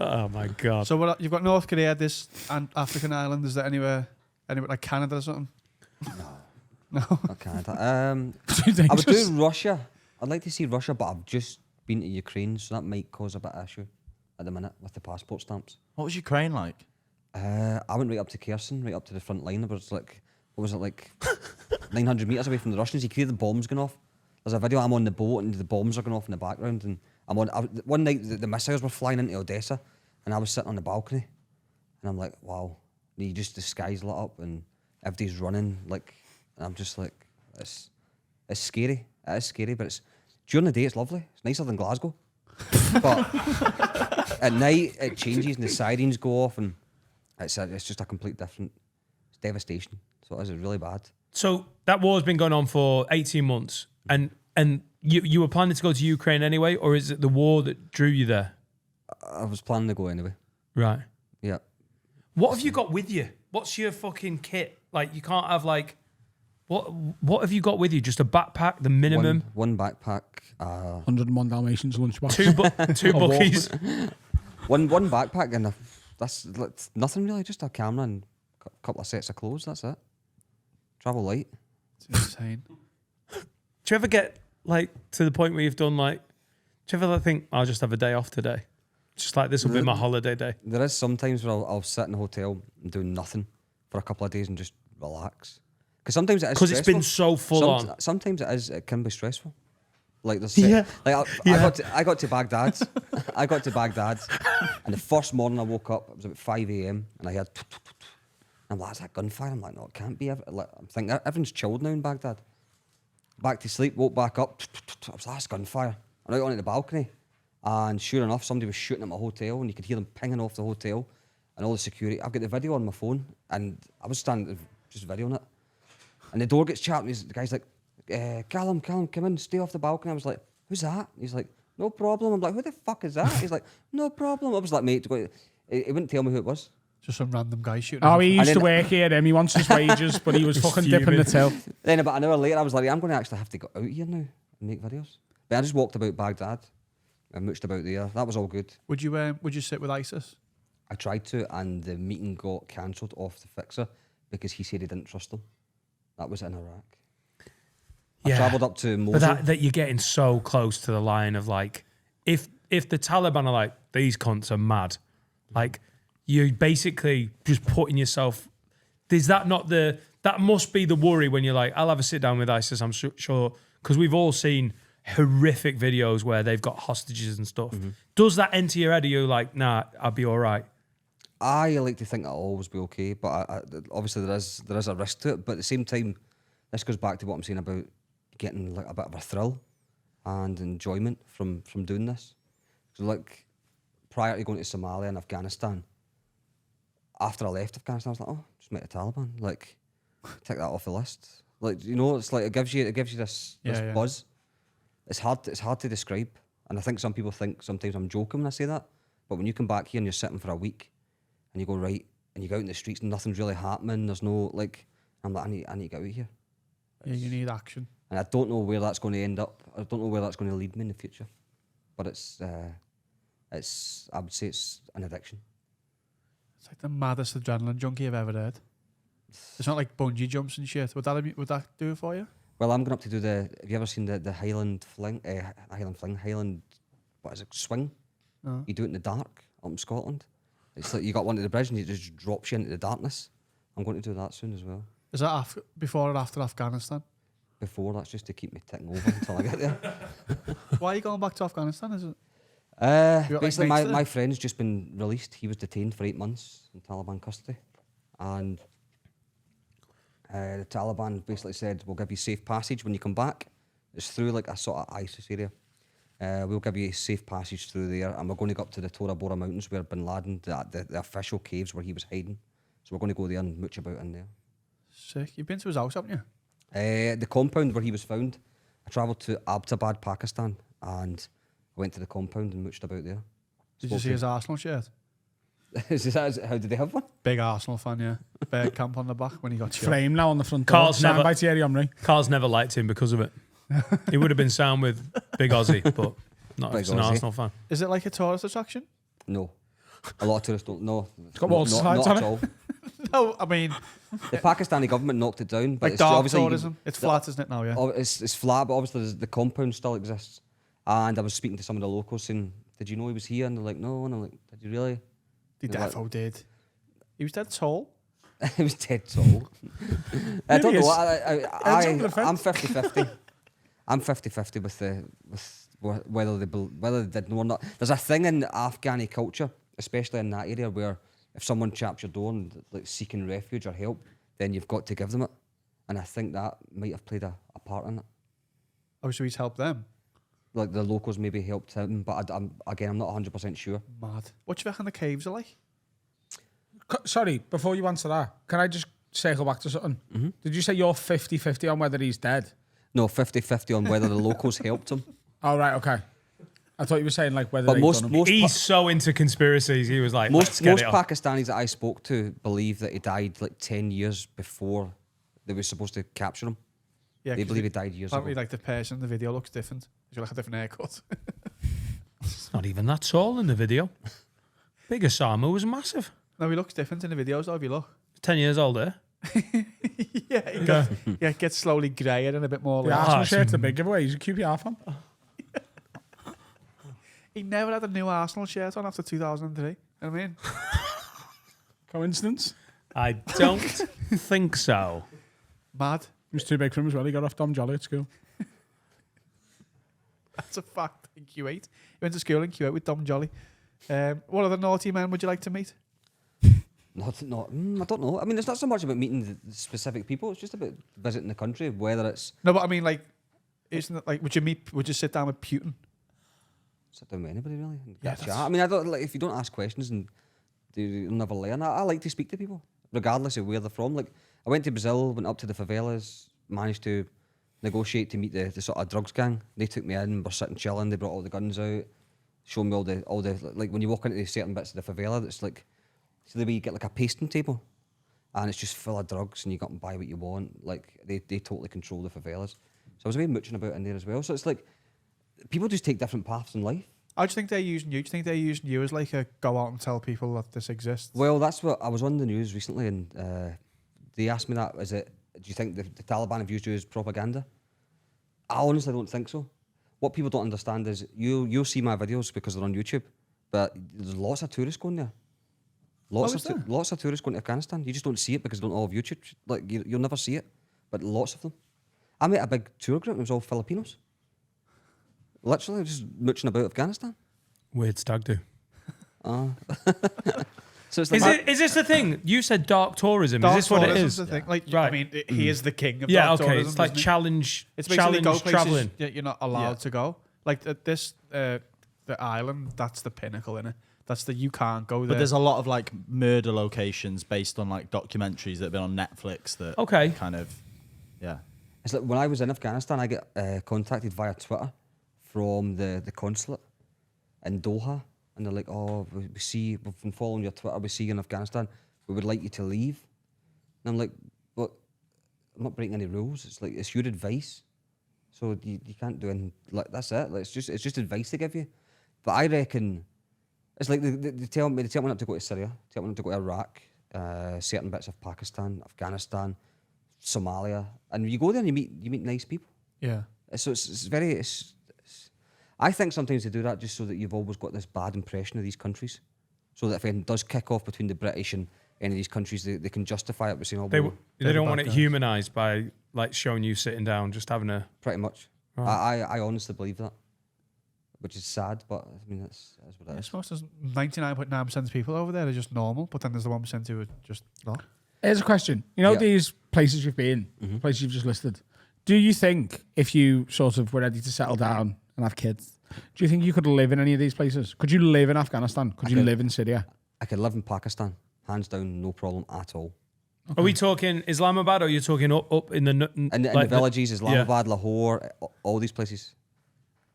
Oh my God. So you've got North Korea, this and African island. Is there anywhere like Canada or something? No. I can't. I would do Russia. I'd like to see Russia, but I've just been to Ukraine, so that might cause a bit of issue at the minute with the passport stamps. What was Ukraine like? I went right up to Kherson, right up to the front line. There was like, what was it, like 900 metres away from the Russians. You could hear the bombs going off. There's a video, I'm on the boat and the bombs are going off in the background. And one night the missiles were flying into Odessa and I was sitting on the balcony and I'm like, wow. And the sky's lit up and everybody's running, like, and I'm just like, it's scary. It is scary, but it's during the day it's lovely. It's nicer than Glasgow. But at night it changes and the sirens go off and it's just a complete different. It's devastation. So it is really bad. So that war's been going on for 18 months and you were planning to go to Ukraine anyway, or is it the war that drew you there? I was planning to go anyway. Right. Yeah. What have you got with you? What's your fucking kit? Like, you can't have like, what have you got with you? Just a backpack, the minimum? One backpack. 101 Dalmatians lunchbox. Two buckies. One backpack and that's nothing really. Just a camera and a couple of sets of clothes. That's it. Travel light. It's insane. Do you ever get like to the point where you've done like, do you ever think, I'll just have a day off today? Just like this will be my holiday day. There is sometimes where I'll sit in a hotel and do nothing for a couple of days and just relax. Because sometimes it is Because it's been so full on. Sometimes it can be stressful. Like there's Yeah. I got to Baghdad. I got to Baghdad, and the first morning I woke up, it was about 5 a.m. and I heard. I'm like, is that gunfire? I'm like, no, it can't be. I'm thinking everything's chilled now in Baghdad. Back to sleep, woke back up. I was like, that's gunfire. I'm out on the balcony, and sure enough, somebody was shooting at my hotel, and you could hear them pinging off the hotel, and all the security. I've got the video on my phone, and I was standing just videoing it. And the door gets chapped, and the guy's like, Callum, come in, stay off the balcony. I was like, who's that? He's like, no problem. I'm like, who the fuck is that? He's like, no problem. I was like, mate, he wouldn't tell me who it was. Just some random guy shooting. Oh, he used And to then- work here, he wants his wages, but he was fucking dipping the till. Then about an hour later, I was like, I'm going to actually have to go out here now and make videos. But I just walked about Baghdad and mooched about there. That was all good. Would you sit with ISIS? I tried to, and the meeting got cancelled off the fixer because he said he didn't trust them. That was in Iraq. I travelled up to Mosul. But that you're getting so close to the line of like, if the Taliban are like, these cunts are mad, like, you're basically just putting yourself. Is that not that must be the worry when you're like, I'll have a sit down with ISIS, I'm sure, because we've all seen horrific videos where they've got hostages and stuff. Does that enter your head? Are you like, nah, I'll be all right? I like to think I'll always be okay, but obviously there is a risk to it. But at the same time, this goes back to what I'm saying about getting like a bit of a thrill and enjoyment from doing this. So like prior to going to Somalia and Afghanistan, after I left Afghanistan, I was like, oh, just met the Taliban. Like, take that off the list. Like, you know, it's like it gives you this buzz. It's hard to describe, and I think some people think sometimes I'm joking when I say that. But when you come back here and you're sitting for a week, and you go right, and you go out in the streets and nothing's really happening. There's no like, I'm like, I need to get out of here. Yeah, you need action. And I don't know where that's going to end up. I don't know where that's going to lead me in the future. But it's I would say it's an addiction. It's like the maddest adrenaline junkie I've ever heard. It's not like bungee jumps and shit. Would that do it for you? Well, I'm going up to do have you ever seen the Highland Fling? Highland, what is it, swing? No. You do it in the dark up in Scotland. It's like you got one to the bridge and it just drops you into the darkness. I'm going to do that soon as well. Is that before or after Afghanistan? Before, that's just to keep me ticking over until I get there. Why are you going back to Afghanistan? Is it? Basically, my friend's just been released. He was detained for 8 months in Taliban custody. And the Taliban basically said, we'll give you safe passage when you come back. It's through like a sort of ISIS area. We'll give you a safe passage through there, and we're going to go up to the Tora Bora Mountains where Bin Laden, the official caves where he was hiding. So we're going to go there and mooch about in there. Sick. You've been to his house, haven't you? The compound where he was found. I travelled to Abbottabad, Pakistan, and I went to the compound and mooched about there. Did you see his Arsenal shirt? How did they have one? Big Arsenal fan, yeah. Bear camp on the back when he got shot. Frame now on the front door. Signed by Thierry Henry. Carl's never liked him because of it. He would have been sound with Big Aussie, but not if he's an Arsenal fan. Is it like a tourist attraction? No. A lot of tourists don't know. It's got walls not at all. No, I mean... The Pakistani government knocked it down. But like it's dark obviously tourism. It's flat, isn't it now, yeah? It's flat, but obviously the compound still exists. And I was speaking to some of the locals saying, did you know he was here? And they're like, no. And I'm like, did you really? He defo did. He was dead tall. He was dead tall. I don't know. I'm 50-50. I'm 50-50 with whether they did know or not. There's a thing in Afghani culture, especially in that area, where if someone chaps your door and like seeking refuge or help, then you've got to give them it. And I think that might have played a part in it. Oh, so he's helped them? Like the locals maybe helped him, but I'm not 100% sure. Mad. What do you reckon the caves are like? Sorry, before you answer that, can I just circle back to something? Mm-hmm. Did you say you're 50-50 on whether he's dead? No, 50-50 on whether the locals helped him. Oh, right, okay. I thought you were saying like whether but they'd done him. He's so into conspiracies, he was like, most Pakistanis that I spoke to believe that he died like 10 years before they were supposed to capture him. Yeah, they believe he died years ago. Apparently, like the person in the video looks different. He's got like a different haircut. It's not even that tall in the video. Big Osama was massive. No, he looks different in the videos though, if you look. 10 years older. Yeah, it gets slowly greyer and a bit more The like... Arsenal shirt's a big giveaway. He's a QPR fan. He never had a new Arsenal shirt on after 2003. You know what I mean? Coincidence? I don't think so. Mad. He was too big for him as well. He got off Dom Jolly at school. That's a fact. In Q8. He went to school in Q8 with Dom Jolly. What other naughty men would you like to meet? I don't know. I mean, it's not so much about meeting the specific people. It's just about visiting the country, whether it's... No, but I mean, like, isn't it like, would you sit down with Putin? Sit down with anybody, really. And Yeah, chat. I mean, I don't like if you don't ask questions and you'll never learn. I like to speak to people, regardless of where they're from. Like, I went to Brazil, went up to the favelas, managed to negotiate to meet the sort of drugs gang. They took me in, we're sitting chilling, they brought all the guns out, showed me all the like when you walk into certain bits of the favela, it's like, so the way you get like a pasting table and it's just full of drugs and you got to buy what you want. Like, they totally control the favelas. So I was away mooching about in there as well. So it's like, people just take different paths in life. How do you think they're using you? Do you think they're using you as like a go out and tell people that this exists? Well, that's what I was on the news recently, and they asked me that. Do you think the Taliban have used you as propaganda? I honestly don't think so. What people don't understand is you'll see my videos because they're on YouTube, but there's lots of tourists going there. Lots of tourists going to Afghanistan. You just don't see it because they don't all have YouTube. Like you'll never see it, but lots of them. I met a big tour group. It was all Filipinos. Literally, just mooching about Afghanistan. Weird stag do. So it's like Is this the thing? You said dark tourism. Dark is this what it tourism's is? the thing. Like, Right. I mean, he is the king of Yeah, dark okay. tourism. It's like isn't he? challenge It's basically go places traveling. you're not allowed to go. Like this, the island, that's the pinnacle, innit? That's the you can't go there. But there's a lot of like murder locations based on like documentaries that have been on Netflix that Okay. kind of, yeah. It's like when I was in Afghanistan, I got contacted via Twitter from the consulate in Doha, and they're like, "Oh, we've been following your Twitter. We see you in Afghanistan. We would like you to leave." And I'm like, "But I'm not breaking any rules. It's like it's your advice, so you can't do anything. Like that's it. Like, it's just advice they give you." But I reckon it's like they tell me not to go to Syria, tell me not to go to Iraq, certain bits of Pakistan, Afghanistan, Somalia, and you go there and you meet nice people. yeah. So it's I think sometimes they do that just so that you've always got this bad impression of these countries, so that if anything does kick off between the British and any of these countries, they can justify it by saying, "Oh, They, well, they don't bad want it guys. humanized by like showing you sitting down, just having a. pretty much." I honestly believe that, which is sad, but I mean that's what it I is. suppose there's 99.9% of people over there are just normal, but then there's the 1% who are just not. Here's a question. You know Yeah. these places you've been, places you've just listed. Do you think if you sort of were ready to settle down and have kids, do you think you could live in any of these places? Could you live in Afghanistan? Could you live in Syria? I could live in Pakistan, hands down, no problem at all. Are we talking Islamabad, or are you talking up in the And the like villages, Islamabad, Lahore, all these places.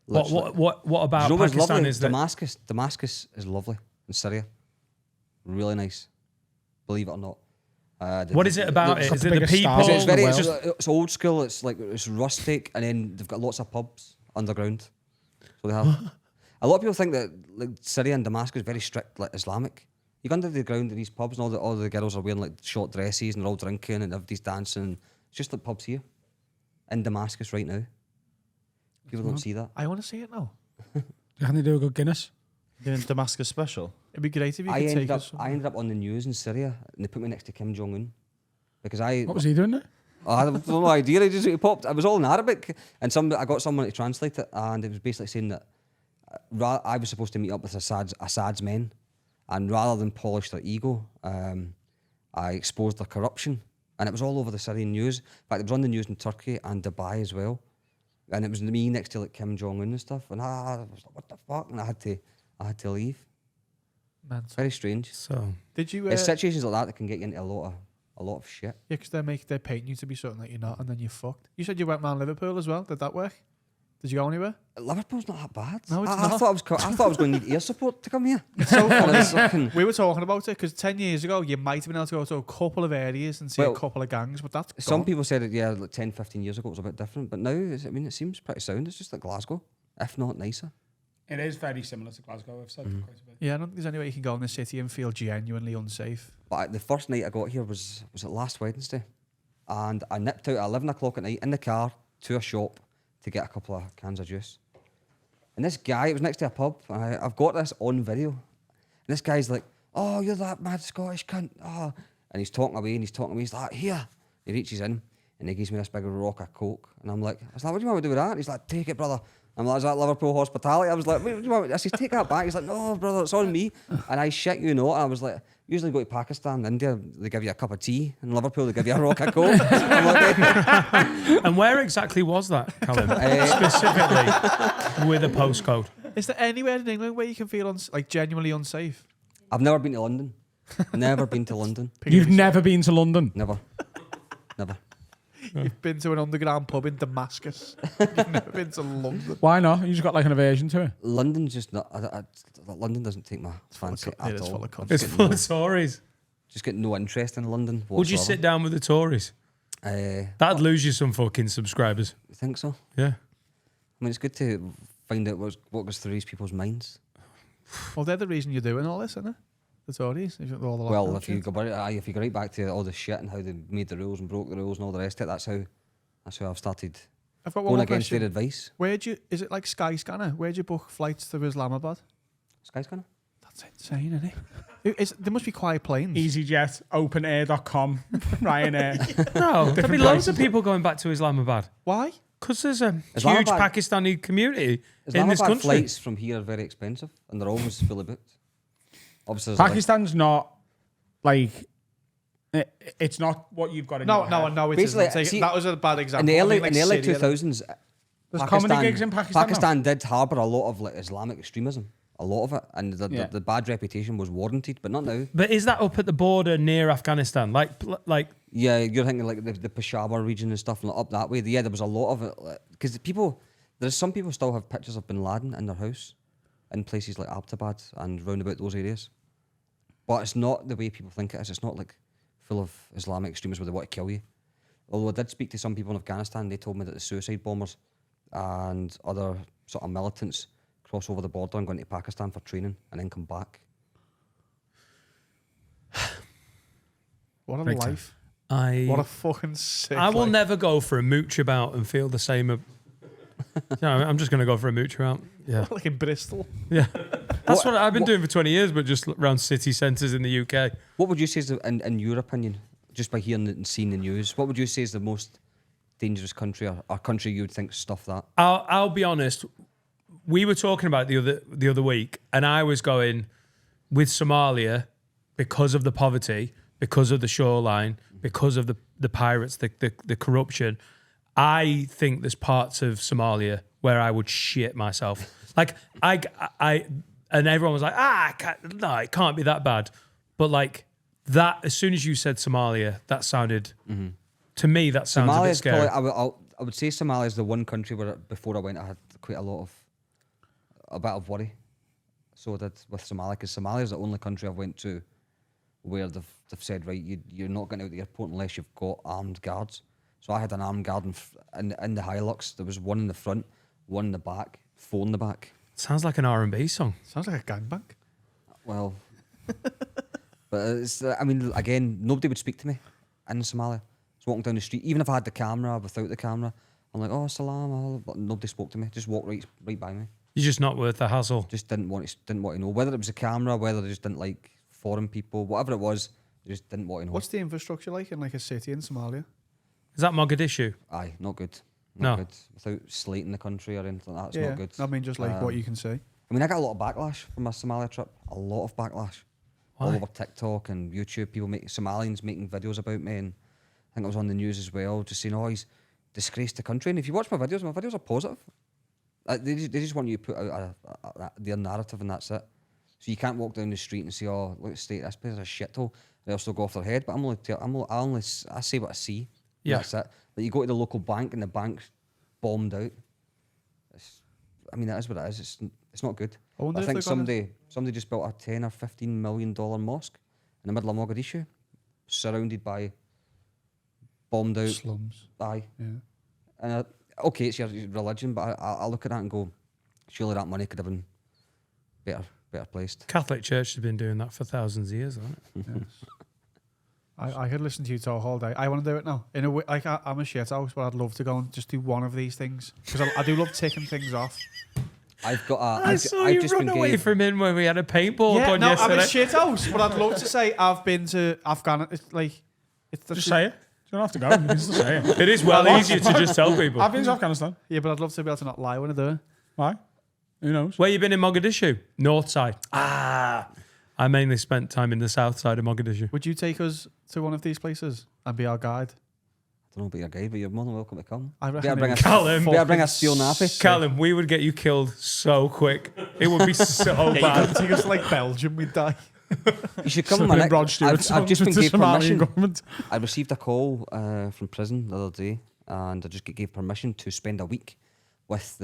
Literally. What about Do you know what's Pakistan? lovely? Is that Damascus is lovely in Syria. Really nice. Believe it or not. what is it about it? got Is the it the biggest people? stars It's in the very, world. it's old school. It's like it's rustic, and then they've got lots of pubs underground. So they have. A lot of people think that like Syria and Damascus is very strict, like Islamic. You go under the ground in these pubs, and all the girls are wearing like short dresses, and they're all drinking, and everybody's dancing. It's just like pubs here in Damascus right now. People don't see that. I want to see it now. Can they do a good Guinness? Doing Damascus special. It'd be great if you I could take ended us. I ended up on the news in Syria, and they put me next to Kim Jong Un because I. What was he doing there? I had no idea. It popped. It was all in Arabic, and I got someone to translate it, and it was basically saying that I was supposed to meet up with Assad's men, and rather than polish their ego, I exposed their corruption, and it was all over the Syrian news. In fact, it was on the news in Turkey and Dubai as well, and it was me next to like Kim Jong Un and stuff, and I was like, "What the fuck?" And I had to leave. Mental. Very strange. So Did you? It's situations like that can get you into a lot of shit. Yeah, because they're painting you to be something that you're not, and then you're fucked. You said you went round Liverpool as well. Did that work? Did you go anywhere? Liverpool's not that bad. No, it's I not. thought I was going to need ear support to come here. So And it's fucking- we were talking about it because 10 years ago you might have been able to go to a couple of areas and see a Well, couple of gangs, but that's Some gone. people said it, yeah, like 10, 15 years ago it was a bit different, but now, it seems pretty sound. It's just like Glasgow, if not nicer. It is very similar to Glasgow. I've said quite a bit. Yeah, I don't think there's any way you can go in the city and feel genuinely unsafe. But the first night I got here was it last Wednesday, and I nipped out at 11 o'clock at night in the car to a shop to get a couple of cans of juice. And this guy, it was next to a pub, and I've got this on video. And this guy's like, "Oh, you're that mad Scottish cunt." Oh. And he's talking away, He's like, "Here." He reaches in, and he gives me this big rock of Coke. And I'm like, "What do you want me to do with that?" And he's like, "Take it, brother." I'm like, "Is that Liverpool hospitality?" I was like, "What do you want me to?" I said, "Take that back." He's like, "No, brother, it's on me." And I shit you not. I was like, usually go to Pakistan, India, they give you a cup of tea. In Liverpool, they give you a rock of Coke. I'm like, and where exactly was that, Callum? Specifically with a postcode. Is there anywhere in England where you can feel genuinely unsafe? I've never been to London. Never been to London. You've never been to London? Never. Never. You've been to an underground pub in Damascus. You've never been to London. Why not? You just got like an aversion to it. London's just not. London doesn't take my fancy It at is all. full of cunts. It's full of Tories. Just get no interest in London. Would you sit down with the Tories? That'd lose you some fucking subscribers. You think so? Yeah. I mean, it's good to find out what goes through these people's minds. Well, they're the reason you're doing all this, isn't it? The Tories. All the Well, lockdown if you shit. go right back to all the shit and how they made the rules and broke the rules and all the rest of it, that's how I've started I've got one going more against question. their advice. Is it like Skyscanner? Where'd you book flights to Islamabad? Skyscanner? That's insane, isn't it? There must be quiet planes. EasyJet, OpenAir.com, Ryanair. No, there'd be loads of people going back to Islamabad. Why? Because there's a huge Islamabad- Pakistani community in this Islamabad country. flights from here are very expensive, and they're always fully booked. Obviously, there's Pakistan's not like it's not what you've got in your head. No, it Basically, isn't. see, That was a bad example. in the I early mean, like in the early Syria. 2000s, There's comedy gigs in Pakistan now? Pakistan did harbour a lot of like Islamic extremism, a lot of it, and the bad reputation was warranted, but not now. But is that up at the border near Afghanistan? Like Yeah, you're thinking like the Peshawar region and stuff, like up that way. Yeah, there was a lot of it because there's some people still have pictures of Bin Laden in their house, in places like Abbottabad and round about those areas. But it's not the way people think it is. It's not like full of Islamic extremists where they want to kill you. Although I did speak to some people in Afghanistan, they told me that the suicide bombers and other sort of militants cross over the border and go into Pakistan for training and then come back. What a Big time. life. I What a fucking sick will life. never go for a mooch about and feel the same. I'm just going to go for a mooch about. Yeah. Like in Bristol. Yeah. That's what I've been doing for 20 years, but just around city centres in the UK. What would you say is, in your opinion, just by hearing and seeing the news, what would you say is the most dangerous country or country you would think stuff that? I'll be honest. We were talking about it the other week, and I was going with Somalia because of the poverty, because of the shoreline, because of the pirates, the corruption. I think there's parts of Somalia where I would shit myself. Like and everyone was like, no, it can't be that bad. But like that, as soon as you said Somalia, that sounded to me that sounds a bit scary. Probably, I would say Somalia is the one country where before I went, I had quite a bit of worry. So I did with Somalia, because Somalia is the only country I've went to where they've said, right, you're not getting out the airport unless you've got armed guards. So I had an armed guard in the Hilux. There was one in the front, one in the back, 4 in the back. Sounds like an R&B song. Sounds like a gangbang. Well, but it's, I mean, again, nobody would speak to me in Somalia. I was walking down the street, even if I had the camera, without the camera, I'm like, oh, salam, but nobody spoke to me. Just walked right by me. You're just not worth the hassle. Just didn't want to know whether it was a camera, whether they just didn't like foreign people, whatever it was. They just didn't want to know. What's the infrastructure like in like a city in Somalia? Is that Mogadishu? Aye, not good. No. Not good. Without slating the country or anything like that, it's not good. I mean, just like what you can see. I mean, I got a lot of backlash from my Somalia trip. A lot of backlash. Why? All over TikTok and YouTube. People Somalians making videos about me, and I think it was on the news as well, just saying, oh, he's disgraced the country. And if you watch my videos are positive. They just want you to put out their narrative, and that's it. So you can't walk down the street and say, oh, look at the state of this place is a shithole. They'll still go off their head. But I say what I see. Yeah. That's it. Like you go to the local bank and the bank's bombed out. That is what it is. It's not good. wonder I if think they're somebody just built a $10 or $15 million mosque in the middle of Mogadishu, surrounded by bombed out Slums. Aye. Yeah. And okay, it's your religion, but I look at that and go, surely that money could have been better placed. Catholic Church has been doing that for thousands of years, hasn't it? Yes. I could listen to you talk all day. I want to do it now. In a way, like I'm a shit house, but I'd love to go and just do one of these things because I do love ticking things off. I've got a. I saw you run away from him when we had a paintball Yeah, gun no, yesterday. I'm a shit house, but I'd love to say I've been to Afghanistan. It's like it's Just say it. You don't have to go. You can just say it. It is well easier to just tell people. I've been to Afghanistan. Yeah, but I'd love to be able to not lie when I do it. Why? Who knows? Where you been in Mogadishu? North side. I mainly spent time in the south side of Mogadishu. Would you take us to one of these places and be our guide? I don't know about your guide, but you're more than welcome to come. I Better reckon bring it'd a Callum. better bring a steel nappy. Callum, we would get you killed so quick. It would be so bad. take us to like Belgium, we'd die. You should come. My Rod Stewart I've just been to gave Somalian permission. government. I received a call from prison the other day, and I just gave permission to spend a week with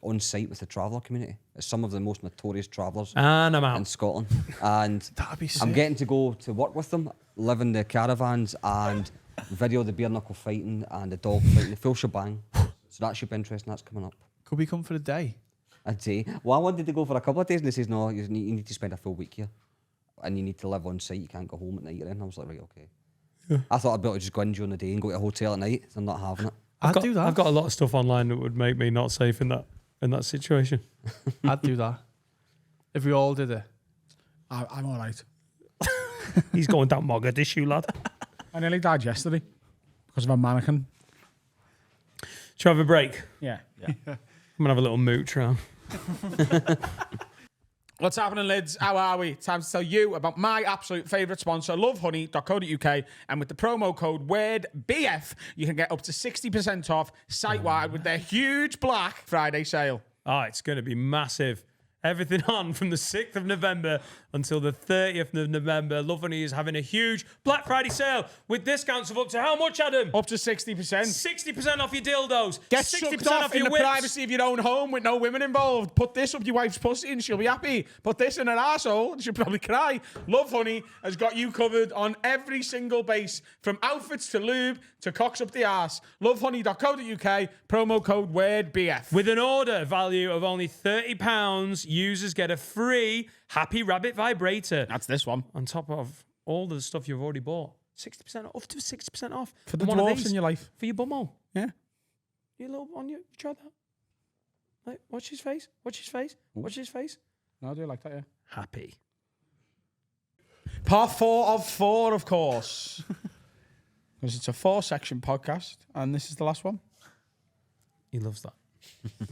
on site with the traveller community. It's some of the most notorious travellers And I'm in out. Scotland, and That'd be sick. I'm getting to go to work with them, live in the caravans, and video the bare knuckle fighting and the dog fighting, the full shebang. So that should be interesting. That's coming up. Could we come for a day? A day. Well, I wanted to go for a couple of days, and they says no, you need to spend a full week here, and you need to live on site. You can't go home at night. And I was like, right, okay. I thought I'd be able to just go in during the day and go to a hotel at night. I'm not having it. I'd do that. I've got a lot of stuff online that would make me not safe in that situation. I'd do that. If we all did it. I'm all right. He's going down Mogadishu, lad. I nearly died yesterday because of a mannequin. Shall we have a break? Yeah. I'm going to have a little mooch round. What's happening, lids? How are we? Time to tell you about my absolute favourite sponsor, lovehoney.co.uk. And with the promo code WORDBF, you can get up to 60% off site-wide with their huge Black Friday sale. Oh, it's going to be massive. Everything on from the 6th of November until the 30th of November. Love Honey is having a huge Black Friday sale with discounts of up to how much, Adam? Up to 60%. 60% off your dildos. Get 60% sucked off in your the whips. privacy of your own home with no women involved. Put this up your wife's pussy and she'll be happy. Put this in her arsehole and she'll probably cry. Love Honey has got you covered on every single base, from outfits to lube to cocks up the arse. Lovehoney.co.uk, promo code WORDBF. With an order value of only £30, users get a free Happy Rabbit vibrator That's this one. on top of all the stuff you've already bought. 60% off, up to 60% off. For the And one of dwarfs these in your life. For your bumhole. Yeah. You little one, you try that. Like, watch his face. Watch his face. Watch his face. No, I do like that, yeah. Happy. Part 4 of 4, of course. Because it's a 4-section podcast, and this is the last one. He loves that.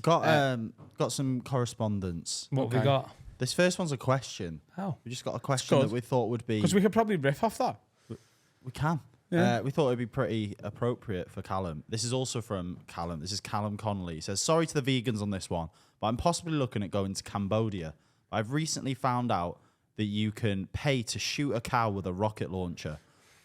Got some correspondence. What have we got? This first one's a question. How? We just got a question good. that we thought would be. Because we could probably riff off that. We can. Yeah. We thought it'd be pretty appropriate for Callum. This is also from Callum. This is Callum Connolly. He says, sorry to the vegans on this one, but I'm possibly looking at going to Cambodia. I've recently found out that you can pay to shoot a cow with a rocket launcher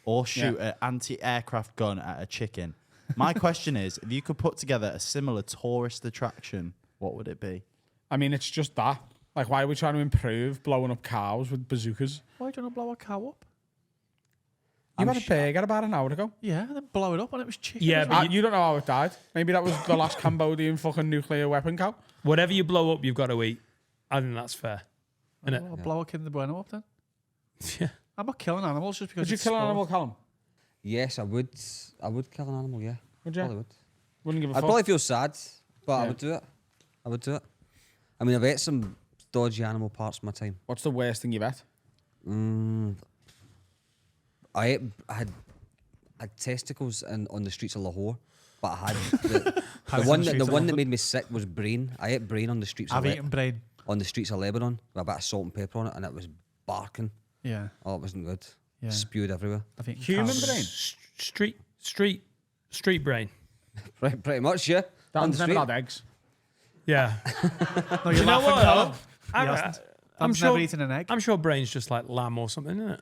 or shoot an anti-aircraft gun at a chicken. My question is, if you could put together a similar tourist attraction, what would it be? I mean, it's just that. Like, why are we trying to improve blowing up cows with bazookas? Why do you want to blow a cow up? You had a pig about an hour ago. Yeah, and then blow it up and it was chicken. Yeah, as well. but You don't know how it died. Maybe that was the last Cambodian fucking nuclear weapon cow. Whatever you blow up, you've got to eat. I think that's fair. Isn't I'll blow a Kinder Bueno up then. it? Yeah. I'm not killing animals just because Would you it's kill an sport. animal, Callum? Yes, I would. I would kill an animal. Yeah, Would you? probably would. Wouldn't give a I'd fuck. probably feel sad, but Yeah. I would do it. I would do it. I mean, I've ate some dodgy animal parts in my time. What's the worst thing you've had? I had testicles on the streets of Lahore, but I had the one that made me sick was brain. I ate brain on the streets. I've of eaten brain. on the streets of Lebanon with a bit of salt and pepper on it, and it was barking. Yeah. Oh, it wasn't good. Yeah. Spewed everywhere. I've eaten Human cows. brain? Street brain. Right, pretty much, yeah. On the Dan's never street. had eggs. Yeah. No, you're You know laughing, what? Callum. I'm, He hasn't. I'm Dan's sure. never eaten an egg. I'm sure brain's just like lamb or something, isn't it?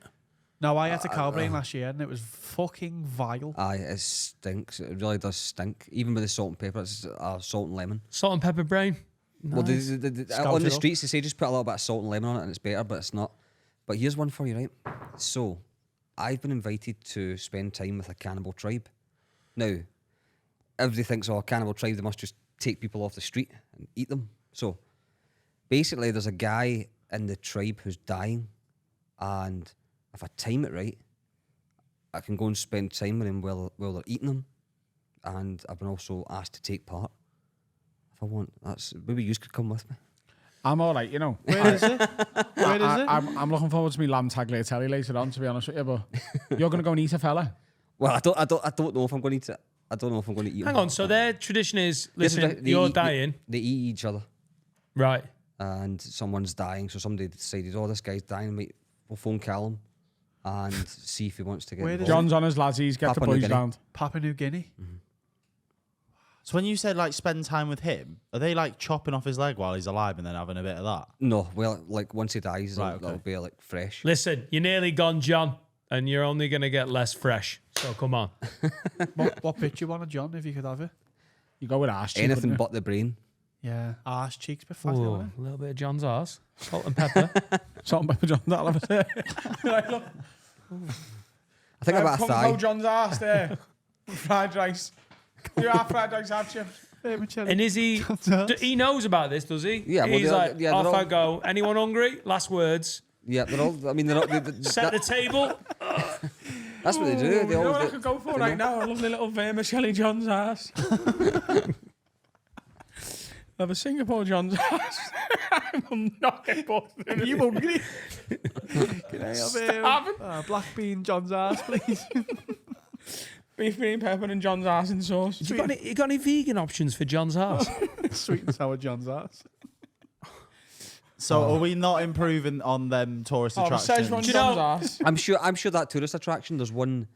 No, I had a cow brain last year and it was fucking vile. Aye, it stinks. It really does stink. Even with the salt and pepper, it's salt and lemon. Salt and pepper brain. Well, Scout on the it up. streets, they say just put a little bit of salt and lemon on it and it's better, but it's not. But here's one for you, right? So, I've been invited to spend time with a cannibal tribe. Now, everybody thinks, oh, a cannibal tribe, they must just take people off the street and eat them. So, basically, there's a guy in the tribe who's dying, and if I time it right, I can go and spend time with him while they're eating him, and I've been also asked to take part. If I want, maybe you could come with me. I'm all right, you know. Where is it? Where is it? I'm looking forward to me lamb tagliatelle later on, to be honest with you, but you're going to go and eat a fella. Well, I don't know if I'm going to eat it. I don't know if I'm going to eat. Hang him. on. So their tradition is, This is listen, like- they you're eat- dying. They eat each other, Right. and someone's dying. So somebody decided, oh, this guy's dying. Mate, we'll phone Callum and see if he wants to get Where involved. does John's on his ladsies, get Papua the New boys Guinea. round. Papua New Guinea. So when you said like spend time with him, are they like chopping off his leg while he's alive and then having a bit of that? No, well, like once he dies, Right, it'll be like fresh. Listen, you're nearly gone, John, and you're only going to get less fresh. So come on. What bit you want, John, if you could have it? You go with arse cheek, Anything wouldn't but the brain. Yeah. Arse cheeks before. Ooh, a little bit of John's arse. Salt and pepper. you? Salt and pepper John, that'll have a say. Right, look. I think about a Kung thigh. Po John's arse there. Fried rice. You have fried rice, have you? And is he? He knows about this, does he? Yeah, well, He's they're- like, yeah, they're off all- I go. Anyone hungry? Last words. Yeah, they're all. I mean, they're all. Set the table. That's what they do. They You know all. what I could go for right now? A lovely little vermicelli John's ass. Have a Singapore John's ass. I'm not getting both of them. You hungry? Can I have Starving. black bean John's ass, please? Beef, green pepper, and John's arse in sauce. You got any vegan options for John's house? Sweet and sour John's ass. So are we not improving on them tourist attractions? Szechuan Do you John's know- arse. I'm sure that tourist attraction. There's one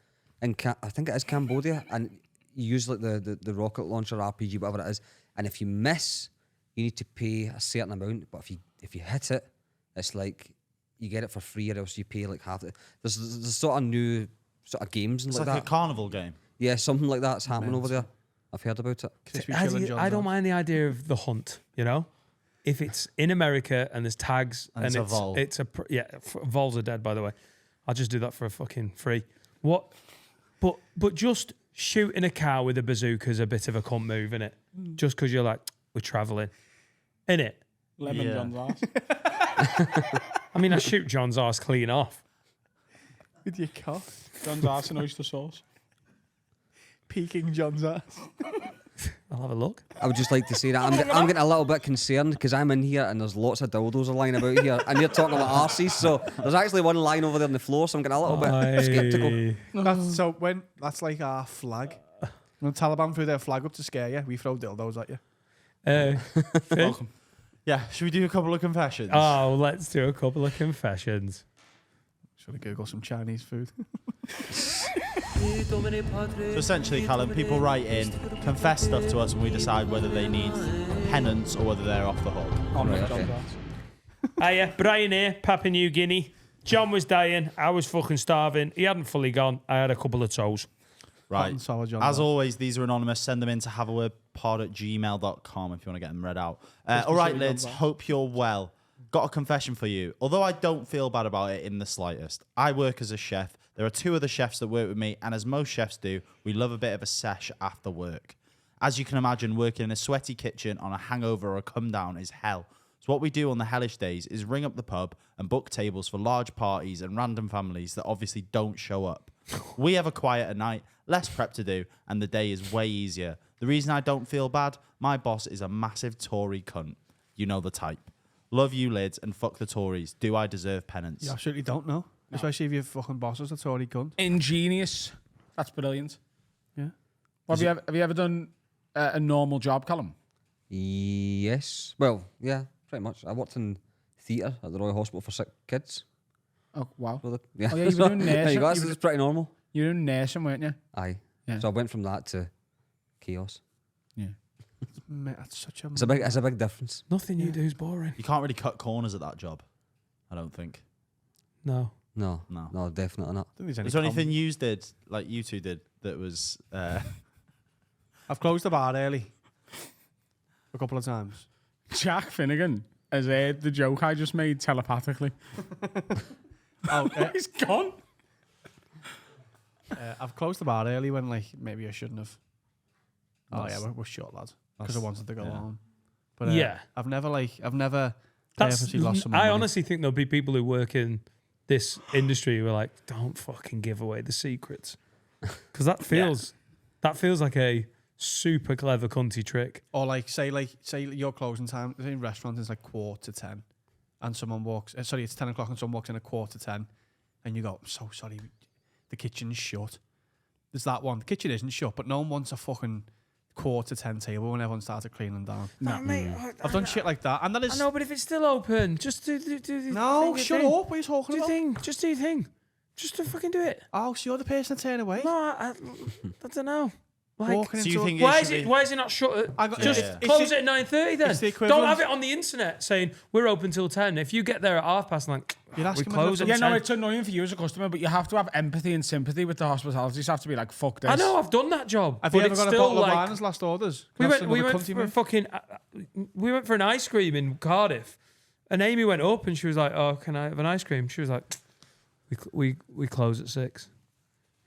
in I think it is Cambodia, and you use like the rocket launcher RPG, whatever it is. And if you miss, you need to pay a certain amount. But if you hit it, it's like you get it for free, or else you pay like half. There's sort of new sort of games and It's like like that. a carnival game. Yeah, something like that's happening over there. I've heard about it. Crispy chill and John's I don't arse. mind the idea of the hunt, you know? If it's in America and there's tags And it's a vole. Voles are dead, by the way. I'll just do that for a fucking free. What? But just shooting a cow with a bazooka is a bit of a cunt move, innit? Just because you're like, we're travelling. Innit? Lemon Yeah. John's arse. I mean, I shoot John's arse clean off. With your cock. John's arse and oyster sauce. Peeking John's ass. I'll have a look. I would just like to say that I'm getting a little bit concerned because I'm in here and there's lots of dildos lying about here, and you're talking about arses. So there's actually one lying over there on the floor. So I'm getting a little bit skeptical. That's like our flag. When the Taliban threw their flag up to scare you, we throw dildos at you. Welcome. Yeah, should we do a couple of confessions? Oh, let's do a couple of confessions. Should I Google some Chinese food? So essentially, Callum, people write in, confess stuff to us, and we decide whether they need penance or whether they're off the hook. On Right, with okay. John's arse. Hiya, Brian here, Papua New Guinea. John was dying. I was fucking starving. He hadn't fully gone. I had a couple of toes. Hot Right. and sour John's As arse. always, these are anonymous. Send them in to haveawordpod@gmail.com if you want to get them read out. All right, Lids, hope you're well. Got a confession for you. Although I don't feel bad about it in the slightest. I work as a chef. There are two other chefs that work with me, and as most chefs do, we love a bit of a sesh after work. As you can imagine, working in a sweaty kitchen on a hangover or a come down is hell. So what we do on the hellish days is ring up the pub and book tables for large parties and random families that obviously don't show up. We have a quieter night, less prep to do, and the day is way easier. The reason I don't feel bad, my boss is a massive Tory cunt. You know the type. Love you, Lids, and fuck the Tories. Do I deserve penance? You absolutely don't know. Especially if your fucking boss is a Tory cunt. Ingenious. That's brilliant. Yeah. Have you ever done a normal job, Callum? Yes. Well, yeah, pretty much. I worked in theatre at the Royal Hospital for sick kids. Oh, wow. So yeah, Oh, yeah, you were doing there you nursing. go. You This were- is pretty normal. You were doing nursing, weren't you? Aye. Yeah. So I went from that to chaos. Yeah. Mate, that's such a... It's a big difference. Nothing you do is boring. You can't really cut corners at that job, I don't think. No. No, No. definitely not. I don't think there's any Is there com- anything you did, like you two did, that was... I've closed the bar early. A couple of times. Jack Finnegan has heard the joke I just made telepathically. Oh, He's gone. I've closed the bar early when, like, maybe I shouldn't have. Oh, yeah, we're short, lads. Because I wanted to go home. But Yeah. I've never That's, purposely lost some I money. honestly think there'll be people who work in this industry who are like, don't fucking give away the secrets. Because that feels like a super clever cunty trick. Or say your closing time in restaurant is like 10:15, and someone walks. Sorry, it's 10 o'clock, and someone walks in at 10:15, and you go, "I'm so sorry, the kitchen's shut." There's that one. The kitchen isn't shut, but no one wants a fucking 10:15 table when everyone started cleaning down. No, mate, I've done shit like that, and that is I know, but if it's still open, just do no. do Shut thing. up! What are you talking Do your about? thing. Just do your thing. Just to fucking do it. Oh, so you're the person to turn away? No, I don't know. Like, Walking So you into think why it is should it? be- Why is it not shut? I got- Just Yeah. close it at 9:30 then. it's the Don't equivalent- have it on the internet saying we're open till 10. If you get there at 10:30, like You're we asking me close to- at Yeah, 10. no, it's annoying for you as a customer, but you have to have empathy and sympathy with the hospitality. You just have to be like, fuck this. I know I've done that job, Have but you ever it's got a still bottle of like wine as last orders? we That's went. We another went cunty for a move. fucking. We went for an ice cream in Cardiff, and Amy went up and she was like, "Oh, can I have an ice cream?" She was like, "We close at 6."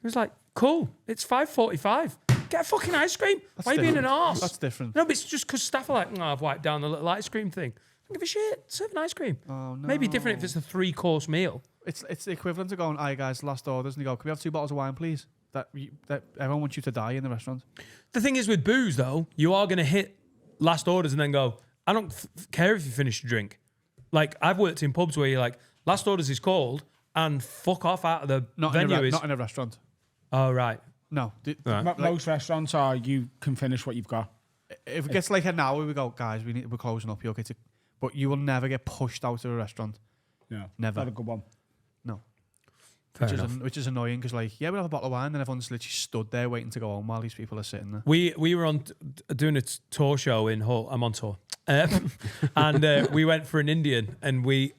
He was like, "Cool, it's 5:45. Get a fucking ice cream. Why are you being an arse?" That's different. No, but it's just because staff are like, "No, I've wiped down the little ice cream thing." Don't give a shit. Serve an ice cream. Oh no. Maybe different if it's a 3-course meal. It's the equivalent of going, "Aye guys, last orders," and you go, "Can we have 2 bottles of wine, please?" That everyone wants you to die in the restaurant. The thing is with booze, though, you are going to hit last orders and then go, I don't care if you finish your drink. Like, I've worked in pubs where you're like, last orders is called and fuck off out of the Not venue in a, is... not in a restaurant. Oh, right. No. Most restaurants are you can finish what you've got. If it gets like an hour, we go, guys, we're closing up. You'll get to, but you will never get pushed out of a restaurant. Yeah, Never. Not a good one. No. Fair enough. Which is annoying because, like, yeah, we'll have a bottle of wine, and everyone's literally stood there waiting to go home while these people are sitting there. We were on doing a tour show in Hull. I'm on tour, and we went for an Indian, and we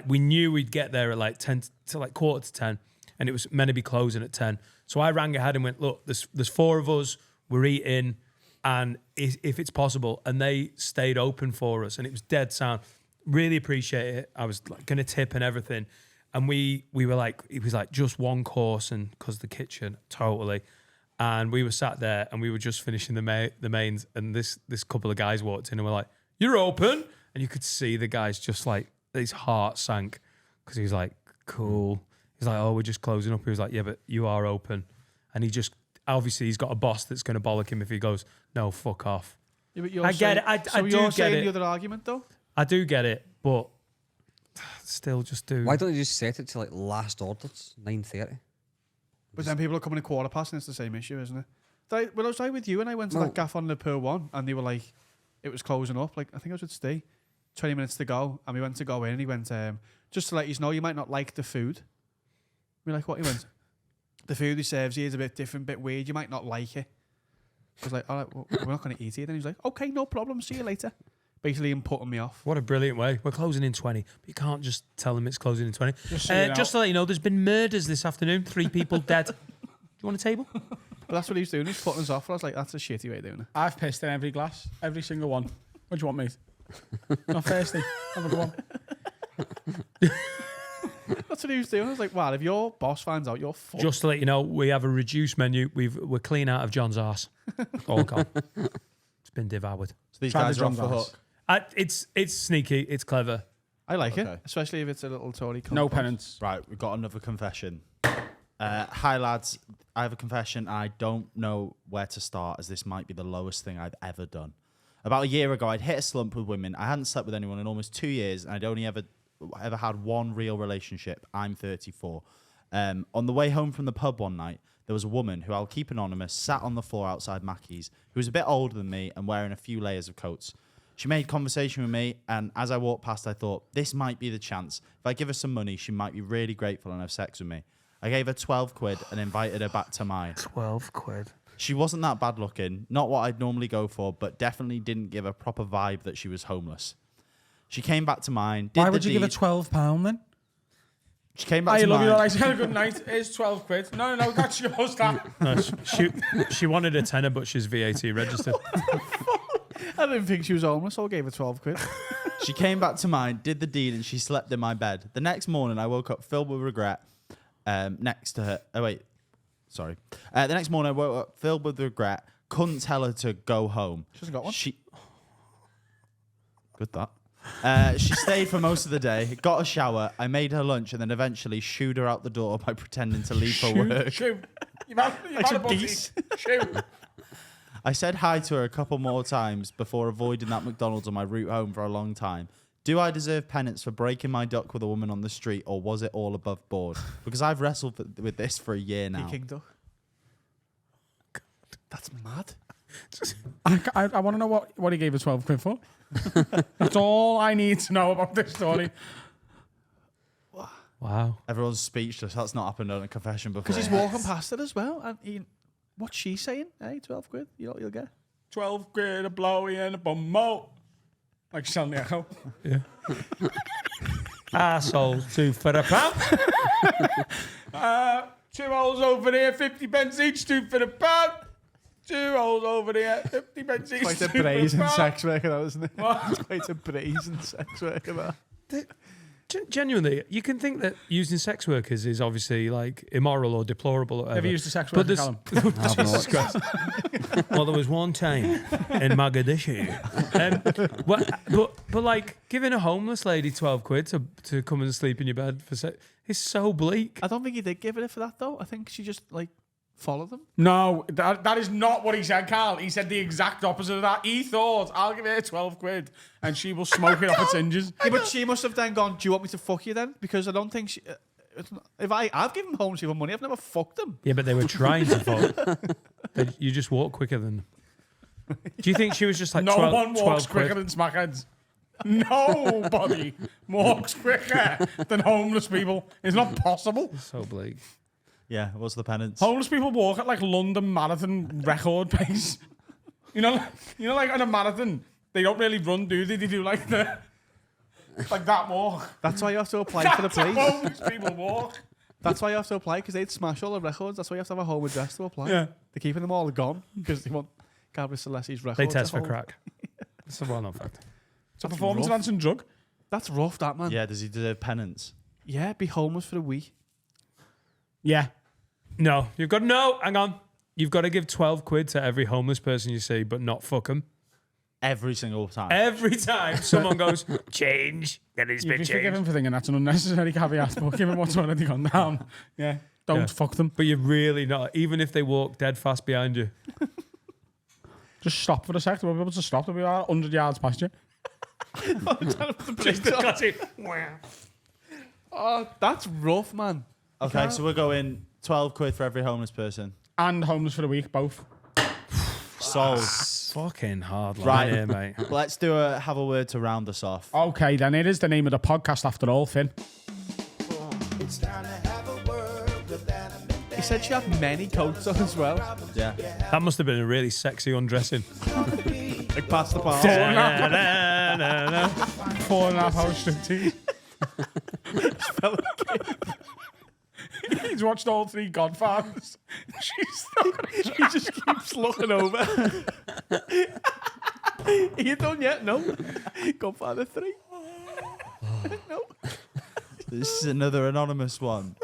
knew we'd get there at like 10 to like 9:45, and it was meant to be closing at 10. So I rang ahead and went, look, there's 4 of us, we're eating, and if it's possible, and they stayed open for us, and it was dead sound. Really appreciate it. I was like going to tip and everything. And we were like, it was like just one course, and because the kitchen, totally. And we were sat there and we were just finishing the mains, and this couple of guys walked in and were like, "You're open," and you could see the guys just like his heart sank because he was like, "Cool." He's like, "Oh, we're just closing up." He was like, "Yeah, but you are open," and he just obviously he's got a boss that's going to bollock him if he goes, "No, fuck off." Yeah, but I get it. I so do you're get saying it. the other argument, though? I do get it, but still, just do. Why don't you just set it to like last orders, 9:30? But then people are coming a 15:15, and it's the same issue, isn't it? Well, I was like with you, and I went to that gaff on Liverpool 1, and they were like, it was closing up. Like, I think I was with Steve, 20 minutes to go, and we went to go in, and he went, just to let you know, you might not like the food. We're like, what? He went, the food he serves here is a bit different, bit weird. You might not like it. I was like, all right, well, we're not going to eat it. Then he was like, okay, no problem. See you later. Basically, him putting me off. What a brilliant way. We're closing in 20. But you can't just tell them it's closing in 20. Just Just to let you know, there's been murders this afternoon. 3 people dead. Do you want a table? But that's what he was doing. He's putting us off. I was like, that's a shitty way of doing it. I've pissed in every glass, every single one. What do you want, mate? Not thirsty. Have a good one. That's what he was doing. I was like, wow, if your boss finds out, you're fucked. Just to let you know, we have a reduced menu. We're clean out of John's arse. All gone. It's been devoured. So these Try guys the are off John the Glass. hook. It's sneaky. It's clever. I like Okay. it, especially if it's a little Tory cunt No boss. penance. Right, we've got another confession. Hi, lads. I have a confession. I don't know where to start, as this might be the lowest thing I've ever done. About a year ago, I'd hit a slump with women. I hadn't slept with anyone in almost 2 years, and I'd only ever had one real relationship. I'm 34. On the way home from the pub one night, there was a woman who I'll keep anonymous, sat on the floor outside Mackey's, who was a bit older than me and wearing a few layers of coats. She made conversation with me, and as I walked past, I thought, this might be the chance. If I give her some money, she might be really grateful and have sex with me. I gave her 12 quid and invited her back to mine. 12 quid. She wasn't that bad looking, not what I'd normally go for, but definitely didn't give a proper vibe that she was homeless. She came back to mine. Why would you give her £12 then? She came back I to love mine. you. Like, have a good night. Here's 12 quid. No, that's yours. That. No, she wanted a tenner, but she's VAT registered. I didn't think she was homeless, so I gave her 12 quid. She came back to mine, did the deed, and she slept in my bed. The next morning, I woke up filled with regret next to her. Oh, wait. Sorry. The next morning, I woke up filled with regret. Couldn't tell her to go home. She hasn't got one. Good that. She stayed for most of the day, got a shower. I made her lunch and then eventually shooed her out the door by pretending to leave for work. Shoot. You've had a buggy. Shoot. I said hi to her a couple more times before avoiding that McDonald's on my route home for a long time. Do I deserve penance for breaking my duck with a woman on the street, or was it all above board? Because I've wrestled with this for a year now. King Duck. That's mad. I want to know what he gave her 12 quid for. That's all I need to know about this story. Wow. Everyone's speechless. That's not happened on a confession before. Because he's walking past it as well. And what's she saying? Hey, 12 quid. You know what you'll get? 12 quid, a blowy and a bummo. Like selling the Echo. Yeah. Arsehole, 2 for a pound. 2 holes over there, 50 pence each, 2 for the pound. 2 holes over there, 50 pence each. Quite a 2 for the brazen pound. sex worker, that, isn't it? What? It's quite a brazen sex worker, that. Genuinely, you can think that using sex workers is obviously like immoral or deplorable or whatever. Have you used a sex But worker, there's- Callum? Jesus Christ. Well, there was one time in Mogadishu. But like giving a homeless lady 12 quid to come and sleep in your bed for sex is so bleak. I don't think he did give it for that, though. I think she just, like, followed them. No, that is not what he said, Carl. He said the exact opposite of that. He thought, I'll give her 12 quid and she will smoke it off its hinges. Yeah, but she must have then gone, do you want me to fuck you then? Because I don't think I've given homeless people money, I've never fucked them. Yeah, but they were trying to fuck. You just walk quicker than them. Do you think she was just like No 12, one walks 12 quicker quid? than smackheads. Nobody walks quicker than homeless people. It's not possible. So bleak. Yeah, what's the penance? Homeless people walk at like London Marathon record pace. You know, like on a marathon, they don't really run, do they? They do like that walk. That's why you have to apply for the That's how place. homeless people walk. That's why you have to apply, because they'd smash all the records. That's why you have to have a home address to apply. Yeah. They're keeping them all gone because they want Gabby Celesti's records. They to test for hold. crack. It's a well-known fact. It's a performance rough. enhancing drug. That's rough, that man. Yeah, does he deserve penance? Yeah, be homeless for a week. Yeah. No, hang on. You've got to give 12 quid to every homeless person you see, but not fuck them. Every single time. Every time someone goes, change, then it's You been just forgive changed. him for thinking that's an unnecessary caveat, but give him what's already gone down. Yeah. Don't Yeah. fuck them. But you're really not, even if they walk dead fast behind you. Just stop for a sec. They'll be able to stop. They'll be 100 yards past you. Oh, that's rough, man. Okay, so we're going 12 quid for every homeless person. And homeless for the week, both. Sold. Fucking hard line Right. here, mate. Let's have a word to round us off. Okay, then it is the name of the podcast after all, Finn. He said she had many coats on as well. Yeah. That must have been a really sexy undressing. Like past the park. 4.5 hour striptease. He's watched all 3 Godfathers. She just keeps looking over. Are you done yet? No. Godfather 3. No. This is another anonymous one.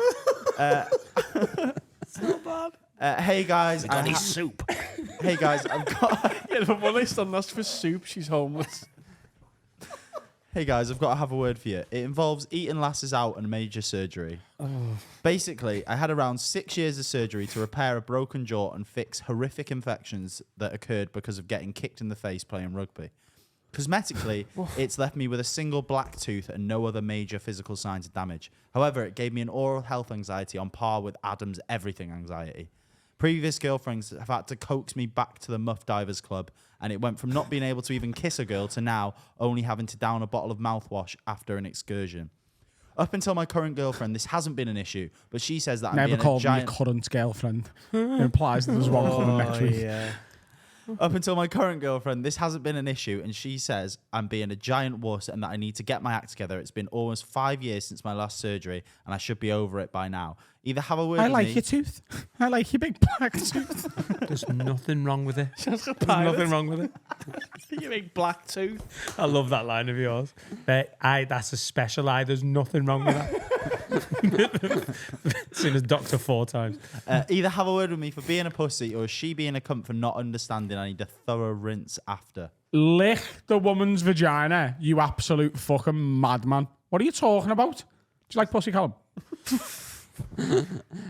It's not bad. Hey guys. soup. Hey guys, I've got. Yeah, the one list on that's for soup. She's homeless. Hey guys, I've got to have a word for you. It involves eating lasses out and major surgery. Basically, I had around 6 years of surgery to repair a broken jaw and fix horrific infections that occurred because of getting kicked in the face playing rugby. Cosmetically, it's left me with a single black tooth and no other major physical signs of damage. However, it gave me an oral health anxiety on par with Adam's everything anxiety. Previous girlfriends have had to coax me back to the Muff Divers Club, and it went from not being able to even kiss a girl to now only having to down a bottle of mouthwash after an excursion. Up until my current girlfriend, this hasn't been an issue, but she says that I'm Never being call a me giant... your current girlfriend. It implies that there's one coming next week. Yeah. Up until my current girlfriend, this hasn't been an issue, and she says I'm being a giant wuss and that I need to get my act together. It's been almost 5 years since my last surgery, and I should be over it by now. Either have a word I with like me... your tooth. I like your big black tooth. There's nothing wrong with it. Sounds like a There's pirate. nothing wrong with it. You make black tooth. I love that line of yours. That's a special eye. There's nothing wrong with that. Seen as doctor 4 times. Either have a word with me for being a pussy, or she being a cunt for not understanding I need a thorough rinse after. Lick the woman's vagina, you absolute fucking madman. What are you talking about? Do you like pussy, Callum? I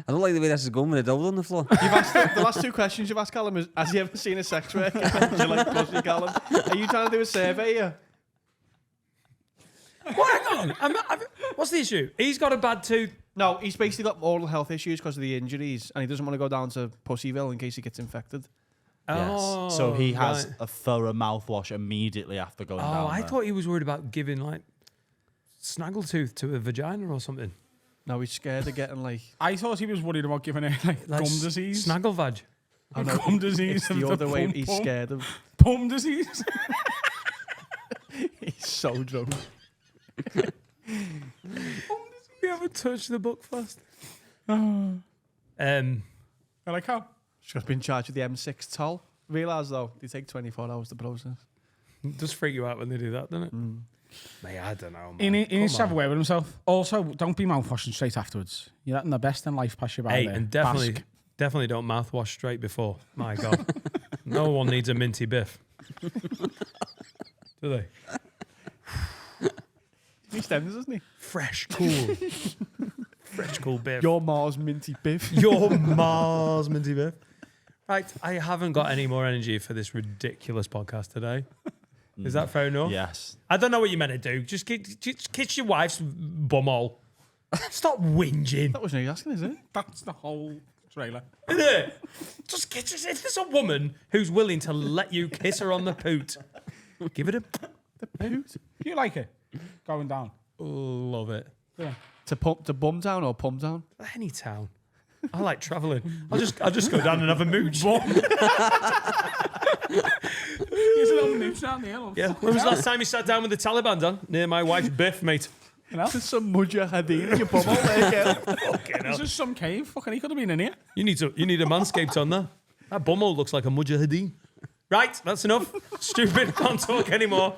don't like the way this is going with the dildo on the floor. You've asked the last 2 questions you've asked Callum is, has he ever seen a sex worker? Do you like pussy, Callum? Are you trying to do a survey here? Hang on. What's the issue? He's got a bad tooth. No, he's basically got oral health issues because of the injuries, and he doesn't want to go down to Pussyville in case he gets infected. Yes. So he has right. a thorough mouthwash immediately after going down I there. thought he was worried about giving like snaggletooth to a vagina or something. No, he's scared of getting like I thought he was worried about giving her like gum disease. Snaggle vag. I know, Gum disease. it's the of other way. pum He's pum. scared of. Pum disease. He's so drunk. We haven't touched the book fast. I like how. Should have been charged with the M6 toll. Realise though, they take 24 hours to process. It does freak you out when they do that, doesn't it? Mate, I don't know, man. He needs to have a Come word with himself. Also, don't be mouthwashing straight afterwards. You're letting the best in life pass you by Hey, there. and Bask. definitely don't mouthwash straight before. My God. No one needs a minty biff. Do they? He stems, doesn't he? Fresh, cool. Fresh, cool biff. Your Mars minty biff. Your Mars minty biff. Right, I haven't got any more energy for this ridiculous podcast today. Is that fair enough? Yes. I don't know what you meant to do. Just kiss your wife's bumhole. Stop whinging. That wasn't you asking, is it? That's the whole trailer. Isn't it? Just if there's a woman who's willing to let you kiss her on the poot, give it a Do you like it? Going down. love it. Yeah. To bum down or pump down? Any town. I like travelling. I'll just go down and have a mooch. Here's a little mooch down here. Love. Yeah. When was the last time you sat down with the Taliban, Dan? Near my wife's biff, mate. There's some mujahideen in your bum hole there, girl. This is some cave. Fucking, he could have been in here. You need a manscaped on that. That bumhole looks like a mujahideen. Right, that's enough. Stupid, can't talk anymore.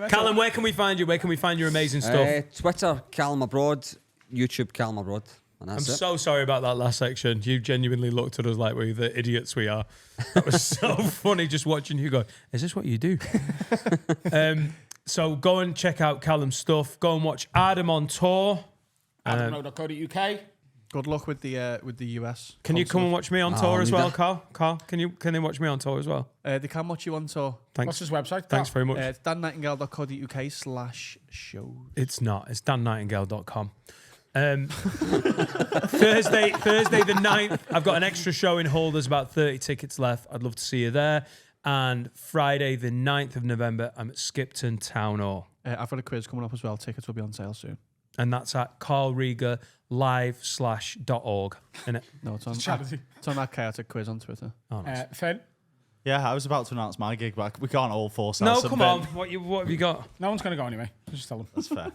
Callum, where can we find you? Where can we find your amazing stuff? Twitter, Callum Abroad. YouTube, Callum Abroad. And I'm that's it. so sorry about that last section. You genuinely looked at us like we're the idiots we are. That was so funny just watching you go, is this what you do? So go and check out Callum's stuff. Go and watch Adam on tour. AdamRowe.co.uk. Good luck with the US. Can you come and watch me on tour as well, neither. Carl? Carl, can they watch me on tour as well? They can watch you on tour. Thanks. What's his website? Thanks very much. It's dannightingale.co.uk/show. It's not. It's dannightingale.com. Thursday the 9th, I've got an extra show in Hull. There's about 30 tickets left. I'd love to see you there. And Friday the 9th of November, I'm at Skipton Town Hall. I've got a quiz coming up as well. Tickets will be on sale soon. And that's at carlregerlive.org. Innit? No, it's on Charity. it's on that chaotic quiz on Twitter. Oh, nice. Finn. Yeah, I was about to announce my gig, but we can't all force No, something. come on. What have you got? No one's going to go anyway. Just tell them. That's fair.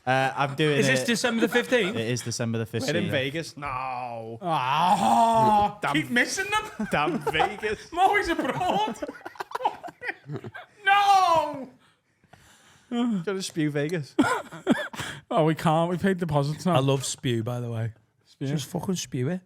I'm doing Is this it. December the 15th? It is December the 15th. in Vegas? No. Ah, keep missing them. Damn Vegas. I'm always abroad. No. Trying to spew Vegas. Oh, we can't. We paid deposits now. I love spew, by the way. Spew. Just fucking spew it.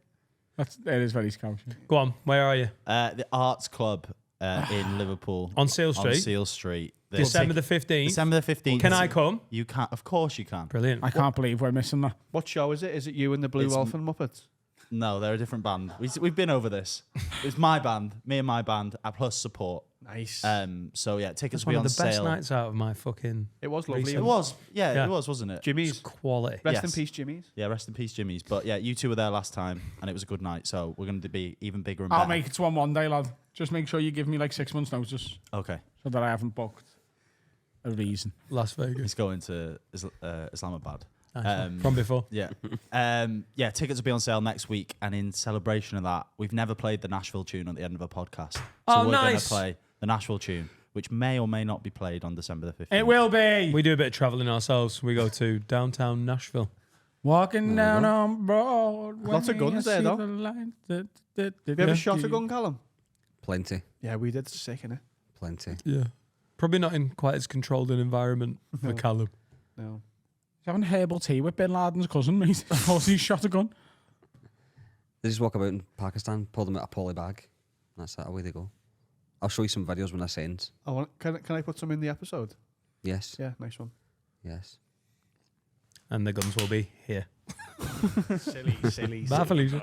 It is very scouty. Go on. Where are you? The Arts Club in Liverpool. On Seal Street? On Seal Street. December the 15th. December the 15th. Can I come? You can. Of course you can. Brilliant. I can't believe we're missing that. What show is it? Is it you and the Blue It's- Wolf and Muppets? No, they're a different band. We've been over this. It's my band, me and my band, plus support. Nice. So yeah, tickets It's will one be of on the best sale. nights out of my fucking It was lovely. recent- It was, yeah, Yeah. it was, wasn't it? Jimmy's. quality. Rest in Yes. peace, Jimmy's. Yeah, rest in peace, Jimmy's. But yeah, you two were there last time, and it was a good night. So we're going to be even bigger and I'll better. make it to one day, lad. Just make sure you give me like 6 months' notice Okay, so that I haven't booked a reason. Las Vegas. he's going to Islamabad. From before. Yeah. Yeah, tickets will be on sale next week. And in celebration of that, we've never played the Nashville tune at the end of a podcast. So Oh, we're going to nice. play the Nashville tune, which may or may not be played on December the 15th. It will be. We do a bit of travelling ourselves. We go to downtown Nashville. Walking down on Broad. Lots of guns there, though. Have Have you ever shot a gun, Callum? Plenty. Yeah, we did. Sick, innit? Plenty. Yeah. Probably not in quite as controlled an environment for Callum. No. He's having herbal tea with Bin Laden's cousin, mate. Of course he shot a gun. They just walk about in Pakistan, pull them out a poly bag. That's that, away they go. I'll show you some videos when I send. Can I put some in the episode? Yes. Yeah, nice one. Yes. And the guns will be here. Silly. Bye, Felicia.